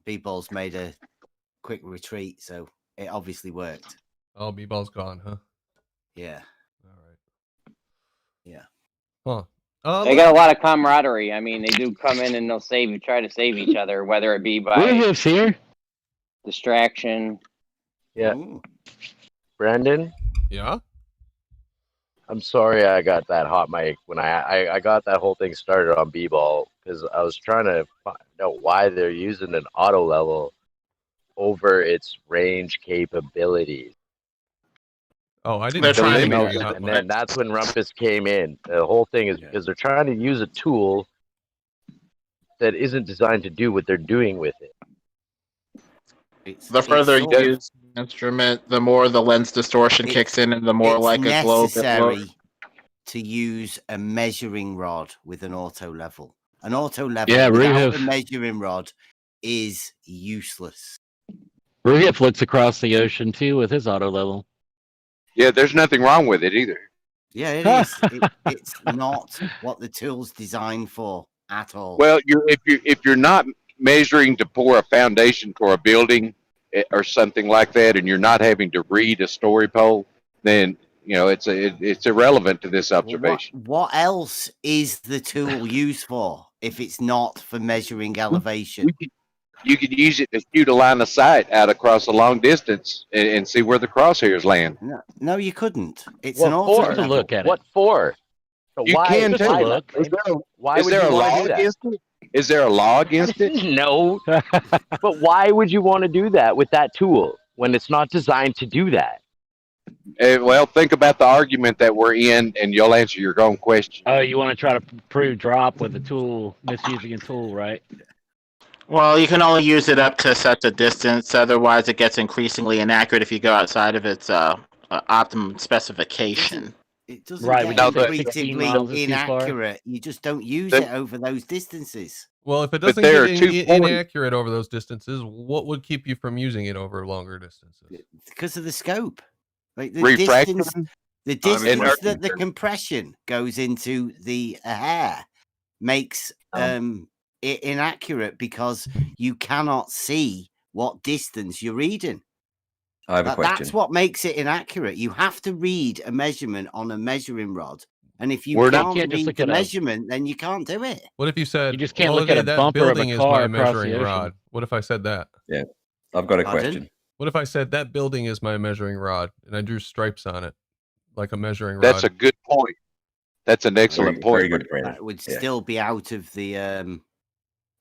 B-Ball's made a quick retreat, so it obviously worked. Oh, B-Ball's gone, huh? Yeah. All right. Yeah. Huh. They got a lot of camaraderie. I mean, they do come in and they'll try to save each other, whether it be by here. distraction. Yeah. Brandon? Yeah? I'm sorry I got that hot mic when I got that whole thing started on B-Ball because I was trying to find out why they're using an auto level over its range capabilities. Oh, I didn't try to make it hot and mic. then that's when Rumpus came in. The whole thing is because they're trying to use a tool that isn't designed to do what they're doing with it. The further you use the instrument, the more the lens distortion kicks in, and the more like a globe. It's necessary to use a measuring rod with an auto level. An auto level without a measuring rod is useless. Ruhif looks across the ocean too with his auto level. Yeah, there's nothing wrong with it either. Yeah, it is. It's not what the tool's designed for at all. Well, if you're not measuring to pour a foundation for a building or something like that, and you're not having to read a story pole, then it's irrelevant to this observation. What else is the tool used for if it's not for measuring elevation? You could use it to shoot a line of sight out across a long distance and see where the crosshairs land. No, you couldn't. It's What an auto for? level. Look at it. What for? So You why, can too. look. Why Is would there you a want law to do that? against it? Is there a law against it? No. But why would you want to do that with that tool when it's not designed to do that? Well, think about the argument that we're in, and you'll answer your own question. Oh, you want to try to prove drop with a tool, misusing a tool, right? Well, you can only use it up to such a distance. Otherwise, it gets increasingly inaccurate if you go outside of its optimum specification. It doesn't Right, get we completely inaccurate. You just don't use it over those distances. Well, if it doesn't get inaccurate over those distances, what would keep you from using it over longer distances? Because of the scope. Like the Refraction? distance that the compression goes into the hair makes it inaccurate because you cannot see what distance you're reading. I have a question. That's what makes it inaccurate. You have to read a measurement on a measuring rod. And if you Can't can't just read look the at measurement, then you can't do it. What if you said, You just can't look at a that bumper of a building is car my across the measuring ocean. rod? What if I said that? Yeah, I've got a Pardon? question. What if I said that building is my measuring rod and I drew stripes on it like a measuring rod? That's a good point. That's an excellent point. Very good, Brandon. That would still be out of the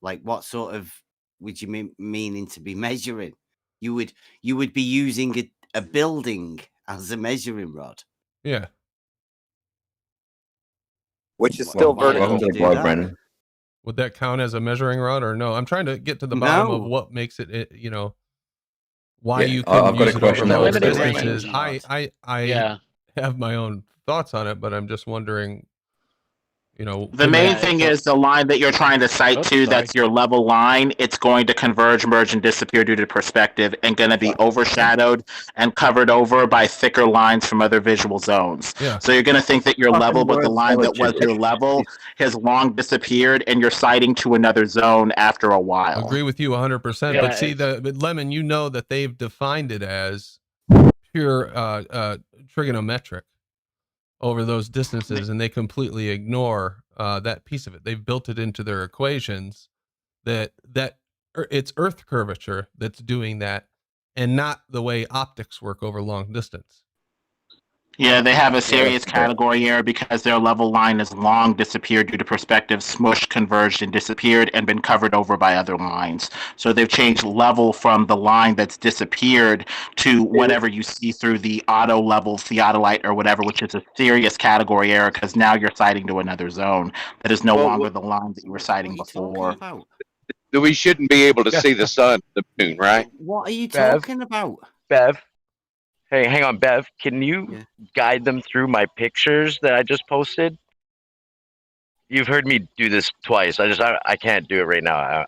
like what sort of would you meaning to be measuring? You would be using a building as a measuring rod. Yeah. Which is still vertical. Welcome to the blog, Brandon. Would that count as a measuring rod or no? I'm trying to get to the bottom of what makes it, why you couldn't use it over long distances. I have my own thoughts on it, but I'm just wondering, The main thing is the line that you're trying to cite to, that's your level line. It's going to converge, merge, and disappear due to perspective and going to be overshadowed and covered over by thicker lines from other visual zones. Yeah. So you're going to think that you're level, but the line that was your level has long disappeared and you're citing to another zone after a while. Agree with you 100%. Yeah, but see, but Lemon, that they've defined it as pure trigonometric over those distances, and they completely ignore that piece of it. They've built it into their equations that it's Earth curvature that's doing that, and not the way optics work over long distance. Yeah, they have a serious category error because their level line is long disappeared due to perspective, smushed, converged, and disappeared and been covered over by other lines. So they've changed level from the line that's disappeared to whatever you see through the auto level theodolite or whatever, which is a serious category error because now you're citing to another zone that is no longer the line that you were citing before. We shouldn't be able to see the sun, the moon, right? What are you Bev? talking about? Bev, hey, hang on, Bev. Can you guide them through my pictures that I just posted? You've heard me do this twice. I can't do it right now. I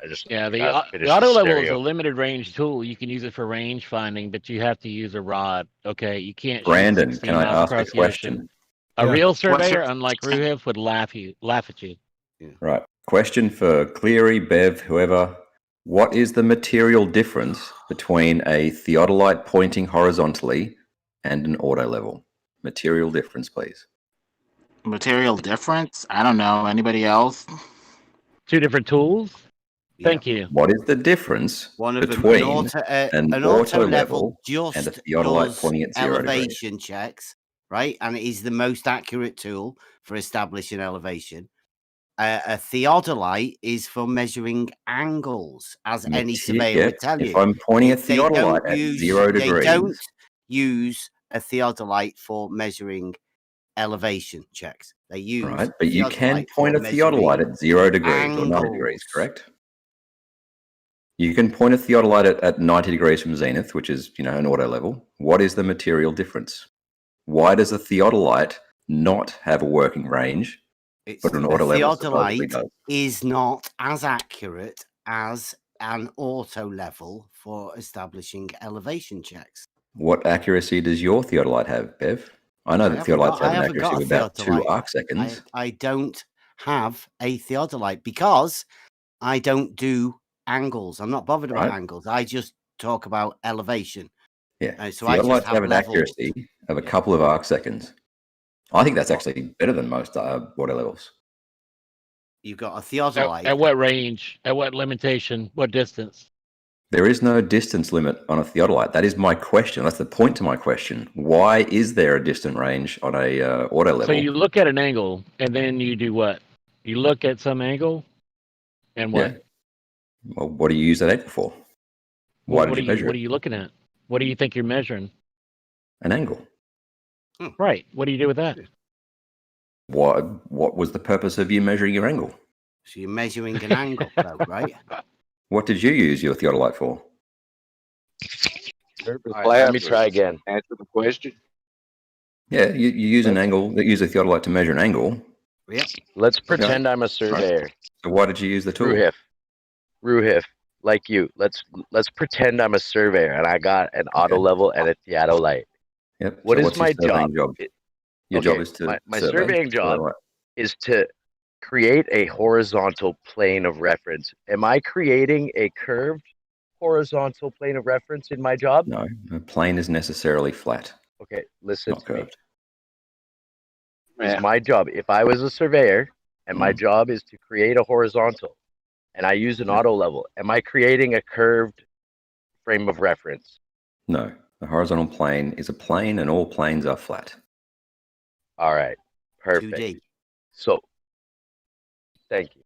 just Yeah, the gotta finish auto level is a stereo. limited range tool. You can use it for range finding, but you have to use a rod. Okay, you can't. Brandon, shoot 16 can I miles ask a across the question? ocean. A real surveyor, unlike Ruhif, would laugh at you. Right. Question for Cleary, Bev, whoever. What is the material difference between a theodolite pointing horizontally and an auto level? Material difference, please. Material difference? I don't know. Anybody else? Two different tools? Thank you. What is the difference between an auto level just and a theodolite does pointing at 0 degrees? elevation checks, right? And it is the most accurate tool for establishing elevation. A theodolite is for measuring angles, as any surveyor would tell you. If I'm pointing a They don't theodolite at 0 They degrees, don't use a theodolite for measuring elevation checks. They use right? But you can theodolite for point a theodolite at 0 degrees or 90 angles. degrees, correct? You can point a theodolite at 90 degrees from zenith, which is, an auto level. What is the material difference? Why does a theodolite not have a working range, but an auto level supposedly theodolite does? is not as accurate as an auto level for establishing elevation checks. What accuracy does your theodolite have, Bev? I know that theodolites have an accuracy of about 2 arc seconds. I don't have a theodolite because I don't do angles. I'm not bothered about angles. I just talk about elevation. Yeah, So I just theodolites have have an levels. accuracy of a couple of arc seconds. I think that's actually better than most auto levels. You've got a theodolite. At what range? At what limitation? What distance? There is no distance limit on a theodolite. That is my question. That's the point to my question. Why is there a distant range on a auto level? So you look at an angle, and then you do what? You look at some angle, and what? Yeah. Well, what do you use that angle for? Why did you measure What are it? you looking at? What do you think you're measuring? An angle. Right. What do you do with that? What was the purpose of you measuring your angle? So you're measuring an angle, though, right? What did you use your theodolite for? All right, let me try again. Answer the question. Yeah, you use an angle. That use a theodolite to measure an angle. Yeah. Let's pretend I'm a surveyor. So why did you use the tool? Ruhif, like you. Let's pretend I'm a surveyor and I got an auto level and a theodolite. Yep. What So is what's my your surveying job? Your job is to my survey. surveying job is to create a horizontal plane of reference. Am I creating a curved horizontal plane of reference in my job? No, a plane is necessarily flat. Okay, listen Not to me. curved. It's my job. If I was a surveyor and my job is to create a horizontal and I use an auto level, am I creating a curved frame of reference? No, a horizontal plane is a plane and all planes are flat. All right, perfect. 2D. So, thank you.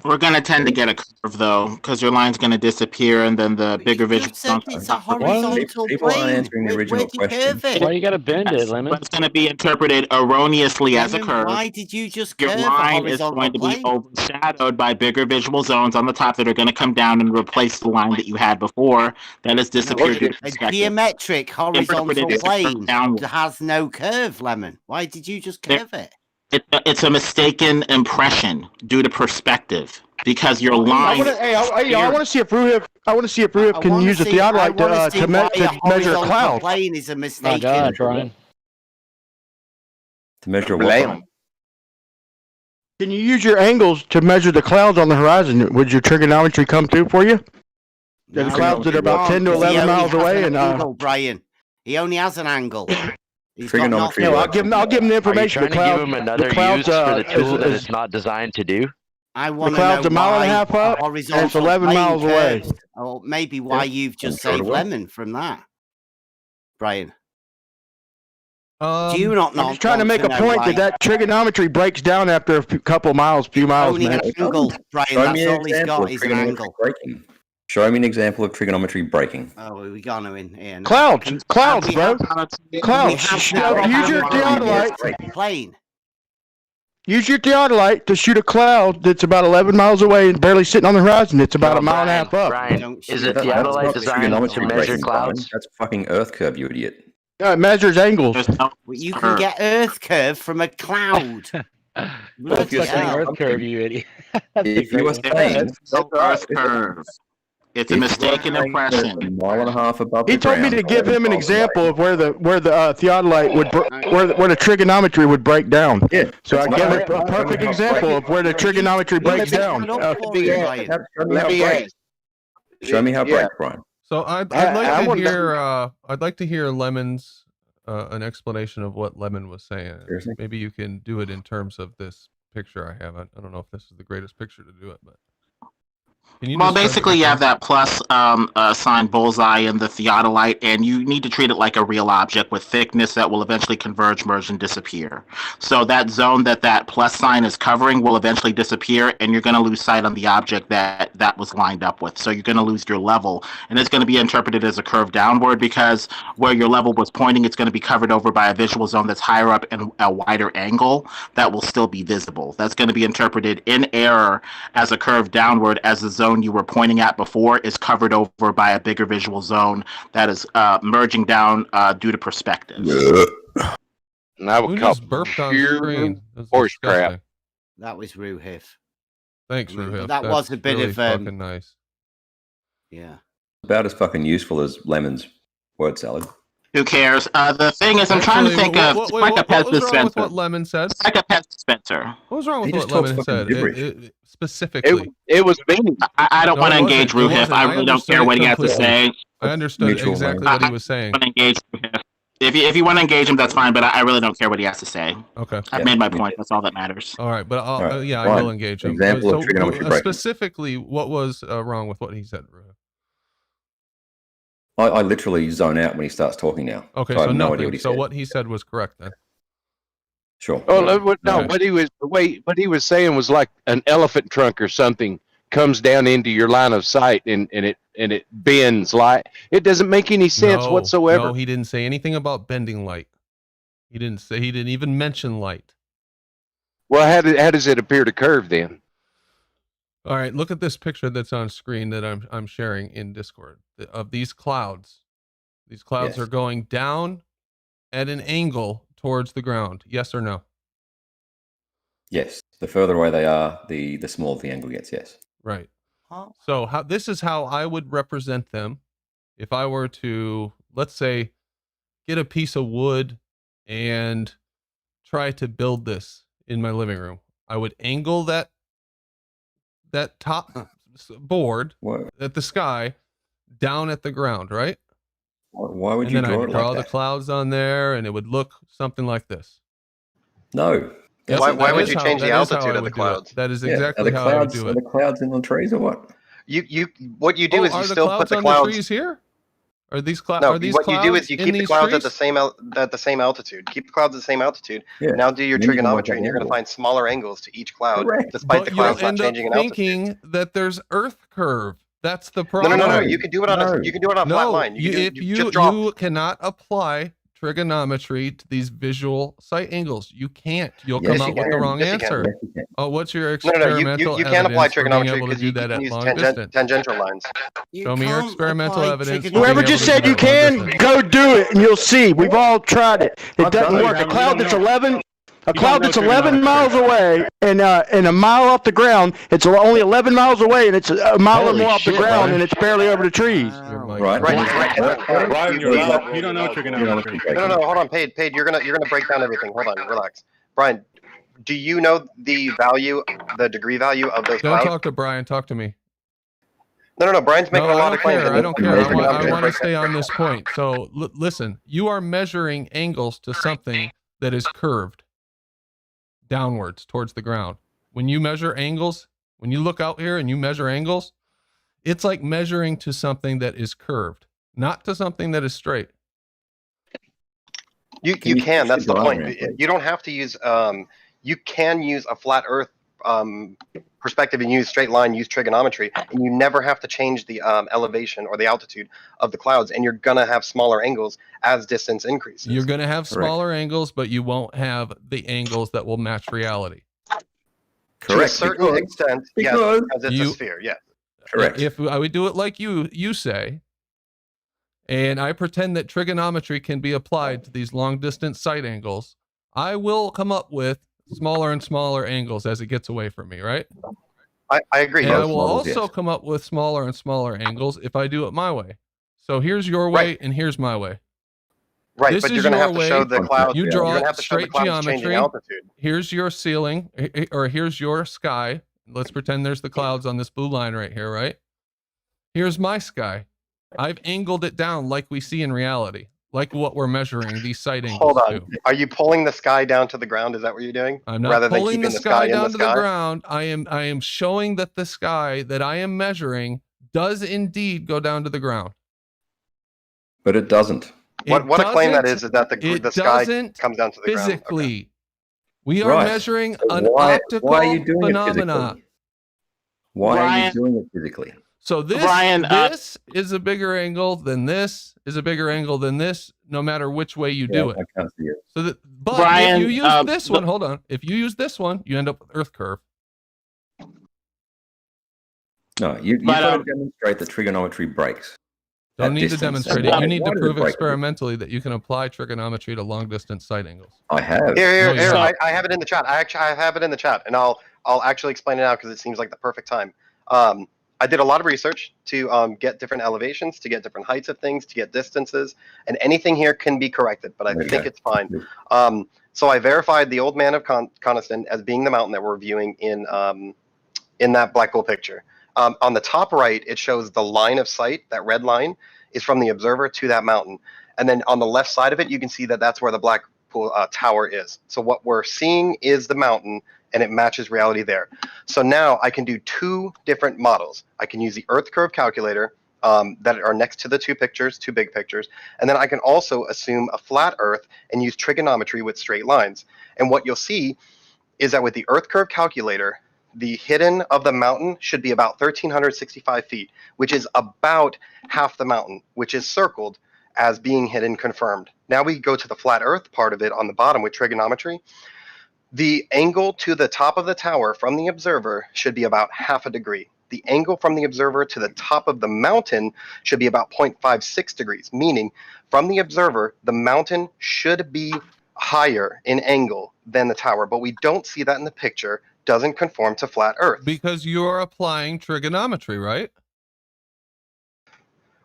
We're going to tend to get a curve, though, because your line's going to disappear, and then the bigger visual... It's a horizontal People aren't plane. answering the original Where'd you curve question. it? Why you got to bend it, Lemon? But it's going to be interpreted erroneously as a Lemon, curve. why did you just Your curve a line is horizontal going to be plane? overshadowed by bigger visual zones on the top that are going to come down and replace the line that you had before that has disappeared due to A perspective. geometric horizontal Interpreted as a curve plane downward. has no curve, Lemon. Why did you just curve it? It's a mistaken impression due to perspective because your line. I want to see if Ruhif can use a theodolite to measure clouds. Plane is a mistake. My God, Brian. To measure what? Can you use your angles to measure the clouds on the horizon? Would your trigonometry come through for you? The clouds that are about 10 to 11 miles away, and angle, Brian. He only has an angle. Trigonometry. No, I'll give him the information. Are you trying to give him another use for the tool that it's not designed to do? I want the to cloud's know a mile and a why half up, and it's horizontal 11 plane miles away. curves, or maybe why you've just saved Lemon from that. Brian? Do you not I'm just trying to make a point that trigonometry breaks down after a few miles, only man. an angle, Brian. Show That's me an all he's example got of is an trigonometry angle. breaking. Show me an example of trigonometry breaking. Oh, well, we gone in here. now. Clouds, clouds, we bro. have- Clouds. we have Use the your theodolite. plane. Use your theodolite to shoot a cloud that's about 11 miles away and barely sitting on the horizon. It's about a mile and a half up. Brian, is a theodolite designed to measure clouds? That's fucking Earth curve, you idiot. It measures angles. Well, you can get Earth curve from a cloud. If you're saying Earth curve, you idiot. If you were saying Earth curve. It's a mistaken impression. A mile and a half above He the told me ground, to give him an 11 miles example away. of where the theodolite would where the trigonometry would break down. Yeah. So I gave him a perfect example of where the trigonometry breaks down. Show me how it breaks, Brian. So I'd like to hear Lemon's an explanation of what Lemon was saying. Seriously? Maybe you can do it in terms of this picture I have. I don't know if this is the greatest picture to do it, but Well, basically, you have that plus sign bullseye in the theodolite, and you need to treat it like a real object with thickness that will eventually converge, merge, and disappear. So that zone that plus sign is covering will eventually disappear, and you're going to lose sight on the object that was lined up with. So you're going to lose your level, and it's going to be interpreted as a curve downward because where your level was pointing, it's going to be covered over by a visual zone that's higher up and a wider angle that will still be visible. That's going to be interpreted in error as a curve downward as the zone you were pointing at before is covered over by a bigger visual zone that is merging down due to perspective. And I would Who call just burped on pure screen? That's horse disgusting. crap. That was Ruhif. Thanks, I mean, Ruhif. that was a bit really of fucking nice. Yeah. About as fucking useful as Lemon's word salad. Who cares? The thing is, I'm trying to think of it's like a pest what was wrong with dispenser. what Lemon said? It's like a pest dispenser. What was wrong with He what just talks Lemon fucking said? gibberish. Specifically, It was mean. I don't No, want it to wasn't. engage It Ruhif. wasn't. I I really don't understood care it what he has to completely. say. I understood Mutual, exactly man. what he was saying. I want to engage Ruhif. If you want to engage him, that's fine. But I really don't care what he has to say. Okay. I've made my point. That's all that matters. All right, but All right, yeah, I Brian, will engage him. example of trigonometry breaking. Specifically, what was wrong with what he said, Ruhif? I literally zone out when he starts talking now. Okay, I so have no nothing. idea what he So said. what he said was correct then. Sure. Oh no! Okay. What he was saying was like an elephant trunk or something comes down into your line of sight and it bends light. It doesn't make any sense whatsoever. No, he didn't say anything about bending light. He didn't even mention light. Well, how does it appear to curve then? All right, look at this picture that's on screen that I'm sharing in Discord of these clouds. These clouds Yes. are going down at an angle towards the ground. Yes or no? Yes. The further away they are, the smaller the angle gets. Yes. Right. So this is how I would represent them if I were to, let's say, get a piece of wood and try to build this in my living room. I would angle that top board at the sky down at the ground, right? Why would and you then draw I'd it draw like the that? clouds on there, and it would look something like this. No. Yes, Why that would is you how- change that the is how altitude I of the would do it. clouds? That is Yeah. exactly Are the how I would clouds do are it. the clouds in the trees or what? What you do is you are the still clouds put the on clouds. the trees here? Are these clouds? No, Are these what you do is clouds you in keep the these clouds at the trees? same altitude. Keep the clouds at the same altitude. Yeah. Now do your Then you can work trigonometry, out and you're the going to angle. find smaller angles to each cloud, Correct. despite the But you'll clouds not end up changing in altitude. thinking that there's Earth curve. That's the No, problem. no, no, no. You can do it on No. a flat line. You cannot apply trigonometry to these visual sight angles. You can't. You'll Yes, come you out with the can. wrong Yes, you can. answer. Yes, you can. Oh, what's your No, no, no. experimental You can apply evidence for being trigonometry able to because do you that can at use long distance? tangential lines. Show me your can't experimental apply evidence. for Whoever being just able said to you do that long can, distance. go do it, and you'll see. We've all tried it. It I've doesn't done it. work. A cloud that's 11 know trigonometry. miles away and a mile off the ground. It's only 11 miles away, and it's a mile or Holy more off the shit, ground, man. and it's barely over the trees. Right. Brian, you're loud. You don't know trigonometry. No, no, no. Hold on, Paid. You're gonna break down everything. Hold on, relax. Brian, do you know the degree value of those Don't clouds? talk to Brian. Talk to me. No. Brian's making No, a I lot don't of claims. care. I don't care. Measuring I numbers. want to stay on this point. So listen, you are measuring angles to something that is curved downwards towards the ground. When you measure angles, when you look out here and you measure angles, it's like measuring to something that is curved, not to something that is straight. You can. That's the point. You don't have to use. You can use a flat Earth perspective and use straight line, use trigonometry, and you never have to change the elevation or the altitude of the clouds, and you're gonna have smaller angles as distance increases. You're gonna have smaller angles, but you won't have the angles that will match reality. To a certain extent, yes, because it's a sphere. Yes. Correct. If I would do it like you say, and I pretend that trigonometry can be applied to these long distance sight angles, I will come up with smaller and smaller angles as it gets away from me, right? I agree. And I will also come up with smaller and smaller angles if I do it my way. So here's your way and here's my way. Right, This but is you're going to your have to way. show the clouds. You You're draw gonna have to show the straight clouds changing geometry. altitude. Here's your ceiling, or here's your sky. Let's pretend there's the clouds on this blue line right here, right? Here's my sky. I've angled it down like we see in reality, like what we're measuring these sight angles. Hold on. To. Are you pulling the sky down to the ground? Is that what you're doing? I'm not Rather than pulling keeping the sky down in to the ground. I am showing that the sky that I am measuring does indeed go down to the ground. But it doesn't. What a claim that is that the sky comes down to the ground. Physically. Okay. We are measuring an optical why are you doing phenomena. Why are you doing it physically? So this this is a bigger angle than this is a bigger angle than this, no matter which way you do it. I can't see it. So that, but if you use this one, hold on. If you use this one, you end up with Earth curve. No, you've got to demonstrate that trigonometry breaks. Don't need to demonstrate it. You need to prove experimentally that you can apply trigonometry to long distance sight angles. I have. Here. I have it in the chat. I have it in the chat, and I'll actually explain it now because it seems like the perfect time. I did a lot of research to get different elevations, to get different heights of things, to get distances, and anything here can be corrected, but I think it's fine. So I verified the Old Man of Coniston as being the mountain that we're viewing in that black hole picture. On the top right, it shows the line of sight. That red line is from the observer to that mountain. And then on the left side of it, you can see that that's where the Blackpool Tower is. So what we're seeing is the mountain, and it matches reality there. So now I can do two different models. I can use the Earth curve calculator that are next to the two big pictures. And then I can also assume a flat Earth and use trigonometry with straight lines. And what you'll see is that with the Earth curve calculator, the hidden of the mountain should be about 1,365 feet, which is about half the mountain, which is circled as being hidden confirmed. Now we go to the flat Earth part of it on the bottom with trigonometry. The angle to the top of the tower from the observer should be about half a degree. The angle from the observer to the top of the mountain should be about 0.56 degrees, meaning from the observer, the mountain should be higher in angle than the tower, but we don't see that in the picture. Doesn't conform to flat Earth. Because you're applying trigonometry, right?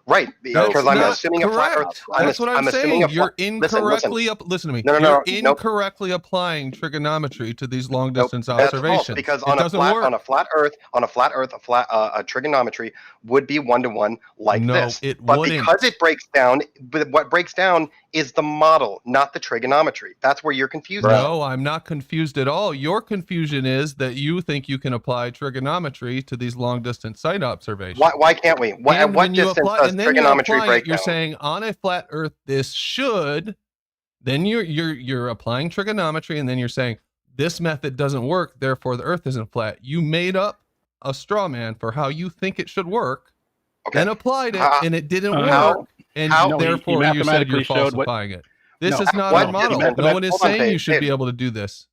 Right, because I'm assuming a flat Earth. That's what I'm saying. You're incorrectly listen to me. You're incorrectly applying trigonometry to these long distance observations. Because on a flat Earth, a trigonometry would be 1-to-1 like this. It but wouldn't. Because it breaks down, but what breaks down is the model, not the trigonometry. That's where you're confused. No, I'm not confused at all. Your confusion is that you think you can apply trigonometry to these long distance sight observations. Why can't we? At what distance does trigonometry break down? You're saying on a flat Earth this should. Then you're applying trigonometry, and then you're saying this method doesn't work, therefore the Earth isn't flat. You made up a straw man for how you think it should work, then applied it, and it didn't work. And therefore you said you're falsifying it. This is not our model. No one is saying you should be able to do this.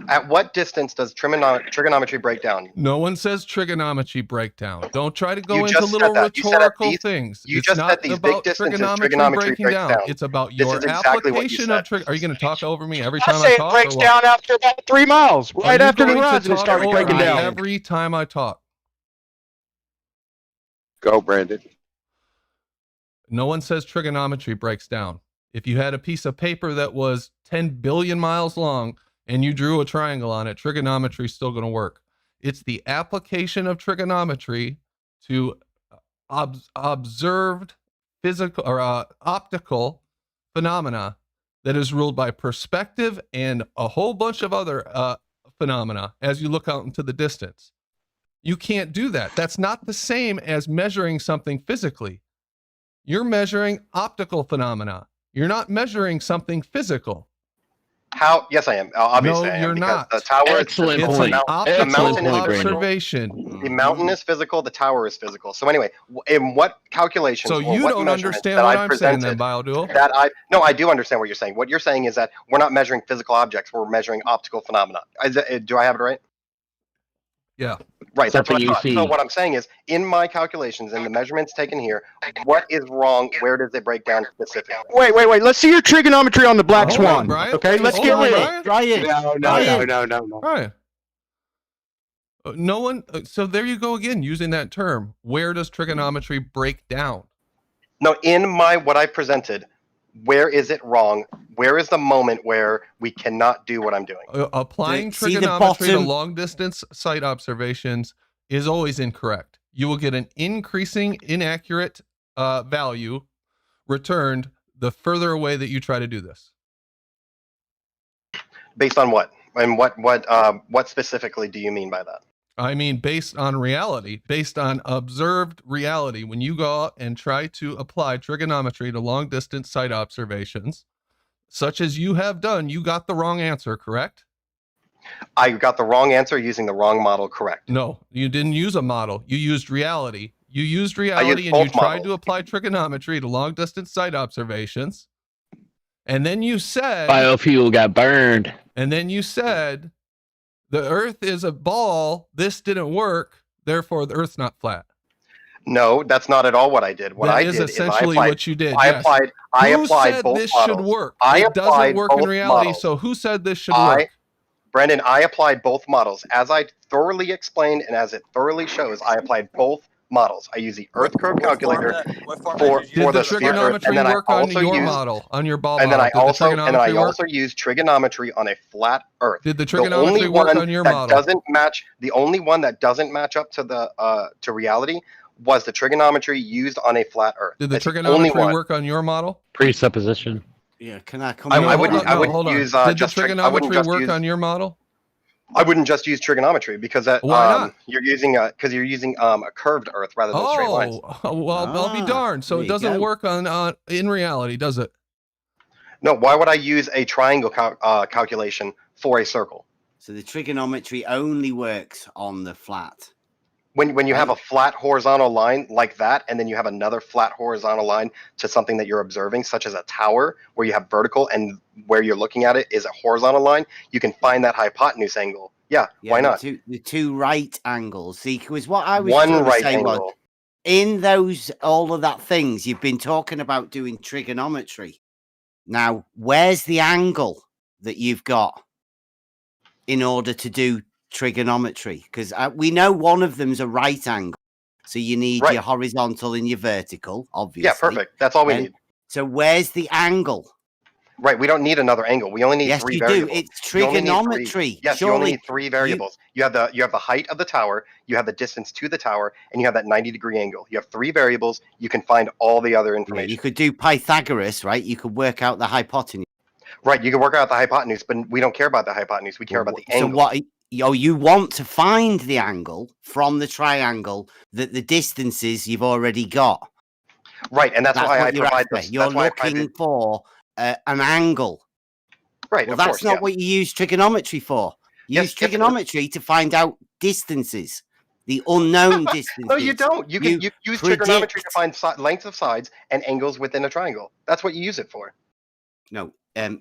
At what distance does trigonometry break down? No one says trigonometry breakdown. Don't try to go into little rhetorical things. You just said these big distances trigonometry breaks down. It's about your application of trigonometry. Are you going to talk over me every time I talk? It breaks down after about 3 miles. Right after the horizon, it starts breaking down. Every time I talk. Go, Brandon. No one says trigonometry breaks down. If you had a piece of paper that was 10 billion miles long and you drew a triangle on it, trigonometry is still going to work. It's the application of trigonometry to observed physical or optical phenomena that is ruled by perspective and a whole bunch of other phenomena as you look out into the distance. You can't do that. That's not the same as measuring something physically. You're measuring optical phenomena. You're not measuring something physical. How? Yes, I am. Obviously, No, I am, you're because not. the tower Excellent is It's physical. an point. The optical mountain is physical. observation. The mountain is physical. The tower is physical. So anyway, in what calculations So or you what don't measurements understand that what I've I'm saying then, presented Biodual. no, I do understand what you're saying. What you're saying is that we're not measuring physical objects. We're measuring optical phenomena. Do I have it right? Yeah. Right. That's Something what I you thought. see. So what I'm saying is, in my calculations and the measurements taken here, what is wrong? Where does it break down specifically? Wait. Let's see your trigonometry on the black Hold on, swan. Brian. Okay, let's Hold get on, with Brian. it. No. Brian. No one. So there you go again, using that term. Where does trigonometry break down? No, in what I presented, where is it wrong? Where is the moment where we cannot do what I'm doing? Applying See the trigonometry to bottom? long distance sight observations is always incorrect. You will get an increasing inaccurate value returned the further away that you try to do this. Based on what? And what specifically do you mean by that? I mean, based on reality, based on observed reality. When you go out and try to apply trigonometry to long distance sight observations, such as you have done, you got the wrong answer, correct? I got the wrong answer using the wrong model, correct? No, you didn't use a model. You used reality. You used reality and you tried to apply trigonometry to long distance sight observations. And then you said Biofuel got burned. And then you said the earth is a ball, this didn't work, therefore the earth's not flat. No, that's not at all what I did. What That I is did essentially is I applied, what you did. I Yes. applied Who said both this models. should work? I It doesn't applied work in both reality, models. so who said this should work? Brendan, I applied both models. As I thoroughly explained and as it thoroughly shows, I applied both models. I use the Earth curve calculator for Did the the sphere Earth, trigonometry and then I work on also your used, model, on your ball and then model? I Did the trigonometry work? also used trigonometry on a flat Earth. Did the trigonometry work on your model? The only one that doesn't match up to the to reality was the trigonometry used on a flat Earth. Did the That's the only trigonometry one. work on your model? Presupposition. Yeah, can I come? I wouldn't use Did the just trigonometry work on your model? I wouldn't just use trigonometry because that Why not? you're using a curved Earth rather than straight lines. Well, I'll be darned. So it doesn't work on in reality, does it? No, why would I use a triangle calculation for a circle? So the trigonometry only works on the flat. When you have a flat horizontal line like that, and then you have another flat horizontal line to something that you're observing, such as a tower, where you have vertical and where you're looking at it is a horizontal line, you can find that hypotenuse angle. Yeah, why not? The two right angles. See, because what I was One trying to right say angle. was, in those all of that things you've been talking about doing trigonometry. Now, where's the angle that you've got in order to do trigonometry? Because we know one of them's a right angle, so you need your horizontal and your vertical, obviously. Yeah, perfect. That's all we need. So where's the angle? Right, we don't need another angle. We only need three variables. Do. It's trigonometry. Yes, you only need three variables. You have the height of the tower, you have the distance to the tower, and you have that 90-degree angle. You have three variables. You can find all the other information. You could do Pythagoras, right? You could work out the hypotenuse. Right, you can work out the hypotenuse, but we don't care about the hypotenuse. We care about the angle. So what? You want to find the angle from the triangle that the distances you've already got. Right, and that's why I provide this. You're looking for an angle. Right, well, that's not what you use trigonometry for. You use trigonometry to find out distances, the unknown distances. No, you don't. You use trigonometry to find lengths of sides and angles within a triangle. That's what you use it for. No,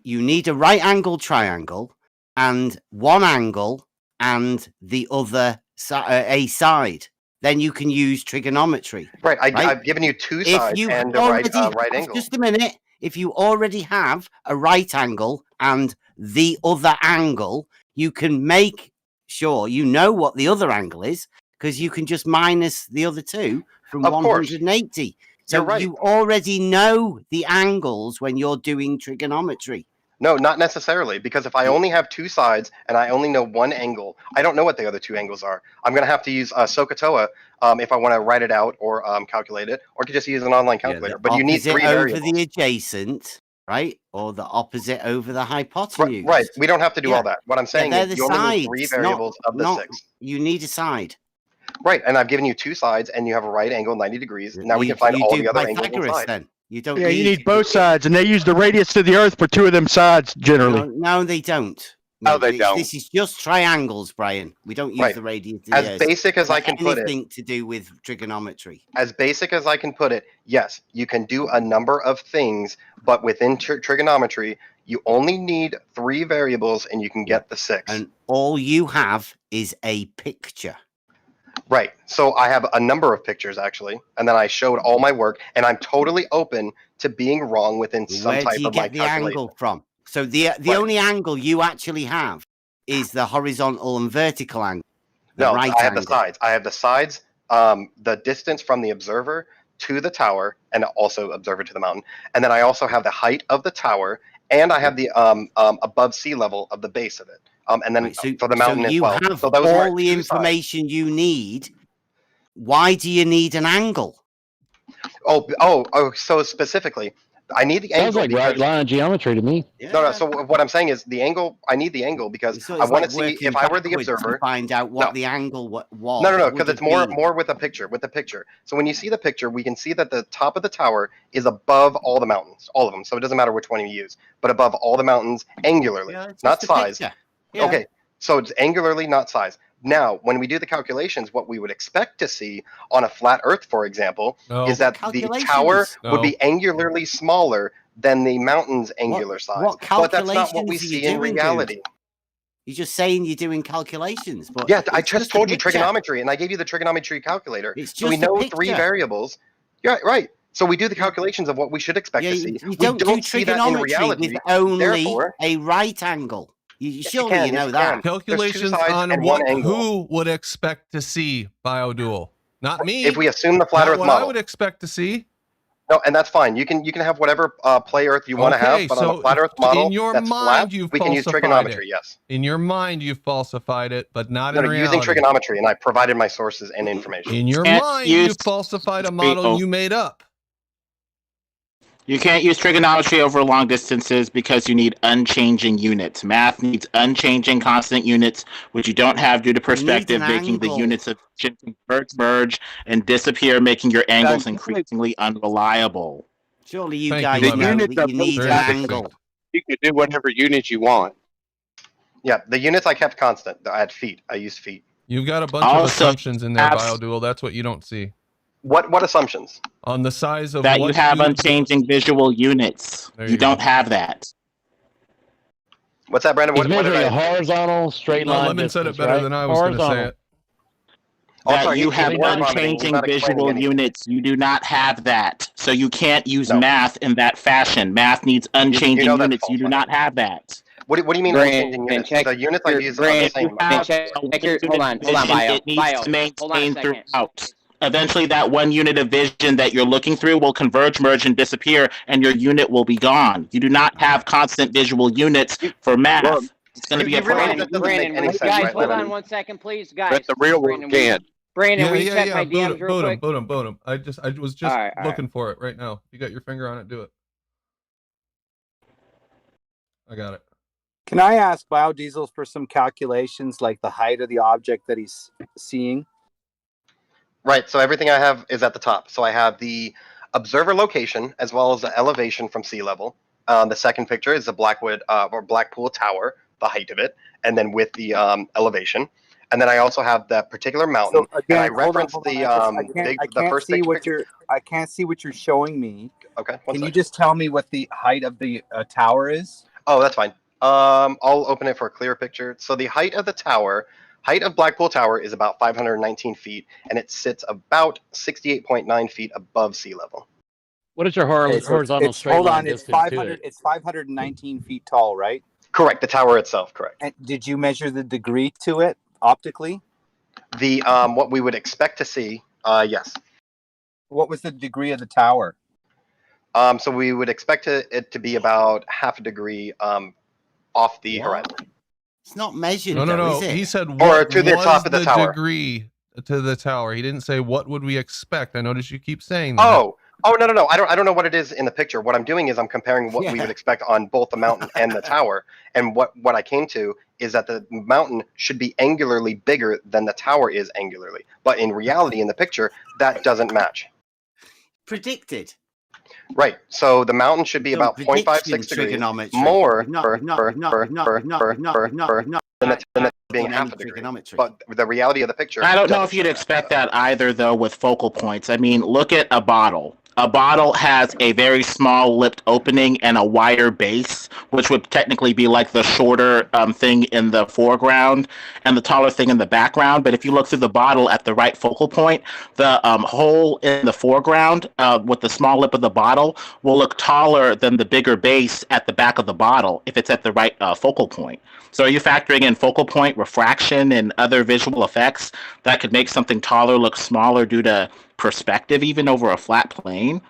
you need a right angle triangle and one angle and the other a side. Then you can use trigonometry. Right, I've given you two sides and a right angle. Just a minute. If you already have a right angle and the other angle, you can make sure you know what the other angle is, because you can just minus the other two from 180. So you already know the angles when you're doing trigonometry. No, not necessarily, because if I only have two sides and I only know one angle, I don't know what the other two angles are. I'm going to have to use SOHCAHTOA if I want to write it out or calculate it, or I could just use an online calculator. But you need three variables. Over the adjacent, right? Or the opposite over the hypotenuse. Right. We don't have to do all that. What I'm saying is you only need three sides, variables of the six. You need a side. Right, and I've given you two sides, and you have a right angle 90 degrees. Now we can find all the other angles and sides. Then You don't. Yeah, you need both sides, and they use the radius of the Earth for two of them sides generally. No, they don't. No, they don't. This is just triangles, Brian. We don't use the radius. As basic as I can put it. Anything to do with trigonometry. As basic as I can put it, yes, you can do a number of things, but within trigonometry, you only need 3 variables, and you can get the 6. And all you have is a picture. Right. So I have a number of pictures actually, and then I showed all my work, and I'm totally open to being wrong within some Where type do you of my get the calculation. angle from? So the only angle you actually have is the horizontal and vertical angle. No, right I have angle. the sides. I have the sides, the distance from the observer to the tower, and also observer to the mountain. And then I also have the height of the tower, and I have the above sea level of the base of it. And then for the mountain so as you well. have So those are all the information you need. Why do you need an angle? So specifically, I need the Sounds angle like because right line of geometry to me. No. So what I'm saying is the angle. I need the angle because I want to see if I were the observer. Find out what the angle was. No, because it's more with the picture. With the picture. So when you see the picture, we can see that the top of the tower is above all the mountains, all of them. So it doesn't matter which one you use, but above all the mountains angularly, not size. Yeah. Okay, so it's angularly, not size. Now, when we do the calculations, what we would expect to see on a flat Earth, for example, is that the tower would be angularly smaller than the mountain's angular size. But that's not what we see in reality. You're just saying you're doing calculations. But Yeah, I just told you trigonometry, and I gave you the trigonometry calculator. So we know 3 variables. Yeah, right. So we do the calculations of what we should expect to see. You don't do see that in trigonometry reality. with only Therefore, a right angle. Surely you know you that. can. Calculations sides on and one what angle. who would expect to see BioDuel. Not me. If we assume the flat Not Earth what model. I would expect to see. No, and that's fine. You can have whatever play Earth you want to have, but on a flat Earth model in your that's mind, flat, you've we can use falsified trigonometry. it. Yes. In your mind, you've falsified it, but not in reality. Using trigonometry, and I provided my sources and information. In your mind, you've falsified a model you made up. You can't use trigonometry over long distances because you need unchanging units. Math needs unchanging constant units, which you don't have due to perspective, making the units of converge and disappear, making your angles increasingly unreliable. Surely you guys know that you need an angle. You can do whatever units you want. Yeah, the units I kept constant. I had feet. I used feet. You've got a bunch of assumptions in there, BioDuel. That's what you don't see. What assumptions? On the size of that what you have unchanging visual units. You don't have that. What's that, Brandon? He's measuring a horizontal straight line. Lemon said it better than I was going to say it. That you have unchanging visual units. You do not have that. So you can't use math in that fashion. Math needs unchanging units. You do not have that. What do you mean unchanging units? The units I use are the same. Hold on, Bio. It needs to maintain throughout. Eventually, that one unit of vision that you're looking through will converge, merge, and disappear, and your unit will be gone. You do not have constant visual units for math. It's going to be a Brandon, guys, hold on 1 second, please, guys. But the real world can. Brandon, will you check my DMs real quick? Boot him. I was just looking for it right now. You got your finger on it, do it. I got it. Can I ask Biodiesel for some calculations, like the height of the object that he's seeing? Right. So everything I have is at the top. So I have the observer location as well as the elevation from sea level. The second picture is the Blackwood or Blackpool Tower, the height of it, and then with the elevation. And then I also have that particular mountain. So again, and I referenced the first big picture. I can't see what you're showing me. Okay. Can you just tell me what the height of the tower is? Oh, that's fine. I'll open it for a clearer picture. So the height of the tower. Height of Blackpool Tower is about 519 feet, and it sits about 68.9 feet above sea level. What is your horizontal straight line? Hold on, it's 500. It's 519 feet tall, right? Correct. The tower itself, correct. And did you measure the degree to it optically? The what we would expect to see, yes. What was the degree of the tower? So we would expect it to be about half a degree off the horizon. It's not measured. No. Is it? He said or what to the was top of the tower. Degree to the tower. He didn't say what would we expect. I notice you keep saying that. Oh, no. I don't know what it is in the picture. What I'm doing is I'm comparing what we would expect on both the mountain and the tower. And what I came to is that the mountain should be angularly bigger than the tower is angularly. But in reality, in the picture, that doesn't match. Predicted. Right. So the mountain should be about 0.56 degrees more than being half a degree. But the reality of the picture. I don't know if you'd expect that either, though, with focal points. I mean, look at a bottle. A bottle has a very small lipped opening and a wider base, which would technically be like the shorter thing in the foreground and the taller thing in the background. But if you look through the bottle at the right focal point, the hole in the foreground with the small lip of the bottle will look taller than the bigger base at the back of the bottle if it's at the right focal point. So are you factoring in focal point, refraction, and other visual effects that could make something taller look smaller due to perspective, even over a flat plane?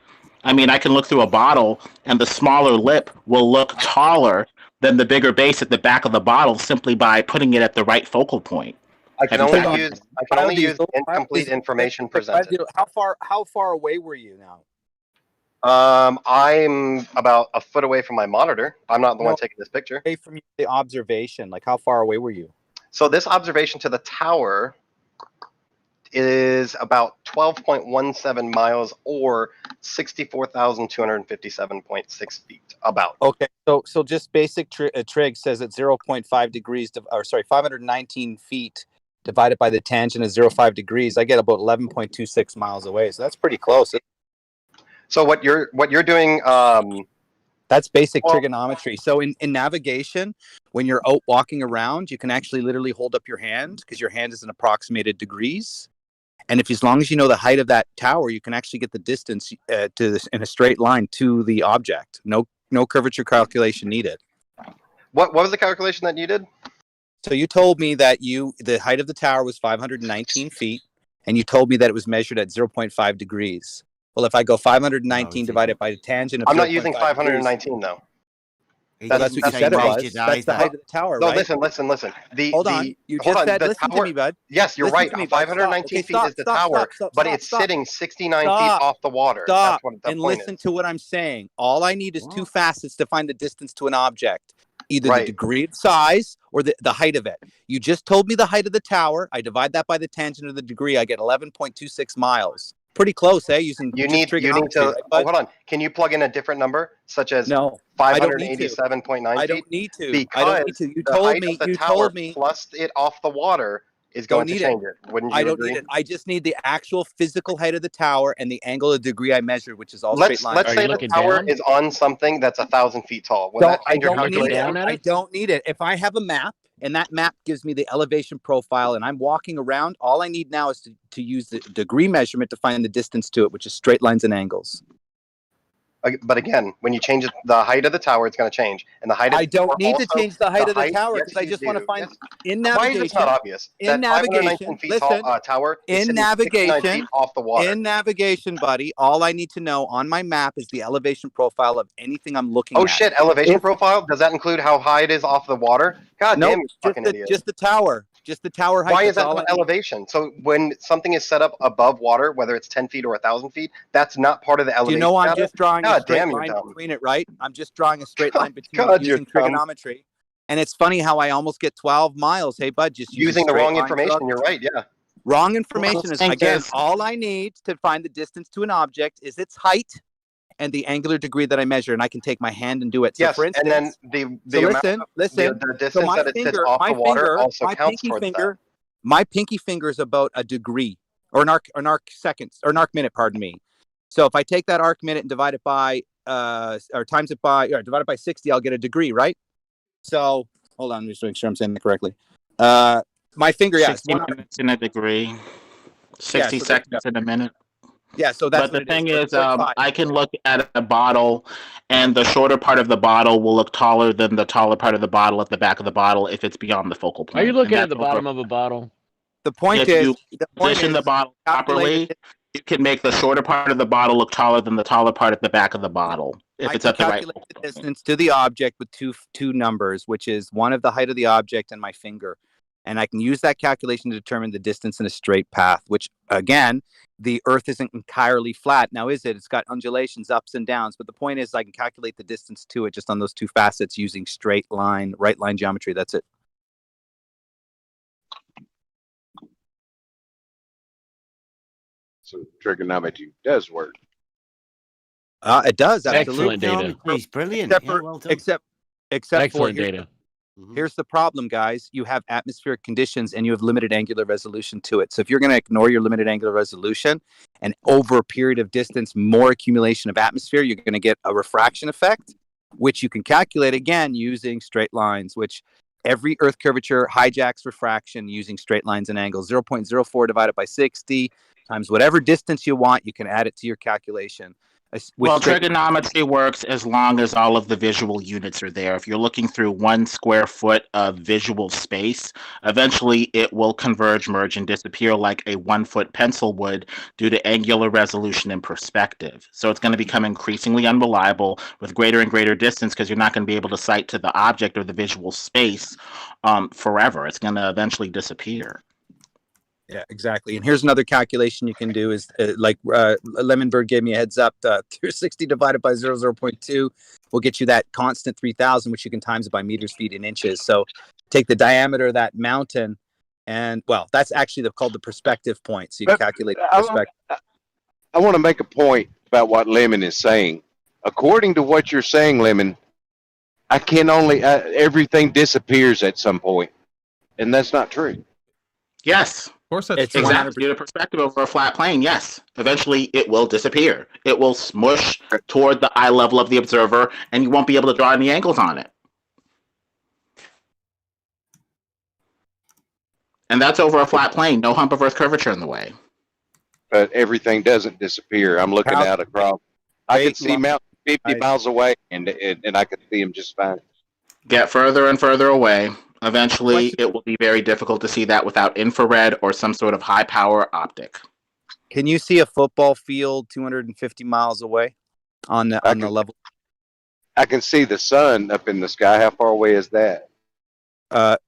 I mean, I can look through a bottle and the smaller lip will look taller than the bigger base at the back of the bottle simply by putting it at the right focal point. I can only use incomplete information presented. How far away were you now? I'm about a foot away from my monitor. I'm not the one taking this picture. Away from the observation, like how far away were you? So this observation to the tower is about 12.17 miles or 64,257.6 feet. About. Okay, so just basic trig says at 0.5 degrees, or sorry, 519 feet divided by the tangent of 0.5 degrees. I get about 11.26 miles away. So that's pretty close. So what you're doing, that's basic trigonometry. So in navigation, when you're out walking around, you can actually literally hold up your hand because your hand is in approximated degrees. And as long as you know the height of that tower, you can actually get the distance in a straight line to the object. No curvature calculation needed. What was the calculation that you did? So you told me that the height of the tower was 519 feet, and you told me that it was measured at 0.5 degrees. Well, if I go 519 divided by the tangent of I'm not using 519 though. That's what you said it was. That's the height of the tower, no, right? listen. Hold on. You just said, listen to me, bud. Yes, you're right. 519 feet is the tower, but it's sitting 69 feet off the water. Stop, That's what the and point listen is. to what I'm saying. All I need is two facets to find the distance to an object. Either the degree of size or the height of it. You just told me the height of the tower. I divide that by the tangent of the degree. I get 11.26 miles. Pretty close, eh? You need to. Hold on. Can you plug in a different number, such as 587.9 I feet? don't need to. Because I don't need to. You told me. The You tower told me. plus it off the water is going to change it. Wouldn't you I don't agree? need it. I just need the actual physical height of the tower and the angle of degree I measured, which is all straight lines. Let's say the tower is on something that's 1,000 feet tall. I don't need it. I don't need it. If I have a map and that map gives me the elevation profile and I'm walking around, all I need now is to use the degree measurement to find the distance to it, which is straight lines and angles. But again, when you change the height of the tower, it's going to change. And the height of I don't need to change the height of the tower because I just want to find in navigation. Why is it not obvious? In navigation, listen. Tower in navigation, feet off the water. In navigation, buddy, all I need to know on my map is the elevation profile of anything I'm looking at. Oh shit! Elevation profile? Does that include how high it is off the water? God damn, you fucking idiot! Just the tower. Just the tower height. Why is that not elevation? So when something is set up above water, whether it's 10 feet or 1,000 feet, that's not part of the elevation. Do you know I'm just drawing a straight line dumb. between it, right? I'm just drawing a straight line between using trigonometry. And it's funny how I almost get 12 miles. Hey, bud, just using the wrong information. You're right. Yeah. Wrong information is, again, all I need to find the distance to an object is its height and the angular degree that I measure, and I can take my hand and do it. So yes, for instance, and then the distance so that it sits off the water also counts towards that. My pinky finger is about a degree, or an arc minute, pardon me. So if I take that arc minute and divide it by, divide it by 60, I'll get a degree, right? So hold on, just make sure I'm saying that correctly. My finger, 60 minutes in a degree, 60 seconds in a minute. Yeah, so that's. But the thing is, I can look at a bottle, and the shorter part of the bottle will look taller than the taller part of the bottle at the back of the bottle if it's beyond the focal point. Are you looking at the bottom of a bottle? The point if is, you position the bottle properly, you can make the shorter part of the bottle look taller than the taller part at the back of the bottle if it's at the right focal point. Distance to the object with two numbers, which is one of the height of the object and my finger. And I can use that calculation to determine the distance in a straight path, which, again, the Earth isn't entirely flat. Now, is it? It's got undulations, ups and downs. But the point is I can calculate the distance to it just on those two facets using straight line, right line geometry. That's it. So trigonometry does work. It does, absolutely. Excellent data. It's brilliant. Except Yeah, for, well done. except for Excellent data. here's the problem, guys. You have atmospheric conditions and you have limited angular resolution to it. So if you're going to ignore your limited angular resolution and over a period of distance, more accumulation of atmosphere, you're going to get a refraction effect, which you can calculate again using straight lines, which every Earth curvature hijacks refraction using straight lines and angles. 0.04 divided by 60 times whatever distance you want, you can add it to your calculation. Well, trigonometry works as long as all of the visual units are there. If you're looking through 1 square foot of visual space, eventually it will converge, merge, and disappear like a 1 foot pencil would due to angular resolution and perspective. So it's going to become increasingly unreliable with greater and greater distance because you're not going to be able to sight to the object or the visual space forever. It's going to eventually disappear. Yeah, exactly. And here's another calculation you can do is Lemonbird gave me a heads up. 60 divided by 0.2 will get you that constant 3,000, which you can times it by meters, feet, and inches. So take the diameter of that mountain, and well, that's actually called the perspective point. So you can calculate the perspective. I want to make a point about what Lemon is saying. According to what you're saying, Lemon, I can only everything disappears at some point, and that's not true. Yes. Of course, that's true. Exactly. Due to perspective over a flat plane, yes. Eventually, it will disappear. It will smush toward the eye level of the observer, and you won't be able to draw any angles on it. And that's over a flat plane, no hump of Earth curvature in the way. But everything doesn't disappear. I'm looking out across. I can see mountains 50 miles away, and I can see them just fine. Get further and further away. Eventually, it will be very difficult to see that without infrared or some sort of high-power optic. Can you see a football field 250 miles away on the level? I can see the sun up in the sky. How far away is that?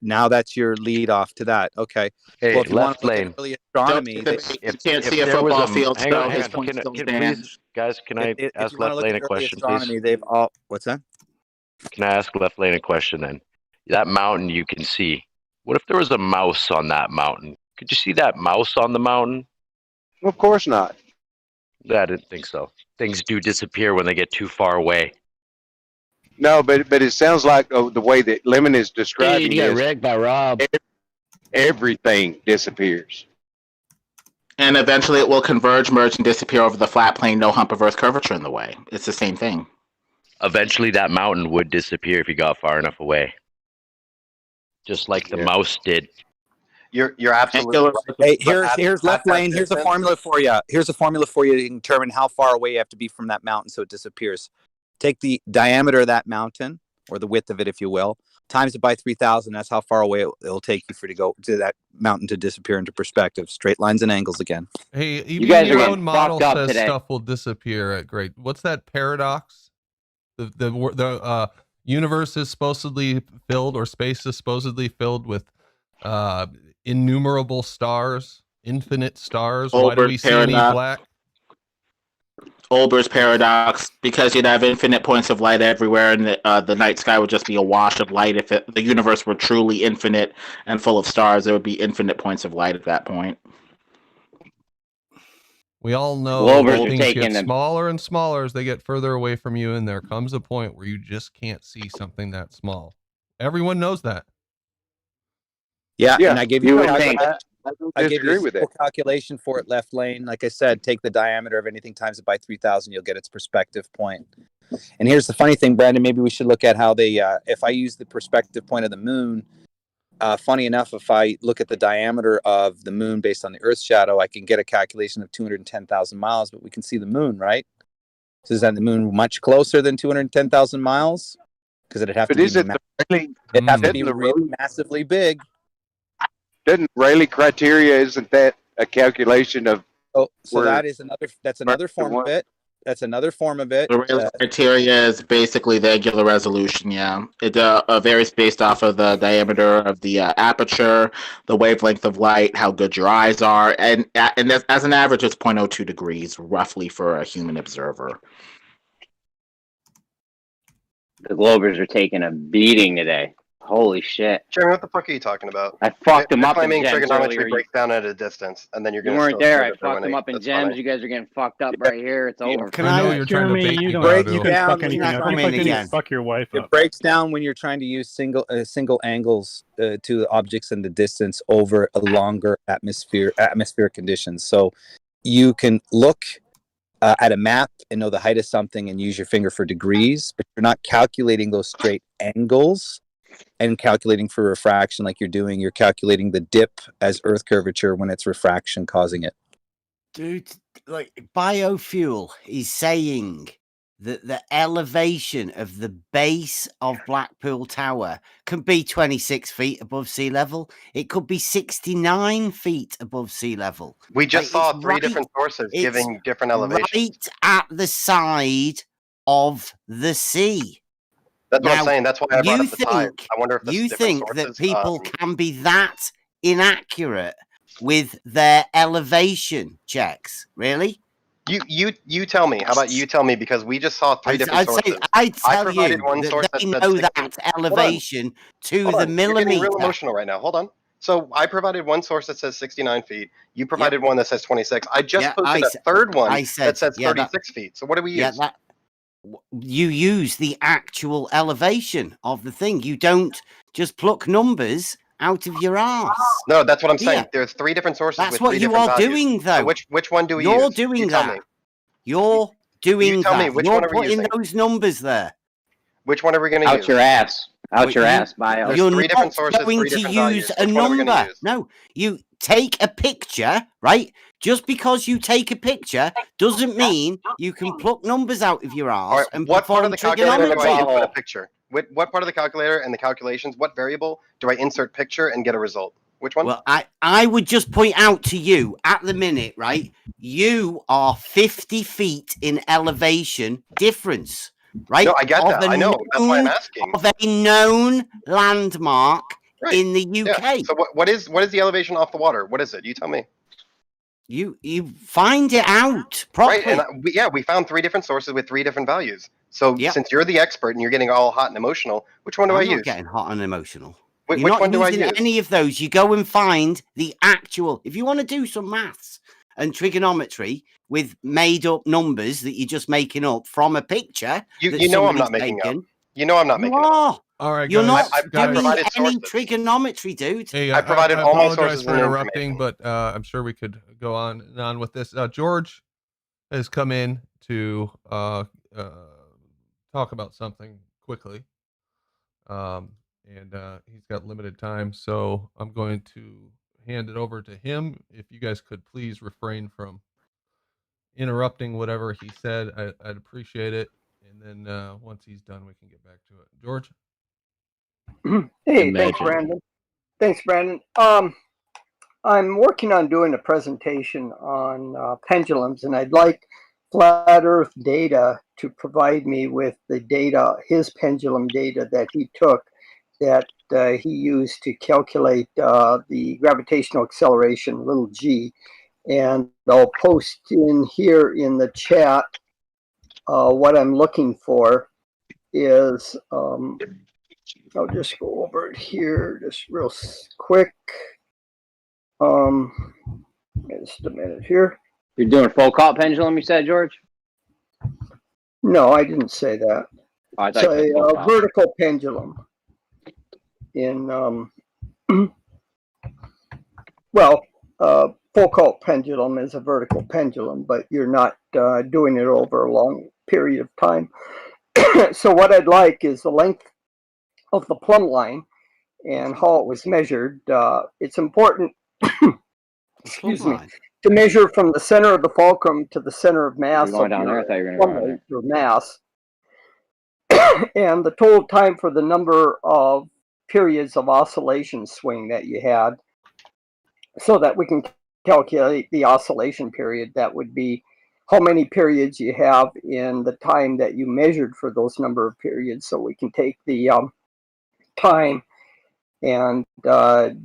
Now that's your lead off to that. Okay. Hey, well, if you left want to look lane. at early astronomy, you can't see a football field. Hang on. Please, guys, can I ask left lane a question, please? They've all. What's that? Can I ask left lane a question then? That mountain you can see. What if there was a mouse on that mountain? Could you see that mouse on the mountain? Of course not. I didn't think so. Things do disappear when they get too far away. No, but it sounds like the way that Lemon is describing You got is rigged by Rob. Everything disappears. And eventually it will converge, merge, and disappear over the flat plane, no hump of Earth curvature in the way. It's the same thing. Eventually that mountain would disappear if you got far enough away. Just like the mouse did. You're absolutely Hey, right. here's left lane. Here's a formula for you. Here's a formula for you to determine how far away you have to be from that mountain so it disappears. Take the diameter of that mountain, or the width of it, if you will, times it by 3,000. That's how far away it'll take you to go to that mountain to disappear into perspective. Straight lines and angles again. Hey, even your own model says stuff will disappear at great. What's that paradox? The universe is supposedly filled, or space is supposedly filled with innumerable stars, infinite stars. Why do we see any black? Olber's paradox, because you'd have infinite points of light everywhere, and the night sky would just be a wash of light. If the universe were truly infinite and full of stars, there would be infinite points of light at that point. We all know that things get smaller and smaller as they get further away from you, and there comes a point where you just can't see something that small. Everyone knows that. Yeah. And I gave you I disagree with it. Calculation for it, left lane. Like I said, take the diameter of anything times it by 3,000. You'll get its perspective point. And here's the funny thing, Brandon. Maybe we should look at how they. If I use the perspective point of the moon, funny enough, if I look at the diameter of the moon based on the Earth's shadow, I can get a calculation of 210,000 miles. But we can see the moon, right? So is that the moon much closer than 210,000 miles? Because it'd have to be really massively big. Doesn't Rayleigh criteria, isn't that a calculation of? So that is another form of it. That's another form of it. The Rayleigh criteria is basically the angular resolution. Yeah, it varies based off of the diameter of the aperture, the wavelength of light, how good your eyes are, and as an average, it's 0.02 degrees roughly for a human observer. The Globers are taking a beating today. Holy shit. Jeremy, what the fuck are you talking about? I fucked him You're up in claiming gems trigonometry earlier. breaks down at a distance, and then you're You going to weren't there. I that they're fucked him winning. up in That's gems. funny. You guys are getting fucked up right here. It's over. Can I know I, you're trying to Jeremy, bait you me, don't Badu. you can fuck anything up. come You in again. fuck your wife It up. breaks down when you're trying to use single angles to objects and the distance over a longer atmospheric conditions. So you can look at a map and know the height of something and use your finger for degrees, but you're not calculating those straight angles and calculating for refraction like you're doing. You're calculating the dip as Earth curvature when it's refraction causing it. Dude, like biofuel is saying that the elevation of the base of Blackpool Tower can be 26 feet above sea level. It could be 69 feet above sea level. We just saw it's three different sources giving different elevations. Right at the side of the sea. That's what Now, I'm saying. That's why I brought you up the tide. I wonder if this you is different think that sources. people can be that inaccurate with their elevation checks? Really? You tell me. How about you tell me? Because we just saw three different sources. I tell provided you one source that they that know said that 16 elevation to Hold the on. You're getting millimeter. real emotional right now. Hold on. So I provided one source that says 69 feet. You provided one that says 26. I just posted a third one that says 36 feet. So what do we use? You use the actual elevation of the thing. You don't just pluck numbers out of your ass. No, that's what I'm saying. Yeah. There's three different sources. That's with what three you different are values. doing, So though. which one do we You're use? doing You tell that. me. You're doing You tell that. me, which You're one are we putting using? those numbers there. Which one are we going to use? Out your ass. Out your ass, bio. There's You're three different not sources, going three to different use values. a Which one are we number. going to use? No, you take a picture, right? Just because you take a picture doesn't mean you can pluck numbers out of your All arse right, and what part of perform the calculator do I trigonometry. input a picture? What part of the calculator and the calculations, what variable do I insert picture and get a result? Which one? Well, I would just point out to you at the minute, right? You are 50 feet in elevation difference, right? No, I get that. I know. That's why I'm asking. Of a known landmark Right. in the UK. Yeah. So what is the elevation off the water? What is it? You tell me. You find it out properly. Right, and we found three different sources with three different values. So since you're the expert and you're getting all hot and emotional, which one do I I'm not use? getting hot and emotional. Which You're not one do I using use? any of those. You go and find the actual. If you want to do some maths and trigonometry with made up numbers that you're just making up from a picture, You know I'm not making up. You know I'm not making up. All right, You're guys. not doing any trigonometry, dude. Hey, I provided all my apologize sources for and interrupting, but I'm sure we could go on and on with this. George has come in to talk about something quickly, and he's got limited time, so I'm going to hand it over to him. If you guys could please refrain from interrupting whatever he said, I'd appreciate it. And then once he's done, we can get back to it. George? Hey, thanks, Brandon. Thanks, Brandon. I'm working on doing a presentation on pendulums, and I'd like Flat Earth Data to provide me with the data, his pendulum data that he took, that he used to calculate the gravitational acceleration, little g. And I'll post in here in the chat what I'm looking for is, I'll just go over it here just real quick. Just a minute here. You're doing full caught pendulum, you said, George? No, I didn't say that. Oh, I It's thought you said full a caught. vertical pendulum. Full-cult pendulum is a vertical pendulum, but you're not doing it over a long period of time. So what I'd like is the length of the plumb line and how it was measured. It's important excuse me, to measure from the center of the fulcrum to the center of mass You're going of down there? I thought you were your going to go down your mass, and the total time for the number of periods of oscillation swing that you had, so that we can calculate the oscillation period. That would be how many periods you have in the time that you measured for those number of periods. So we can take the time and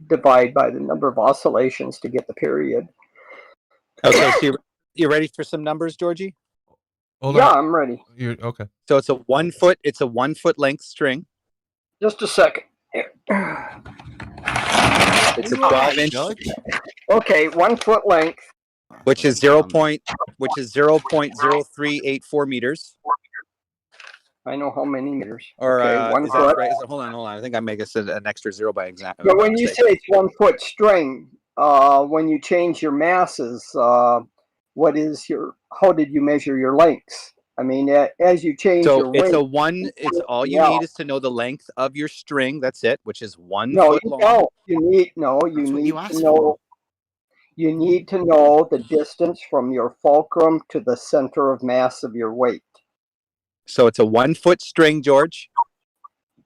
divide by the number of oscillations to get the period. Okay, so you're ready for some numbers, Georgie? I'm ready. You're okay. So it's a 1 foot length string. Just a second. Here. It's a 12-inch, Okay, 1 foot length. which is 0.0384 meters. I know how many meters. Or Okay, 1 is that foot. right? Hold on. I think I make an extra zero by exact. But when you say it's 1 foot string, when you change your masses, what is your? How did you measure your lengths? I mean, as you change your weight. It's all you need is to know the length of your string. That's it, which is 1 No, foot you long. don't. You need to know. You need to know the distance from your fulcrum to the center of mass of your weight. So it's a 1 foot string, George.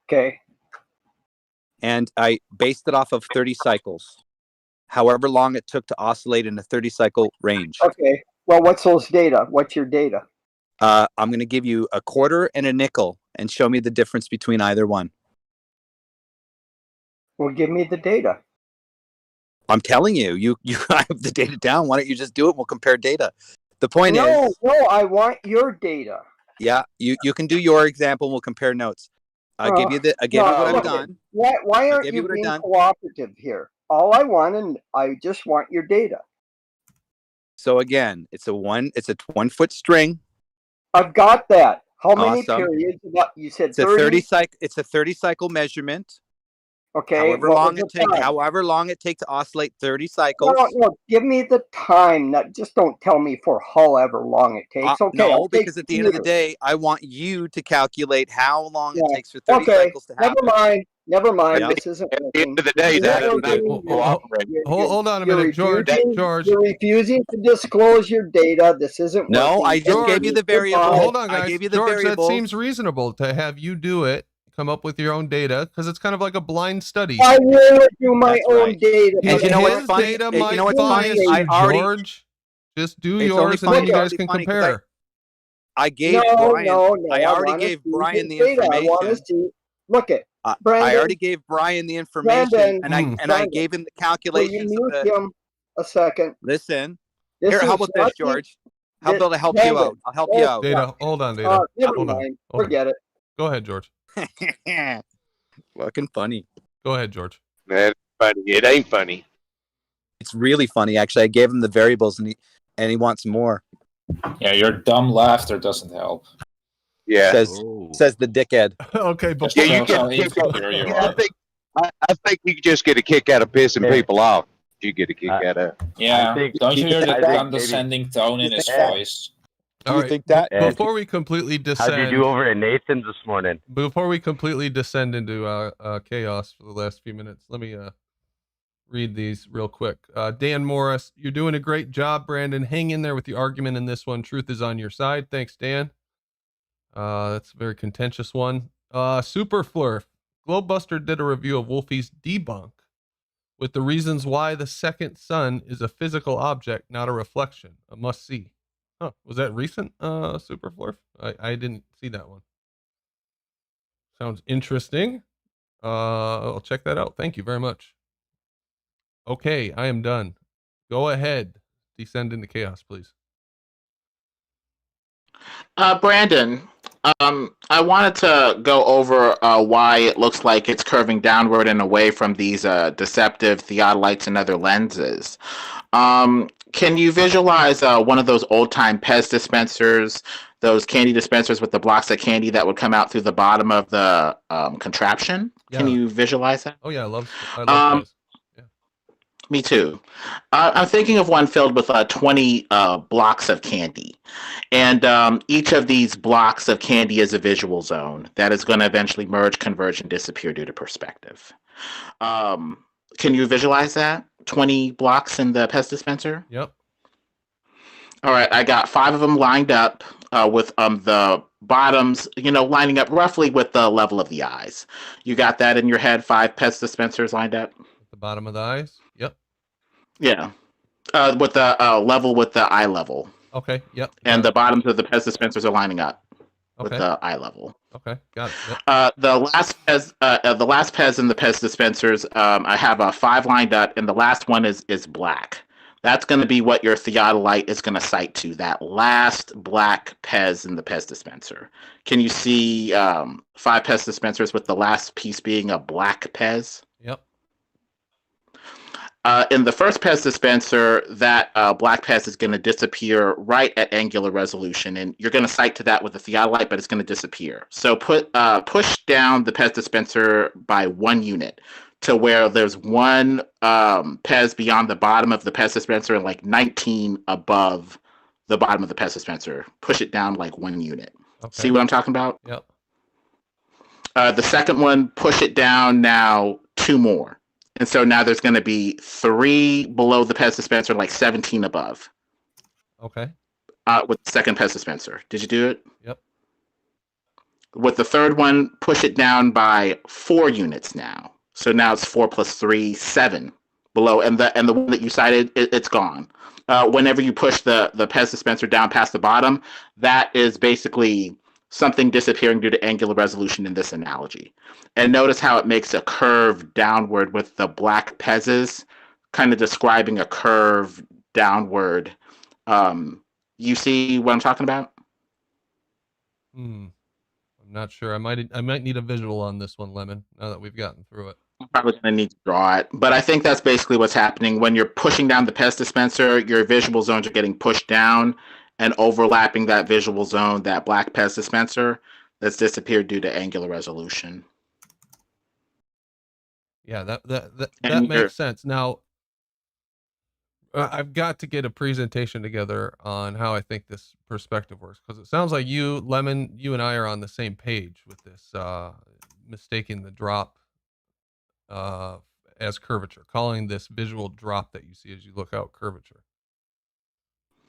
Okay. And I based it off of 30 cycles, however long it took to oscillate in a 30 cycle range. Okay. Well, what's those data? What's your data? I'm going to give you a quarter and a nickel and show me the difference between either one. Well, give me the data. I'm telling you, you I have the data down. Why don't you just do it? We'll compare data. The point is, no, I want your data. Yeah, you can do your example. We'll compare notes. I give you what I've done. Why aren't you being cooperative here? All I want, and I just want your data. So again, it's a 1 foot string. I've got that. How many Awesome. periods? You said It's 30. It's a 30 cycle measurement. Okay. However long it takes to oscillate 30 cycles. No, give me the time. Just don't tell me for however long it takes. Okay. No, because at the end of the day, I want you to calculate how long it takes for 30 cycles to happen. Never mind. Yeah. This isn't At the end of the day, Hold on a minute, George. You're refusing to disclose your data. This isn't. No, working. I just gave you the variable. Hold on, guys. I gave you the George, variables. that seems reasonable to have you do it. Come up with your own data because it's kind of like a blind study. I will do my own data. And you know what's funny? George, just do yours and then you guys can compare. I gave Brian. I already gave Brian the information. Look at Brandon. I already gave Brian the information, and I gave him the calculations. Will you mute him a second? Listen. Here, how about this, George? How about I help you out? I'll help you out. Data, hold on, Data. Never mind. Forget it. Go ahead, George. Fucking funny. Go ahead, George. That's funny. It ain't funny. It's really funny, actually. I gave him the variables, and he wants more. Yeah, your dumb laughter doesn't help. Yeah, says the dickhead. Okay, but I think you just get a kick out of pissing people off. You get a kick out of. Yeah, don't you hear the condescending tone in his voice? All right. Before we completely descend, how'd you do over at Nathan's this morning? Before we completely descend into chaos for the last few minutes, let me read these real quick. Dan Morris, you're doing a great job, Brandon. Hang in there with the argument in this one. Truth is on your side. Thanks, Dan. That's a very contentious one. Super Flurf, Globebuster did a review of Wolfie's Debunk with the reasons why the second sun is a physical object, not a reflection. A must see. Huh, was that recent, Super Flurf? I didn't see that one. Sounds interesting. I'll check that out. Thank you very much. Okay, I am done. Go ahead. Descend into chaos, please. Brandon, I wanted to go over why it looks like it's curving downward and away from these deceptive theodolites and other lenses. Can you visualize one of those old-time Pez dispensers, those candy dispensers with the blocks of candy that would come out through the bottom of the contraption? Yeah. Can you visualize that? Oh, yeah, I love Pez. Yeah. Me too. I'm thinking of one filled with 20 blocks of candy. And each of these blocks of candy is a visual zone that is going to eventually merge, converge, and disappear due to perspective. Can you visualize that? 20 blocks in the Pez dispenser? Yep. All right, I got 5 of them lined up with the bottoms, lining up roughly with the level of the eyes. You got that in your head, 5 Pez dispensers lined up? At the bottom of the eyes? Yep. Yeah. With the level with the eye level. Okay, yep. And the bottoms of the Pez dispensers are lining up with the eye level. Okay, got it. Yep. The last Pez in the Pez dispensers, I have 5 lined up, and the last one is black. That's going to be what your theodolite is going to cite to, that last black Pez in the Pez dispenser. Can you see 5 Pez dispensers with the last piece being a black Pez? Yep. In the first Pez dispenser, that black Pez is going to disappear right at angular resolution, and you're going to cite to that with the theodolite, but it's going to disappear. So push down the Pez dispenser by 1 unit to where there's 1 Pez beyond the bottom of the Pez dispenser and like 19 above the bottom of the Pez dispenser. Push it down like 1 unit. Okay. See what I'm talking about? Yep. The second one, push it down now 2 more. And so now there's going to be 3 below the Pez dispenser, like 17 above. Okay. With the second Pez dispenser. Did you do it? Yep. With the third one, push it down by 4 units now. So now it's 4 plus 3, 7 below. And the one that you cited, it's gone. Whenever you push the Pez dispenser down past the bottom, that is basically something disappearing due to angular resolution in this analogy. And notice how it makes a curve downward with the black Pez's, kind of describing a curve downward. You see what I'm talking about? I'm not sure. I might need a visual on this one, Lemon, now that we've gotten through it. I'm probably going to need to draw it. But I think that's basically what's happening. When you're pushing down the Pez dispenser, your visual zones are getting pushed down and overlapping that visual zone, that black Pez dispenser that's disappeared due to angular resolution. Yeah, that makes sense. Now, I've got to get a presentation together on how I think this perspective works, because it sounds like you, Lemon, you and I are on the same page with this, mistaking the drop as curvature, calling this visual drop that you see as you look out curvature.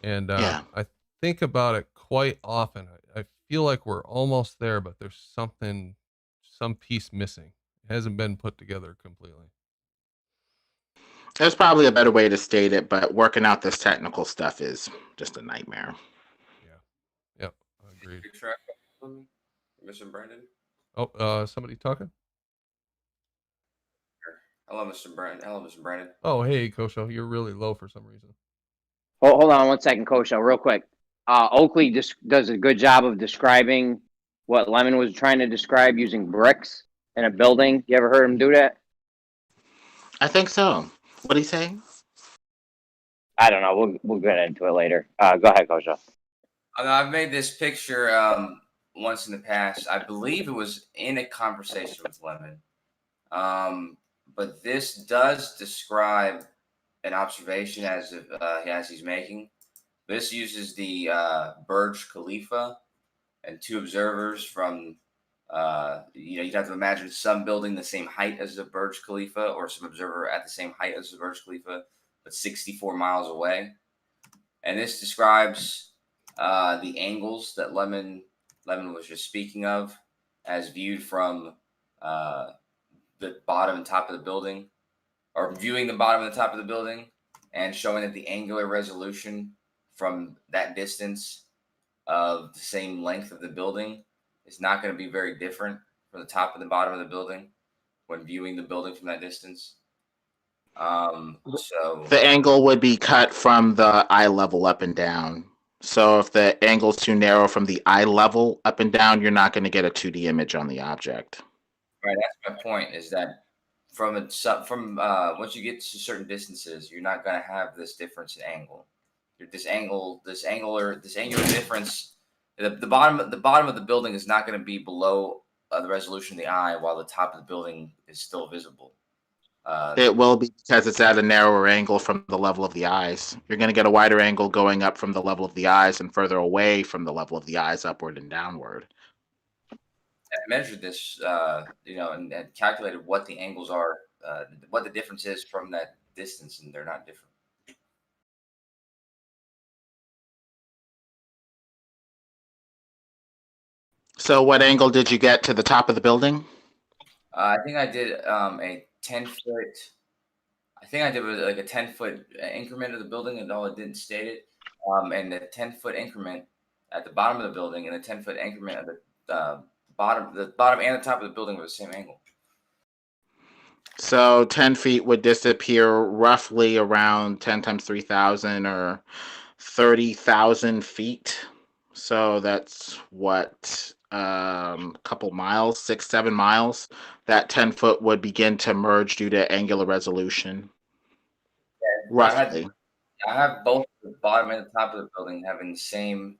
And Yeah. I think about it quite often. I feel like we're almost there, but there's some piece missing. It hasn't been put together completely. There's probably a better way to state it, but working out this technical stuff is just a nightmare. Yep, agreed. Mr. Brandon. Oh, somebody talking? Hello, Mr. Brandon. Hello, Mr. Brandon. Oh, hey, Kosho, you're really low for some reason. Hold on 1 second, Kosho, real quick. Oakley just does a good job of describing what Lemon was trying to describe using bricks in a building. You ever heard him do that? I think so. What did he say? I don't know. We'll get into it later. Go ahead, Kosho. I've made this picture once in the past. I believe it was in a conversation with Lemon. But this does describe an observation as he's making. This uses the Burj Khalifa and 2 observers from, you'd have to imagine some building the same height as the Burj Khalifa, or some observer at the same height as the Burj Khalifa, but 64 miles away. And this describes the angles that Lemon was just speaking of, as viewed from the bottom and top of the building, or viewing the bottom and the top of the building, and showing that the angular resolution from that distance of the same length of the building is not going to be very different from the top and the bottom of the building when viewing the building from that distance. So the angle would be cut from the eye level up and down. So if the angle's too narrow from the eye level up and down, you're not going to get a 2D image on the object. Right, that's my point. Is that from once you get to certain distances, you're not going to have this difference in angle. This angular difference. The bottom of the building is not going to be below the resolution of the eye, while the top of the building is still visible. It will be, because it's at a narrower angle from the level of the eyes. You're going to get a wider angle going up from the level of the eyes and further away from the level of the eyes, upward and downward. I measured this, and calculated what the angles are, what the difference is from that distance, and they're not different. So what angle did you get to the top of the building? I think I did a 10-foot. I think I did like a 10-foot increment of the building, and all it didn't state it. And the 10-foot increment at the bottom of the building, and the 10-foot increment at the bottom and the top of the building were the same angle. So 10 feet would disappear roughly around 10 times 3,000 or 30,000 feet. So that's what, couple miles, 6-7 miles. That 10-foot would begin to merge due to angular resolution. Roughly. I have both the bottom and the top of the building having the same.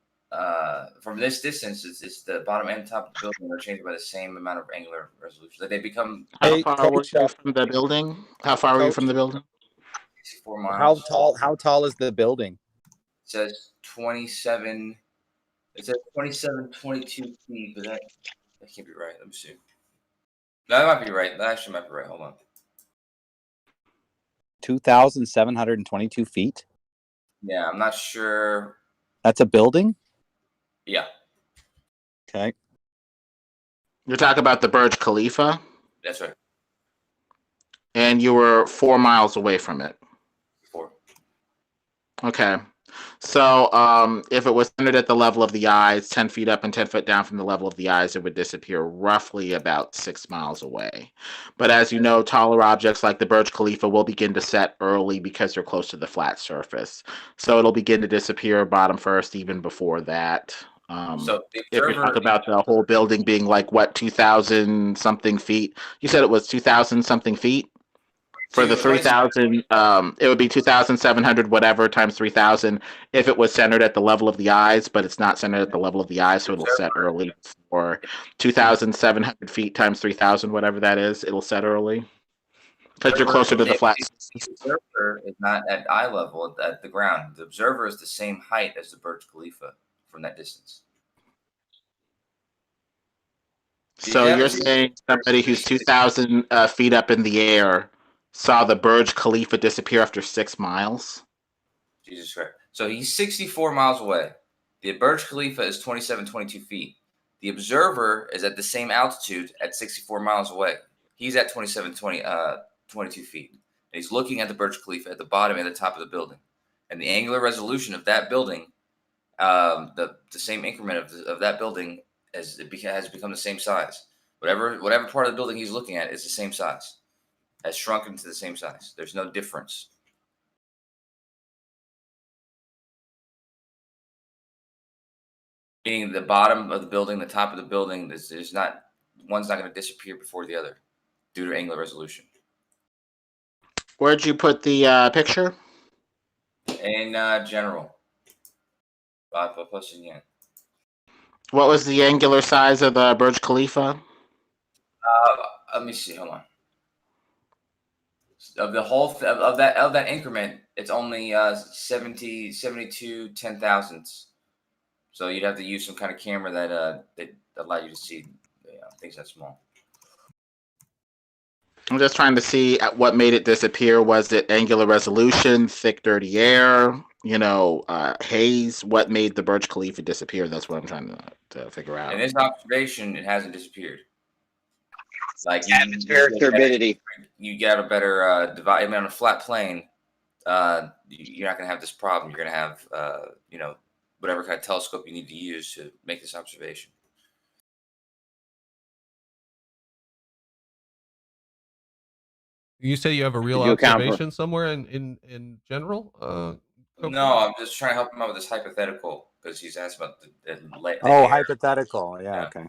From this distance, it's the bottom and top of the building are changed by the same amount of angular resolution. Like they become. How far were you from the building? How far were you from the building? 64 miles. How tall is the building? It says 27. It says 27, 22 feet, but that can't be right. Let me see. No, that might be right. That actually might be right. Hold on. 2,722 feet. Yeah, I'm not sure. That's a building. Yeah. Okay. You're talking about the Burj Khalifa? That's right. And you were 4 miles away from it. 4. Okay. So if it was centered at the level of the eyes, 10 feet up and 10 foot down from the level of the eyes, it would disappear roughly about 6 miles away. But as you know, taller objects like the Burj Khalifa will begin to set early because they're close to the flat surface. So it'll begin to disappear bottom first, even before that. So the if you're observer, talking about the whole building being like, what, 2,000 something feet? You said it was 2,000 something feet? For the 3,000, it would be 2,700 whatever times 3,000 if it was centered at the level of the eyes, but it's not centered at the level of the eyes, so it'll set early. For 2,700 feet times 3,000, whatever that is, it'll set early because you're closer to the flat. The observer is not at eye level at the ground. The observer is the same height as the Burj Khalifa from that distance. So you're saying somebody who's 2,000 feet up in the air saw the Burj Khalifa disappear after 6 miles? Jesus Christ. So he's 64 miles away. The Burj Khalifa is 27, 22 feet. The observer is at the same altitude at 64 miles away. He's at 27, 22 feet. And he's looking at the Burj Khalifa at the bottom and the top of the building. And the angular resolution of that building, the same increment of that building has become the same size. Whatever part of the building he's looking at is the same size. Has shrunken to the same size. There's no difference. Meaning the bottom of the building, the top of the building, there's not one's not going to disappear before the other due to angular resolution. Where'd you put the picture? In general. Posting in. What was the angular size of the Burj Khalifa? Let me see. Hold on. Of the whole of that increment, it's only 72 10,000ths. So you'd have to use some kind of camera that allow you to see things that small. I'm just trying to see at what made it disappear. Was it angular resolution, thick, dirty air, haze? What made the Burj Khalifa disappear? That's what I'm trying to figure out. In this observation, it hasn't disappeared. Like atmospheric turbidity. You get a better divide. I mean, on a flat plane, you're not going to have this problem. You're going to have, whatever kind of telescope you need to use to make this observation. You say you have a real observation somewhere in general? No, I'm just trying to help him out with this hypothetical because he's asked about the hypothetical. Yeah. Okay.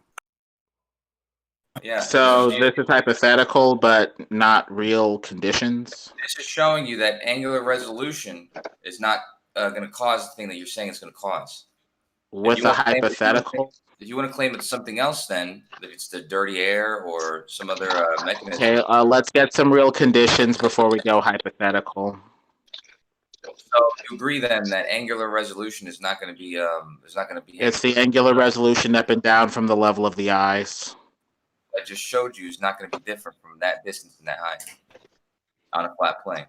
Yeah. So this is hypothetical, but not real conditions. This is showing you that angular resolution is not going to cause the thing that you're saying it's going to cause. With a hypothetical. If you want to claim it's something else, then that it's the dirty air or some other mechanism. Okay, let's get some real conditions before we go hypothetical. So you agree then that angular resolution is not going to be It's the angular resolution up and down from the level of the eyes. I just showed you is not going to be different from that distance and that height on a flat plane.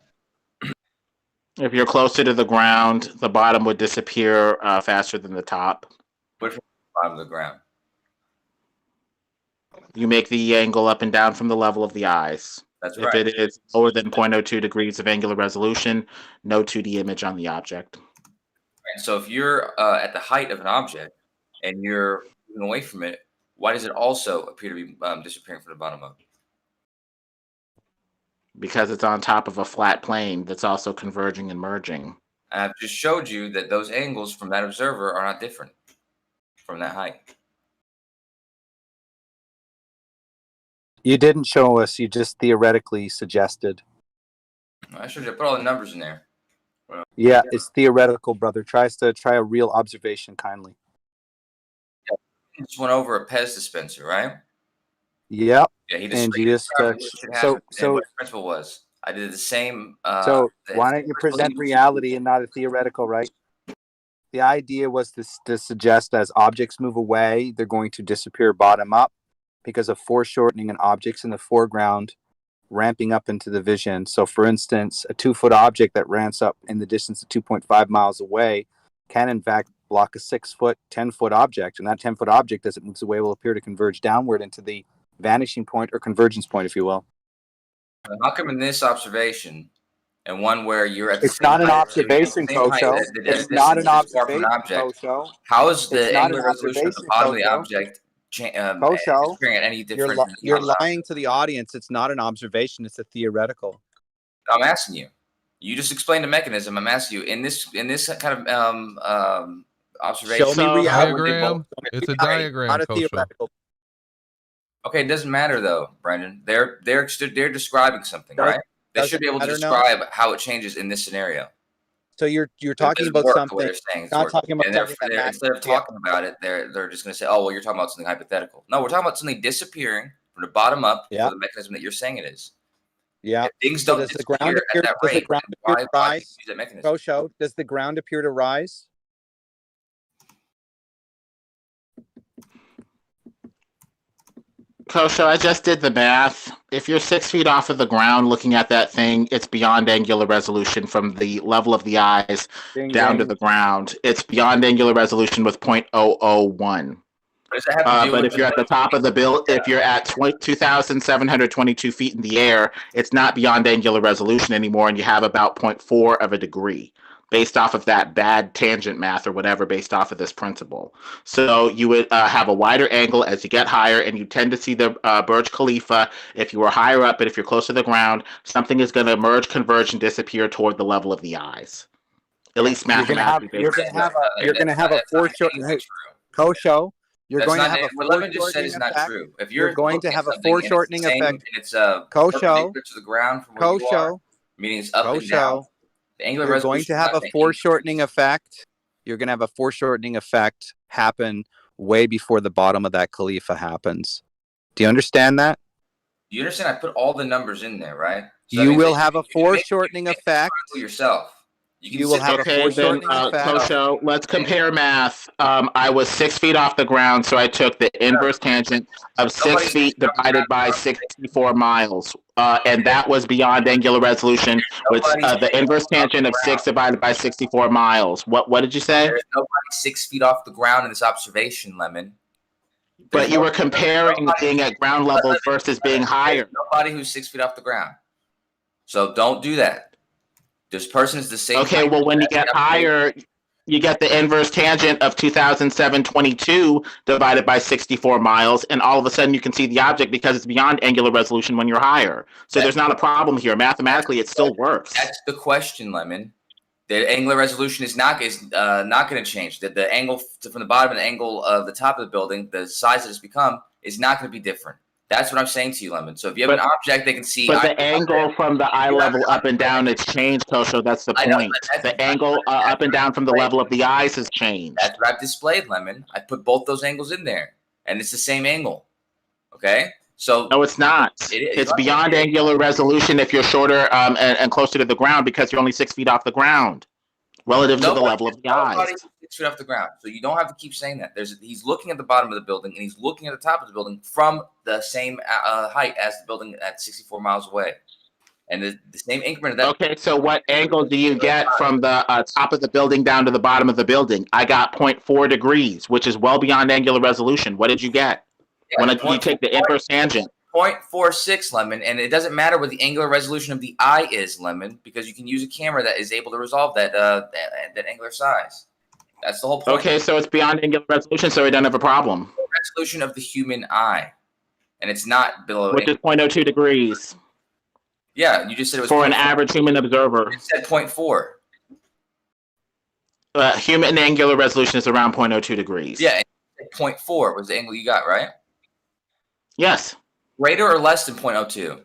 If you're closer to the ground, the bottom would disappear faster than the top. Which from the bottom of the ground? You make the angle up and down from the level of the eyes. That's if right. If it is lower than 0.02 degrees of angular resolution, no 2D image on the object. Right. So if you're at the height of an object and you're moving away from it, why does it also appear to be disappearing from the bottom of it? because it's on top of a flat plane that's also converging and merging. I've just showed you that those angles from that observer are not different from that height. You didn't show us. You just theoretically suggested. I showed you. I put all the numbers in there. Yeah, it's theoretical, brother. Try a real observation kindly. He just went over a Pez dispenser, right? Yep. Yeah, he And you just described what should happen and so what the principle was. I did the same. so why don't you present reality and not a theoretical, right? The idea was to suggest as objects move away, they're going to disappear bottom up because of foreshortening and objects in the foreground ramping up into the vision. So for instance, a 2-foot object that ramps up in the distance of 2.5 miles away can in fact block a 6-foot, 10-foot object. And that 10-foot object, as it moves away, will appear to converge downward into the vanishing point or convergence point, if you will. How come in this observation and one where you're at the It's not an observation, Kosho. It's not an observation, Kosho. How is the It's not angular an resolution at the observation, bottom of the Kosho. object Kosho, disappearing at any different? you're lying to the audience. It's not an observation. It's a theoretical. I'm asking you. You just explained the mechanism. I'm asking you in this kind of observation. Show me reality. Diagram. It's a diagram, Not a Kosho. theoretical. Okay, it doesn't matter though, Brendan. They're describing something, right? They should be able to describe how it changes in this scenario. So you're talking about something. What they're saying. Not talking about something that instead of talking about it, they're just going to say, "Oh, well, you're talking about something hypothetical." No, we're talking about something disappearing from the bottom up for the mechanism that you're saying it is. Yeah. If things don't disappear at that rate, why use that mechanism? Kosho, does the ground appear to rise? Kosho, I just did the math. If you're 6 feet off of the ground looking at that thing, it's beyond angular resolution from the level of the eyes down to the ground. It's beyond angular resolution with 0.001. But if you're at the top of the bill, if you're at 2,722 feet in the air, it's not beyond angular resolution anymore, and you have about 0.4 of a degree based off of that bad tangent math or whatever, based off of this principle. So you would have a wider angle as you get higher, and you tend to see the Burj Khalifa if you were higher up, but if you're close to the ground, something is going to merge, converge, and disappear toward the level of the eyes. At least mathematically. You're going to have a foreshortening. Kosho, you're going to have a foreshortening effect. If you're going to have a foreshortening effect. It's Kosho, to the ground from where you are, meaning it's up and down. You're going to have a foreshortening effect. You're going to have a foreshortening effect happen way before the bottom of that Khalifa happens. Do you understand that? You understand? I put all the numbers in there, right? So you will have a foreshortening effect. Yourself. You will have a foreshortening effect. Kosho, let's compare math. I was 6 feet off the ground, so I took the inverse tangent of 6 feet divided by 64 miles. And that was beyond angular resolution, which the inverse tangent of 6 divided by 64 miles. What did you say? There's nobody 6 feet off the ground in this observation, Lemon. But you were comparing being at ground level versus being higher. Nobody who's 6 feet off the ground. So don't do that. This person is the same. Okay, well, when you get higher, you get the inverse tangent of 2,722 divided by 64 miles, and all of a sudden you can see the object because it's beyond angular resolution when you're higher. So there's not a problem here. Mathematically, it still works. That's the question, Lemon. The angular resolution is not going to change. The angle from the bottom and the angle of the top of the building, the size that it's become, is not going to be different. That's what I'm saying to you, Lemon. So if you have an object, they can see. But the angle from the eye level up and down has changed, Kosho. That's the point. The angle up and down from the level of the eyes has changed. That's what I've displayed, Lemon. I put both those angles in there, and it's the same angle. Okay? So no, it's not. It's beyond angular resolution if you're shorter and closer to the ground because you're only 6 feet off the ground relative to the level of the eyes. 6 feet off the ground. So you don't have to keep saying that. He's looking at the bottom of the building and he's looking at the top of the building from the same height as the building at 64 miles away. And the same increment of that. Okay, so what angle do you get from the top of the building down to the bottom of the building? I got 0.4 degrees, which is well beyond angular resolution. What did you get when you take the inverse tangent? 0.46, Lemon, and it doesn't matter what the angular resolution of the eye is, Lemon, because you can use a camera that is able to resolve that angular size. That's the whole point. Okay, so it's beyond angular resolution, so we don't have a problem. Resolution of the human eye, and it's not below. Which is 0.02 degrees. Yeah, you just said it was for an 0.4. average human observer. You said 0.4. Human angular resolution is around 0.02 degrees. Yeah, 0.4 was the angle you got, right? Yes. Greater or less than 0.02?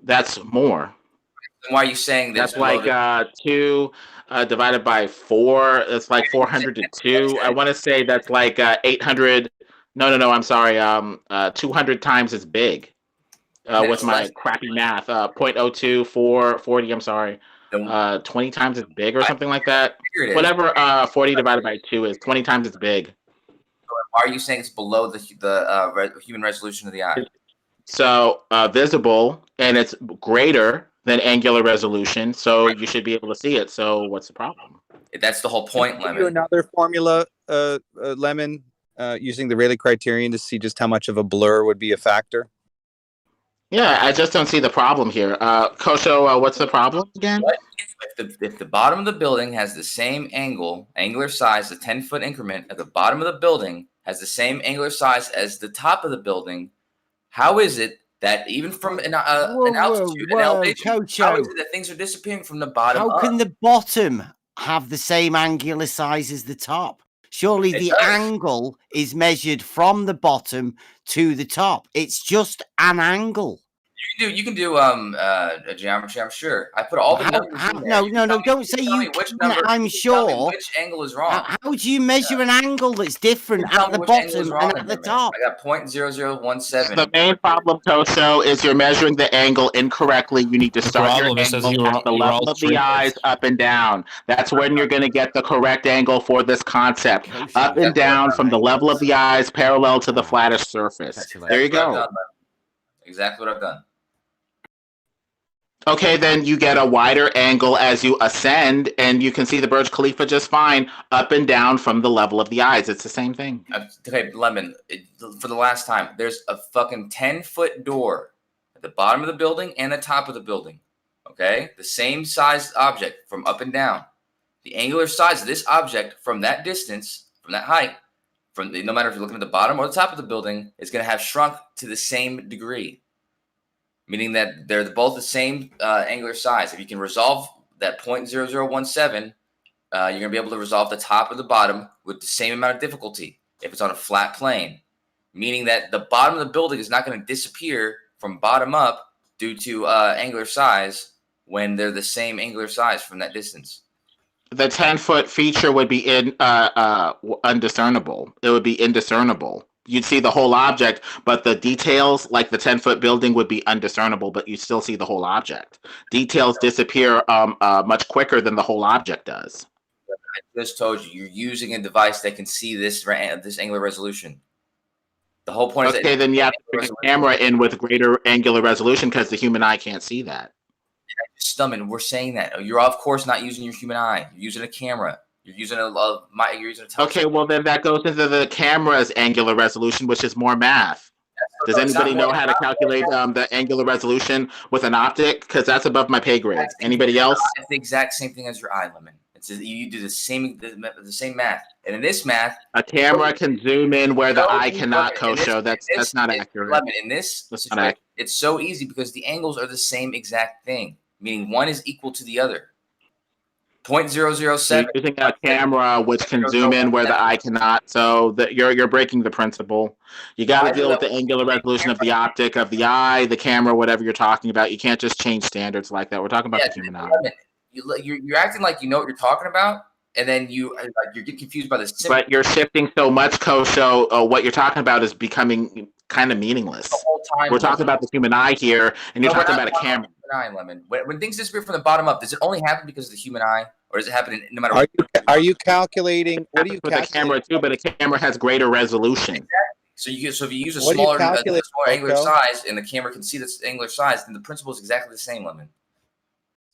That's more. Then why are you saying that That's it's below like 2 divided by 4. It's like 400 to 2. I want to say that's like 800. No. I'm sorry. 200 times as big. With my crappy math, 0.02, 440. I'm sorry. 20 times as big or something like that. Whatever 40 divided by 2 is, 20 times as big. Why are you saying it's below the human resolution of the eye? So visible, and it's greater than angular resolution, so you should be able to see it. So what's the problem? That's the whole point, Can I give Lemon. you another formula, Lemon, using the Rayleigh criterion to see just how much of a blur would be a factor? Yeah, I just don't see the problem here. Kosho, what's the problem again? If the bottom of the building has the same angular size, the 10-foot increment at the bottom of the building has the same angular size as the top of the building, how is it that even from an altitude, an elevation, how is it that things are disappearing from the bottom How up? can the bottom have the same angular size as the top? Surely the angle is measured from the bottom to the top. It's just an angle. You can do a geometry, I'm sure. I put all the numbers in there. No, don't say you which can, number, I'm sure. which angle is wrong. How do you measure an angle that's different at the bottom and at the top? I got 0.0017. The main problem, Kosho, is you're measuring the angle incorrectly. You need to start your angle at the level of the eyes, up and down. That's when you're going to get the correct angle for this concept. Up and down from the level of the eyes, parallel to the flattest surface. There you go. Exactly what I've done. Okay, then you get a wider angle as you ascend, and you can see the Burj Khalifa just fine, up and down from the level of the eyes. It's the same thing. Okay, Lemon, for the last time, there's a fucking 10-foot door at the bottom of the building and the top of the building. Okay? The same size object from up and down. The angular size of this object from that distance, from that height, no matter if you're looking at the bottom or the top of the building, is going to have shrunk to the same degree. Meaning that they're both the same angular size. If you can resolve that 0.0017, you're going to be able to resolve the top or the bottom with the same amount of difficulty if it's on a flat plane. Meaning that the bottom of the building is not going to disappear from bottom up due to angular size when they're the same angular size from that distance. The 10-foot feature would be undiscernible. It would be indiscernible. You'd see the whole object, but the details, like the 10-foot building, would be undiscernible, but you still see the whole object. Details disappear much quicker than the whole object does. I just told you, you're using a device that can see this angular resolution. The whole point is that... Okay, then you have to bring a camera in with greater angular resolution because the human eye can't see that. Stummin, we're saying that. You're, of course, not using your human eye. You're using a camera. You're using a telescope. Okay, well then that goes into the camera's angular resolution, which is more math. Does anybody know how to calculate the angular resolution with an optic? Because that's above my pay grade. Anybody else? It's the exact same thing as your eye, Lemon. You do the same math, and in this math, a camera can zoom in where the eye cannot. Kosho, that's not accurate. Lemon, in this situation, it's so easy because the angles are the same exact thing, meaning one is equal to the other. 0.007. You're using a camera which can zoom in where the eye cannot, so that you're breaking the principle. You got to deal with the angular resolution of the optic of the eye, the camera, whatever you're talking about. You can't just change standards like that. We're talking about the human eye. You're acting like you know what you're talking about, and then you get confused by the symbol. But you're shifting so much, Kosho. What you're talking about is becoming kind of meaningless. The whole time, we're talking about the human eye here, and you're talking about a camera. Eye, Lemon. When things disappear from the bottom up, does it only happen because of the human eye, or does it happen no matter what? Are you calculating? What are you calculating? The camera too, but a camera has greater resolution. Exactly. So if you use a smaller angular size, and the camera can see this angular size, then the principle is exactly the same, Lemon.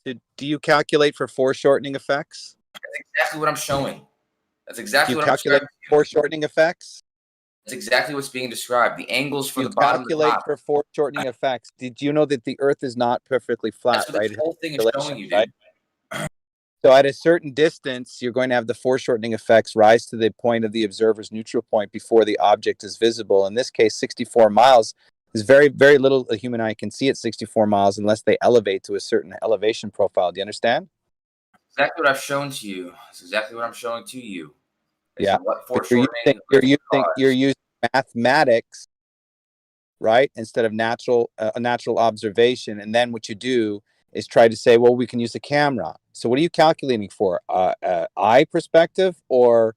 Do you calculate for foreshortening effects? That's exactly what I'm showing. That's exactly what I'm calculate foreshortening effects. That's exactly what's being described. The angles for the bottom. Calculate for foreshortening effects. Did you know that the Earth is not perfectly flat? That's what the whole thing is showing you, dude. Right? So at a certain distance, you're going to have the foreshortening effects rise to the point of the observer's neutral point before the object is visible. In this case, 64 miles. There's very, very little a human eye can see at 64 miles unless they elevate to a certain elevation profile. Do you understand? Exactly what I've shown to you. It's exactly what I'm showing to you. Yeah. What But you're using mathematics, right, instead of natural a natural observation. And then what you do is try to say, well, we can use a camera. So what are you calculating for? Eye perspective or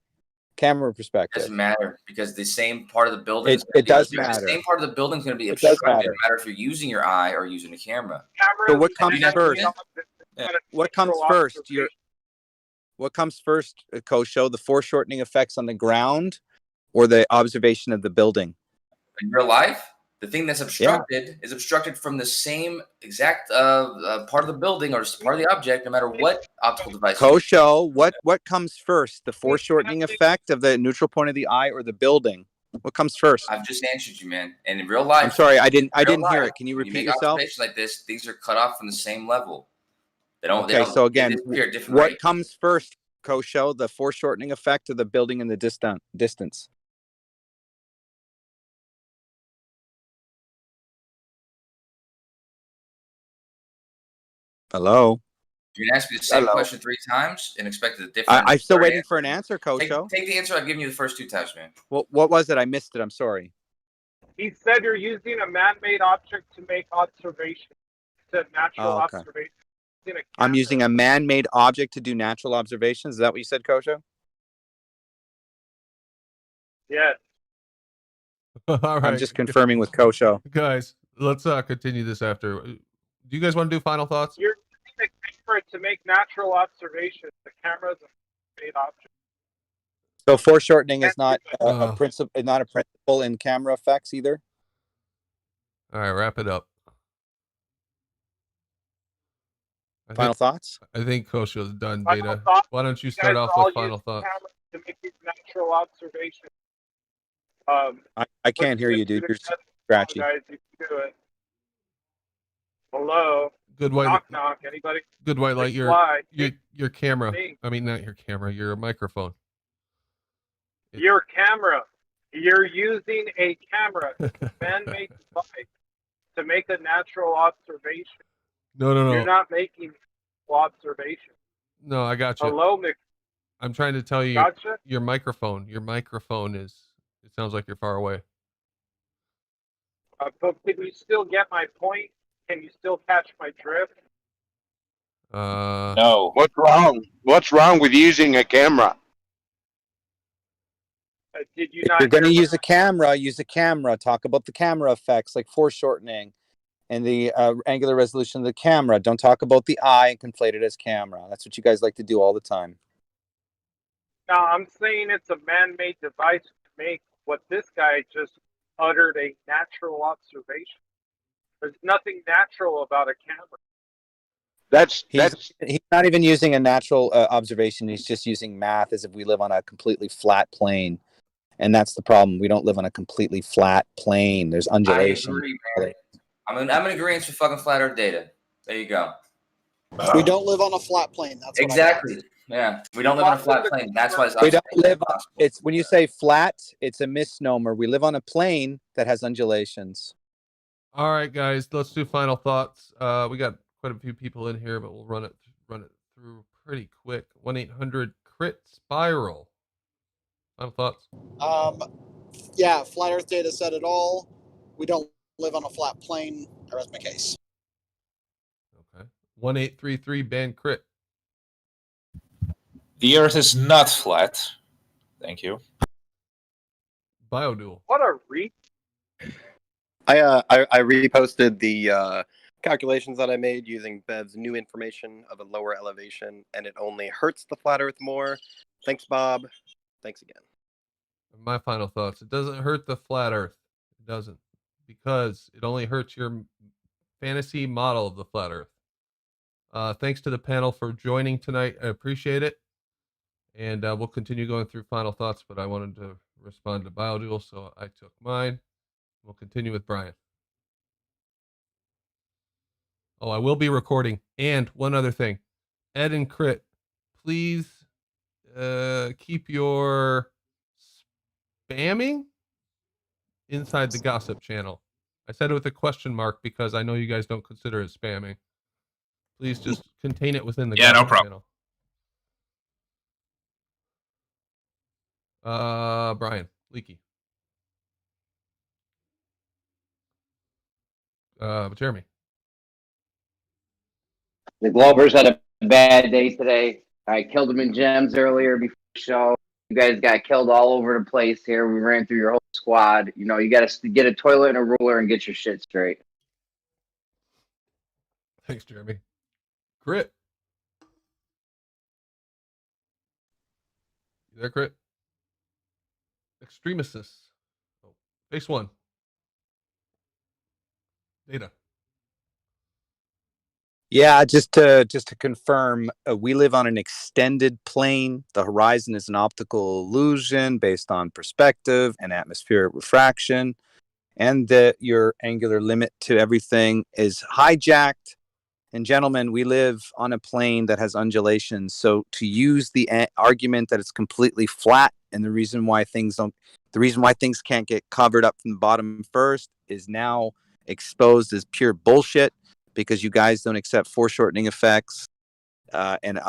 camera perspective? Doesn't matter because the same part of the building. It does matter. The same part of the building is going to be It does obstructed. matter. No matter if you're using your eye or using a camera. So what comes Have you first? not seen it? What comes first? What comes first, Kosho? The foreshortening effects on the ground or the observation of the building? In real life, the thing that's obstructed is obstructed from the same exact part of the building or part of the object, no matter what optical device. Kosho, what comes first? The foreshortening effect of the neutral point of the eye or the building? What comes first? I've just answered you, man. And in real life, I'm sorry, I didn't hear it. Can you when repeat make yourself? observations like this, things are cut off from the same level. They don't. Okay, so again, disappear at different what rates. comes first, Kosho? The foreshortening effect of the building and the distance? Hello? You can ask me the same Hello. question 3 times and expect a different. I'm still waiting answer. for an answer, Kosho. Take the answer I've given you the first 2 times, man. What was it? I missed it. I'm sorry. He said you're using a man-made object to make observations, to natural Oh, okay. observations. I'm using a man-made object to do natural observations. Is that what you said, Kosho? Yes. All right. I'm just confirming with Kosho. Guys, let's continue this after. Do you guys want to do final thoughts? You're using a camera to make natural observations. The camera is a made object. So foreshortening is not a principle, not a principle in camera effects either. All right, wrap it up. Final thoughts? I think Kosho's done, Final Beta. thoughts? Why don't you You start guys off all with final use thoughts? cameras to make these natural observations. I can't hear you, dude. You're scratchy. Guys, you can do it. Hello. Good white. Knock knock. Anybody? Good white light. Fly. Your camera. Me. I mean, not your camera. Your microphone. Your camera. You're using a camera, man-made device, to make a natural observation. No. You're not making observation. No, I got you. Hello, Mick. I'm trying to tell you. Gotcha. Your microphone. Your microphone is. It sounds like you're far away. But can you still get my point? Can you still catch my drift? No. What's wrong? What's wrong with using a camera? Did you If not you're going to hear use a camera, use a camera. Talk about the camera effects like foreshortening and the angular resolution of the camera. Don't talk about the eye and conflate it as camera. That's what you guys like to do all the time. No, I'm saying it's a man-made device to make what this guy just uttered a natural observation. There's nothing natural about a camera. He's not even using a natural observation. He's just using math as if we live on a completely flat plane. And that's the problem. We don't live on a completely flat plane. There's undulation. I agree, man. I'm in agreement with fucking flat Earth data. There you go. We don't live on a flat plane. That's Exactly. Yeah, we don't live on a flat plane. That's why it's We don't live. impossible. It's when you say flat, it's a misnomer. We live on a plane that has undulations. All right, guys, let's do final thoughts. We got quite a few people in here, but we'll run it through pretty quick. 1-800-CRIT Spiral. Final thoughts. Yeah, flat Earth data said it all. We don't live on a flat plane. I rest my case. Okay. 1-833-BAN-CRIT. The Earth is not flat. Thank you. Biodual. What a re. I reposted the calculations that I made using Bev's new information of a lower elevation, and it only hurts the flat Earth more. Thanks, Bob. Thanks again. My final thoughts. It doesn't hurt the flat Earth. It doesn't. Because it only hurts your fantasy model of the flat Earth. Thanks to the panel for joining tonight. I appreciate it. And we'll continue going through final thoughts, but I wanted to respond to Biodual, so I took mine. We'll continue with Brian. Oh, I will be recording. And one other thing. Ed and Crit, please keep your spamming inside the gossip channel. I said it with a question mark because I know you guys don't consider it spamming. Please just contain it within the Yeah, no Governor problem. channel. Brian, Leaky. Jeremy. The Globers had a bad day today. I killed them in gems earlier before the show. You guys got killed all over the place here. We ran through your whole squad. You know, you got to get a toilet and a ruler and get your shit straight. Thanks, Jeremy. Crit. You there, Crit? Extremists. Oh, face one. Data. Yeah, just to confirm, we live on an extended plane. The horizon is an optical illusion based on perspective and atmospheric refraction, and that your angular limit to everything is hijacked. And gentlemen, we live on a plane that has undulations. So to use the argument that it's completely flat and the reason why things can't get covered up from the bottom first is now exposed as pure bullshit, because you guys don't accept foreshortening effects and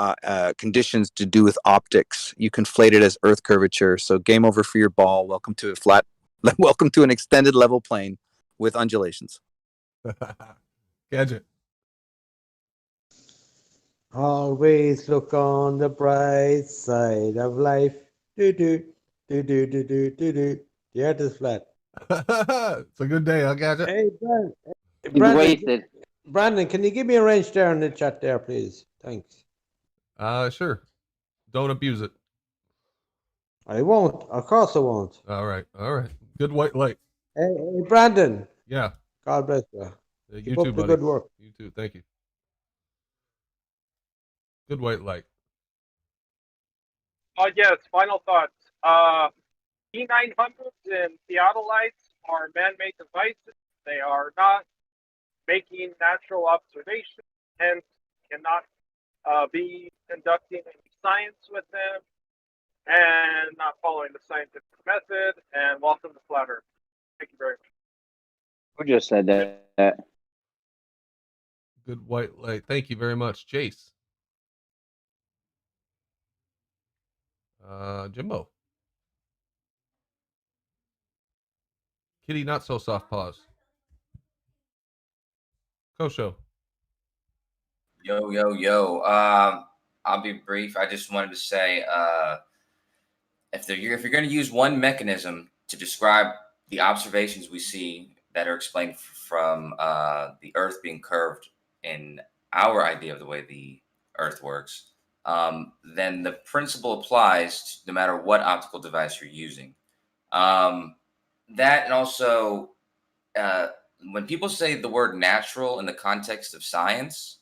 conditions to do with optics. You conflate it as Earth curvature. So game over for your ball. Welcome to a flat. Welcome to an extended level plane with undulations. Gadget. Always look on the bright side of life. Do do do do do do do do. The earth is flat. It's a good day, huh, Gadget? Hey, Brandon. He's wasted. Brandon, can you give me a range there in the chat there, please? Thanks. Sure. Don't abuse it. I won't. Of course I won't. All right. Good white light. Hey, Brandon. Yeah. God bless you. You Keep too, up the buddy. good work. You too. Thank you. Good white light. Yes, final thoughts. E900s and theodolites are man-made devices. They are not making natural observations, hence cannot be conducting any science with them, and not following the scientific method. And welcome to Flat Earth. Thank you very much. Who just said that? Good white light. Thank you very much, Jace. Jimbo. Kitty, not so soft paws. Kosho. Yo. I'll be brief. I just wanted to say, if you're going to use one mechanism to describe the observations we see that are explained from the Earth being curved in our idea of the way the Earth works, then the principle applies no matter what optical device you're using. That, and also when people say the word natural in the context of science,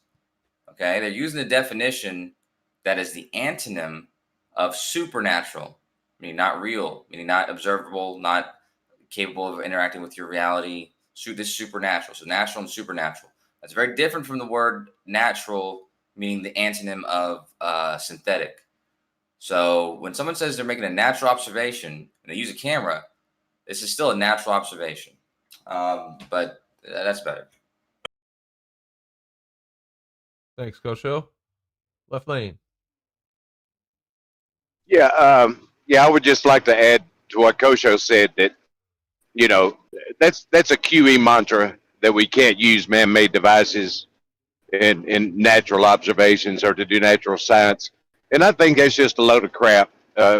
okay, they're using a definition that is the antonym of supernatural, meaning not real, meaning not observable, not capable of interacting with your reality. This is supernatural. So natural and supernatural. That's very different from the word natural, meaning the antonym of synthetic. So when someone says they're making a natural observation and they use a camera, this is still a natural observation. But that's better. Thanks, Kosho. Left lane. Yeah, I would just like to add to what Kosho said that, that's a QE mantra that we can't use man-made devices in natural observations or to do natural science. And I think that's just a load of crap.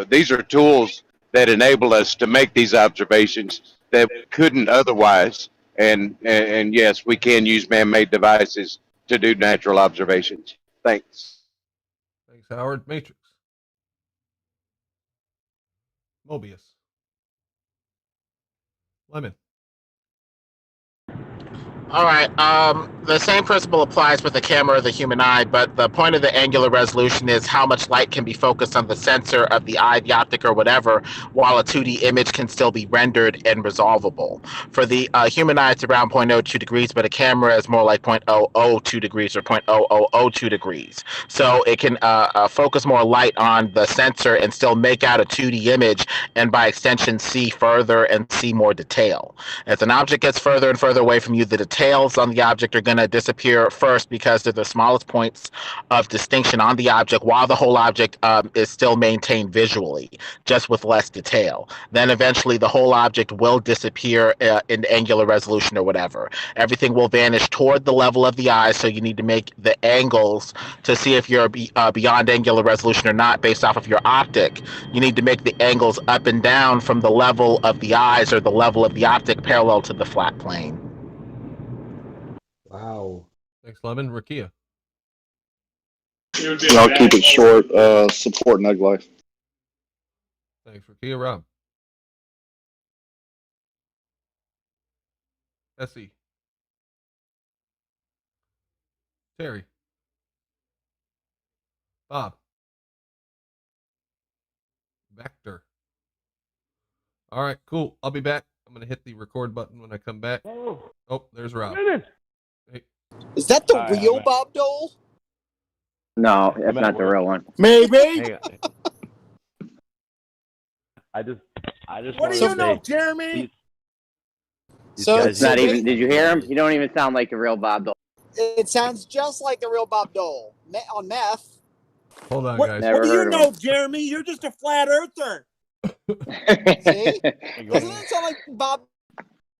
These are tools that enable us to make these observations that couldn't otherwise. And yes, we can use man-made devices to do natural observations. Thanks. Thanks, Howard. Matrix. Mobius. Lemon. All right. The same principle applies with the camera or the human eye, but the point of the angular resolution is how much light can be focused on the sensor of the eye, the optic, or whatever, while a 2D image can still be rendered and resolvable. For the human eye, it's around 0.02 degrees, but a camera is more like 0.002 degrees or 0.0002 degrees. So it can focus more light on the sensor and still make out a 2D image, and by extension, see further and see more detail. As an object gets further and further away from you, the details on the object are going to disappear first because they're the smallest points of distinction on the object, while the whole object is still maintained visually, just with less detail. Then eventually the whole object will disappear in angular resolution or whatever. Everything will vanish toward the level of the eye, so you need to make the angles to see if you're beyond angular resolution or not based off of your optic. You need to make the angles up and down from the level of the eyes or the level of the optic parallel to the flat plane. Wow. Thanks, Lemon. Rakia. I'll keep it short. Support Nug Life. Thanks, Rakia. Rob. Essie. Terry. Bob. Vector. All right, cool. I'll be back. I'm going to hit the record button when I come back. Oh, there's Rob. Hey. Is that the real Bob Dole? No, that's not the real one. Maybe. I just What want do to you say, know, Jeremy? these So- guys, It's not even. Did you hear him? You don't even sound like the real Bob Dole. It sounds just like the real Bob Dole on meth. Hold on, What, guys. what do you know, Jeremy? You're just a flat earther. See? Doesn't it sound like Bob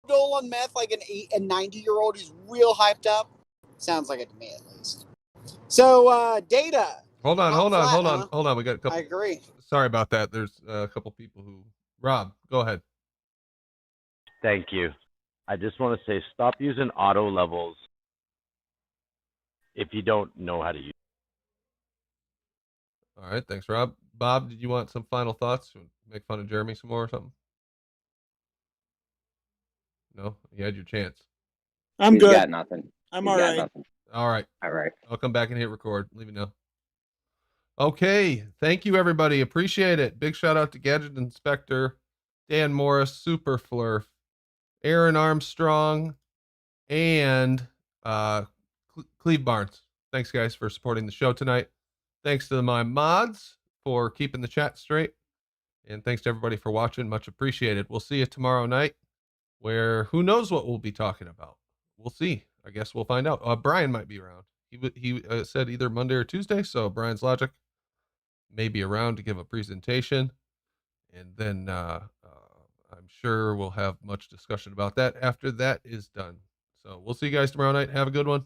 Dole on meth, like a 90-year-old who's real hyped up? Sounds like it to me, at least. So, Data. Hold on. We got a couple. I agree. Sorry about that. There's a couple people who. Rob, go ahead. Thank you. I just want to say, stop using auto levels if you don't know how to use. All right, thanks, Rob. Bob, did you want some final thoughts? Make fun of Jeremy some more or something? No, you had your chance. I'm He's good. got nothing. I'm He's all got right. nothing. All right. All right. I'll come back and hit record. Leave it now. Okay. Thank you, everybody. Appreciate it. Big shout out to Gadget Inspector, Dan Morris, Super Flurf, Aaron Armstrong, and Cleve Barnes. Thanks, guys, for supporting the show tonight. Thanks to my mods for keeping the chat straight. And thanks to everybody for watching. Much appreciated. We'll see you tomorrow night, where who knows what we'll be talking about. We'll see. I guess we'll find out. Brian might be around. He said either Monday or Tuesday, so Brian's Logic may be around to give a presentation. And then I'm sure we'll have much discussion about that after that is done. So we'll see you guys tomorrow night. Have a good one.